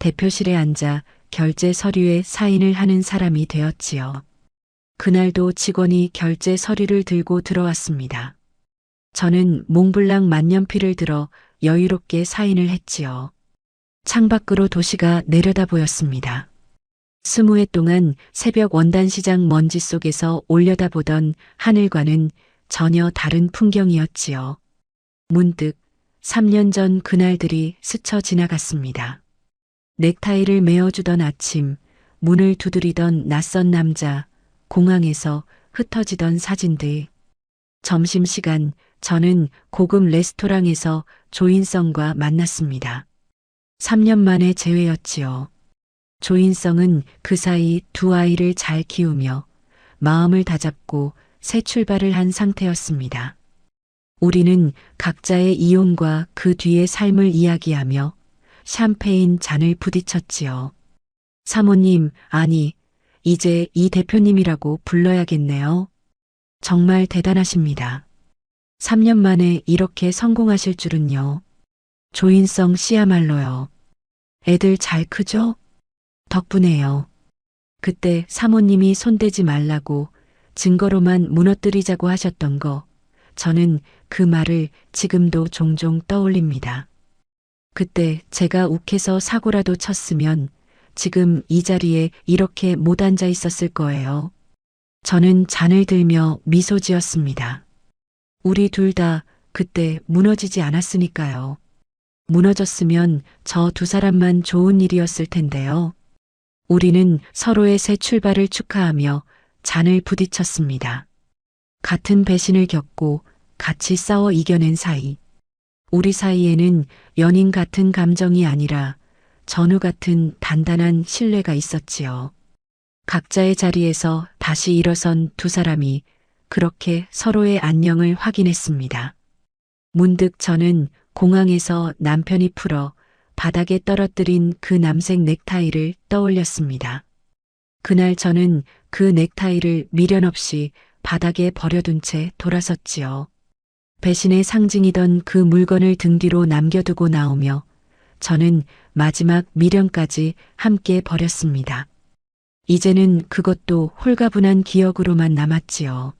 대표실에 앉아 결제 서류에 사인을 하는 사람이 되었지요. 그날도 직원이 결제 서류를 들고 들어왔습니다. 저는 몽블랑 만년필을 들어 여유롭게 사인을 했지요. 창밖으로 도시가 내려다 보였습니다. 20해 동안 새벽 원단시장 먼지 속에서 올려다보던 하늘과는 전혀 다른 풍경이었지요. 문득 3년 전 그날들이 스쳐 지나갔습니다. 넥타이를 메어주던 아침, 문을 두드리던 낯선 남자, 공항에서 흩어지던 사진들. 점심시간 저는 고급 레스토랑에서 조인성과 만났습니다. 3년 만에 재회였지요. 조인성은 그 사이 두 아이를 잘 키우며 마음을 다잡고 새 출발을 한 상태였습니다. 우리는 각자의 이혼과 그 뒤의 삶을 이야기하며 샴페인 잔을 부딪혔지요. 사모님, 아니, 이제 이 대표님이라고 불러야겠네요. 정말 대단하십니다. 3년 만에 이렇게 성공하실 줄은요. 조인성 씨야말로요. 애들 잘 크죠? 덕분에요. 그때 사모님이 손대지 말라고 증거로만 무너뜨리자고 하셨던 거, 저는 그 말을 지금도 종종 떠올립니다. 그때 제가 욱해서 사고라도 쳤으면 지금 이 자리에 이렇게 못 앉아 있었을 거예요. 저는 잔을 들며 미소 지었습니다. 우리 둘 다 그때 무너지지 않았으니까요. 무너졌으면 저 두 사람만 좋은 일이었을 텐데요. 우리는 서로의 새 출발을 축하하며 잔을 부딪혔습니다. 같은 배신을 겪고 같이 싸워 이겨낸 사이. 우리 사이에는 연인 같은 감정이 아니라 전우 같은 단단한 신뢰가 있었지요. 각자의 자리에서 다시 일어선 두 사람이 그렇게 서로의 안녕을 확인했습니다. 문득 저는 공항에서 남편이 풀어 바닥에 떨어뜨린 그 남색 넥타이를 떠올렸습니다. 그날 저는 그 넥타이를 미련 없이 바닥에 버려둔 채 돌아섰지요. 배신의 상징이던 그 물건을 등 뒤로 남겨두고 나오며 저는 마지막 미련까지 함께 버렸습니다. 이제는 그것도 홀가분한 기억으로만 남았지요.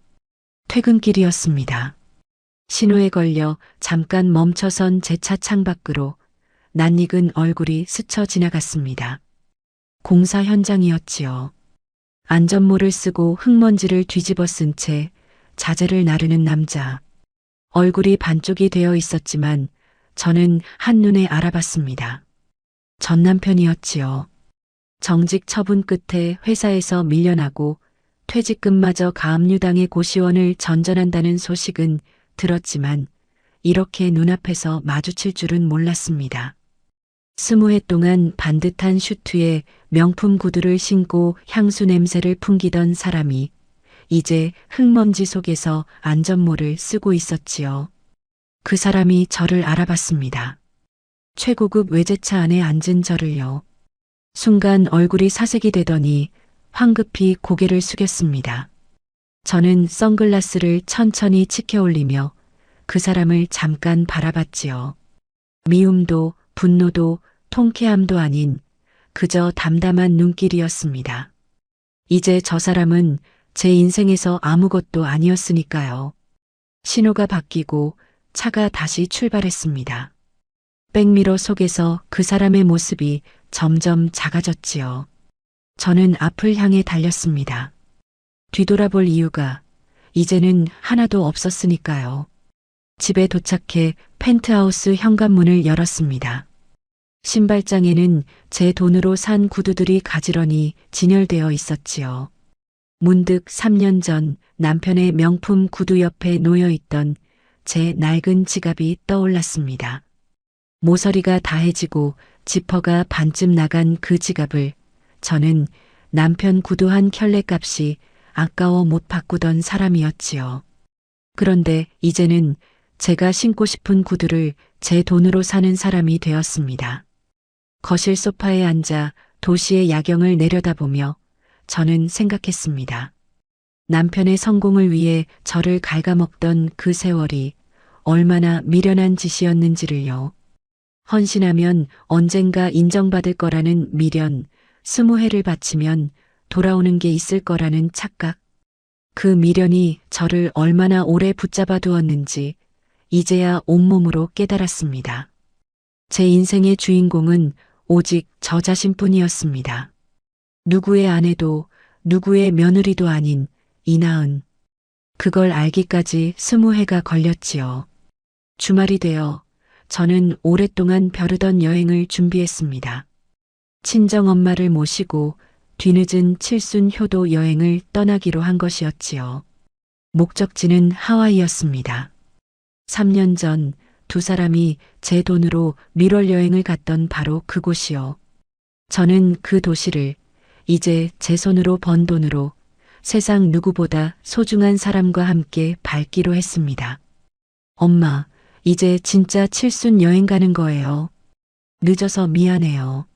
퇴근길이었습니다. 신호에 걸려 잠깐 멈춰선 제 차 창밖으로 낯익은 얼굴이 스쳐 지나갔습니다. 공사 현장이었지요. 안전모를 쓰고 흙먼지를 뒤집어 쓴 채 자재를 나르는 남자. 얼굴이 반쪽이 되어 있었지만 저는 한눈에 알아봤습니다. 전 남편이었지요. 정직 처분 끝에 회사에서 밀려나고 퇴직금마저 가압류당의 고시원을 전전한다는 소식은 들었지만 이렇게 눈앞에서 마주칠 줄은 몰랐습니다. 20해 동안 반듯한 슈트에 명품 구두를 신고 향수 냄새를 풍기던 사람이 이제 흙먼지 속에서 안전모를 쓰고 있었지요. 그 사람이 저를 알아봤습니다. 최고급 외제차 안에 앉은 저를요. 순간 얼굴이 사색이 되더니 황급히 고개를 숙였습니다. 저는 선글라스를 천천히 치켜올리며 그 사람을 잠깐 바라봤지요. 미움도 분노도 통쾌함도 아닌 그저 담담한 눈길이었습니다. 이제 저 사람은 제 인생에서 아무것도 아니었으니까요. 신호가 바뀌고 차가 다시 출발했습니다. 백미러 속에서 그 사람의 모습이 점점 작아졌지요. 저는 앞을 향해 달렸습니다. 뒤돌아볼 이유가 이제는 하나도 없었으니까요. 집에 도착해 펜트하우스 현관문을 열었습니다. 신발장에는 제 돈으로 산 구두들이 가지런히 진열되어 있었지요. 문득 3년 전 남편의 명품 구두 옆에 놓여 있던 제 낡은 지갑이 떠올랐습니다. 모서리가 다해지고 지퍼가 반쯤 나간 그 지갑을 저는 남편 구두 한 켤레값이 아까워 못 바꾸던 사람이었지요. 그런데 이제는 제가 신고 싶은 구두를 제 돈으로 사는 사람이 되었습니다. 거실 소파에 앉아 도시의 야경을 내려다보며 저는 생각했습니다. 남편의 성공을 위해 저를 갉아먹던 그 세월이 얼마나 미련한 짓이었는지를요. 헌신하면 언젠가 인정받을 거라는 미련, 20회를 바치면 돌아오는 게 있을 거라는 착각. 그 미련이 저를 얼마나 오래 붙잡아 두었는지 이제야 온몸으로 깨달았습니다. 제 인생의 주인공은 오직 저 자신뿐이었습니다. 누구의 아내도 누구의 며느리도 아닌 이나은. 그걸 알기까지 20회가 걸렸지요. 주말이 되어 저는 오랫동안 벼르던 여행을 준비했습니다. 친정 엄마를 모시고 뒤늦은 칠순 효도 여행을 떠나기로 한 것이었지요. 목적지는 하와이였습니다. 3년 전 두 사람이 제 돈으로 밀월 여행을 갔던 바로 그곳이요. 저는 그 도시를 이제 제 손으로 번 돈으로 세상 누구보다 소중한 사람과 함께 밟기로 했습니다. 엄마, 이제 진짜 칠순 여행 가는 거예요. 늦어서 미안해요.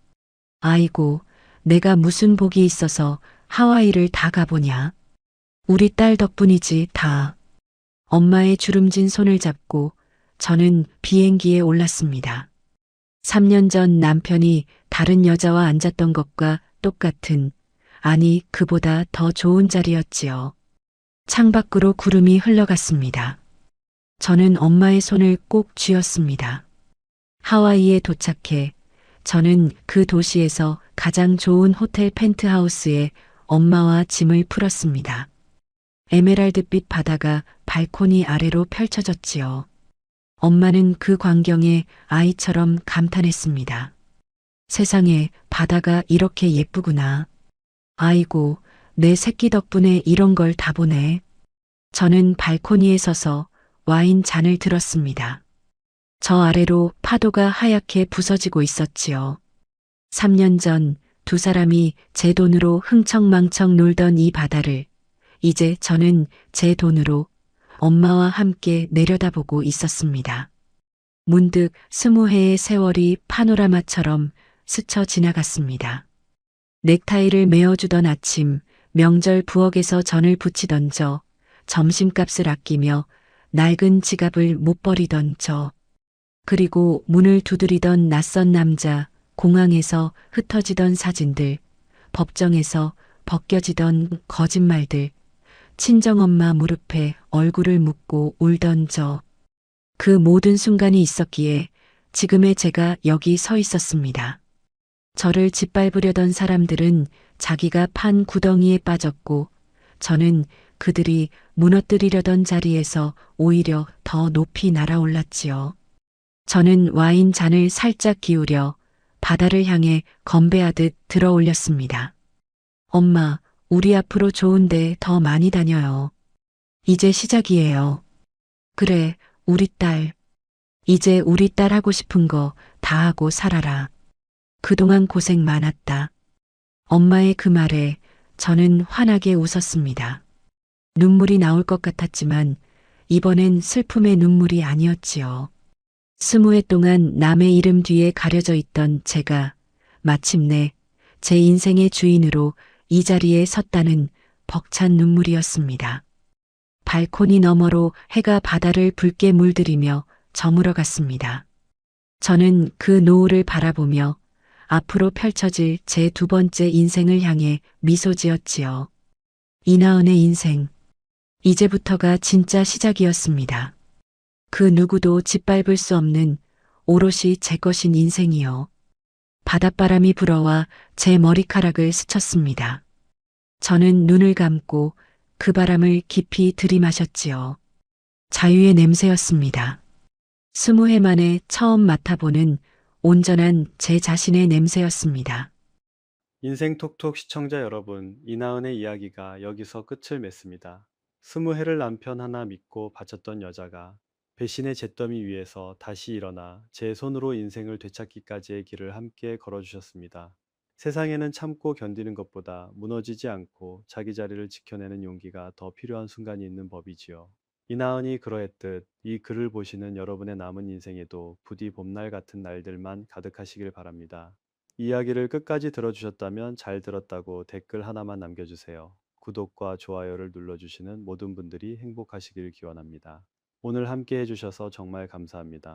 아이고, 내가 무슨 복이 있어서 하와이를 다 가보냐. 우리 딸 덕분이지, 다. 엄마의 주름진 손을 잡고 저는 비행기에 올랐습니다. 3년 전 남편이 다른 여자와 앉았던 것과 똑같은, 아니, 그보다 더 좋은 자리였지요. 창밖으로 구름이 흘러갔습니다. 저는 엄마의 손을 꼭 쥐었습니다. 하와이에 도착해 저는 그 도시에서 가장 좋은 호텔 펜트하우스에 엄마와 짐을 풀었습니다. 에메랄드빛 바다가 발코니 아래로 펼쳐졌지요. 엄마는 그 광경에 아이처럼 감탄했습니다. 세상에 바다가 이렇게 예쁘구나. 아이고, 내 새끼 덕분에 이런 걸 다 보네. 저는 발코니에 서서 와인 잔을 들었습니다. 저 아래로 파도가 하얗게 부서지고 있었지요. 3년 전 두 사람이 제 돈으로 흥청망청 놀던 이 바다를 이제 저는 제 돈으로 엄마와 함께 내려다보고 있었습니다. 문득 20회의 세월이 파노라마처럼 스쳐 지나갔습니다. 넥타이를 메어주던 아침, 명절 부엌에서 전을 부치던 저, 점심값을 아끼며 낡은 지갑을 못 버리던 저, 그리고 문을 두드리던 낯선 남자, 공항에서 흩어지던 사진들, 법정에서 벗겨지던 거짓말들, 친정엄마 무릎에 얼굴을 묻고 울던 저, 그 모든 순간이 있었기에 지금의 제가 여기 서 있었습니다. 저를 짓밟으려던 사람들은 자기가 판 구덩이에 빠졌고 저는 그들이 무너뜨리려던 자리에서 오히려 더 높이 날아올랐지요. 저는 와인 잔을 살짝 기울여 바다를 향해 건배하듯 들어 올렸습니다. 엄마, 우리 앞으로 좋은데 더 많이 다녀요. 이제 시작이에요. 그래, 우리 딸. 이제 우리 딸 하고 싶은 거 다 하고 살아라. 그동안 고생 많았다. 엄마의 그 말에 저는 환하게 웃었습니다. 눈물이 나올 것 같았지만 이번엔 슬픔의 눈물이 아니었지요. 20회 동안 남의 이름 뒤에 가려져 있던 제가 마침내 제 인생의 주인으로 이 자리에 섰다는 벅찬 눈물이었습니다. 발코니 너머로 해가 바다를 붉게 물들이며 저물어 갔습니다. 저는 그 노을을 바라보며 앞으로 펼쳐질 제 두 번째 인생을 향해 미소 지었지요. 이나은의 인생. 이제부터가 진짜 시작이었습니다. 그 누구도 짓밟을 수 없는 오롯이 제 것인 인생이요. 바닷바람이 불어와 제 머리카락을 스쳤습니다. 저는 눈을 감고 그 바람을 깊이 들이마셨지요. 자유의 냄새였습니다. 20회 만에 처음 맡아보는 온전한 제 자신의 냄새였습니다. 인생 톡톡 시청자 여러분, 이나은의 이야기가 여기서 끝을 맺습니다. 20회를 남편 하나 믿고 바쳤던 여자가 배신의 잿더미 위에서 다시 일어나 제 손으로 인생을 되찾기까지의 길을 함께 걸어주셨습니다. 세상에는 참고 견디는 것보다 무너지지 않고 자기 자리를 지켜내는 용기가 더 필요한 순간이 있는 법이지요. 이나은이 그러했듯 이 글을 보시는 여러분의 남은 인생에도 부디 봄날 같은 날들만 가득하시길 바랍니다. 이야기를 끝까지 들어주셨다면 잘 들었다고 댓글 하나만 남겨주세요. 구독과 좋아요를 눌러주시는 모든 분들이 행복하시길 기원합니다. 오늘 함께 해주셔서 정말 감사합니다.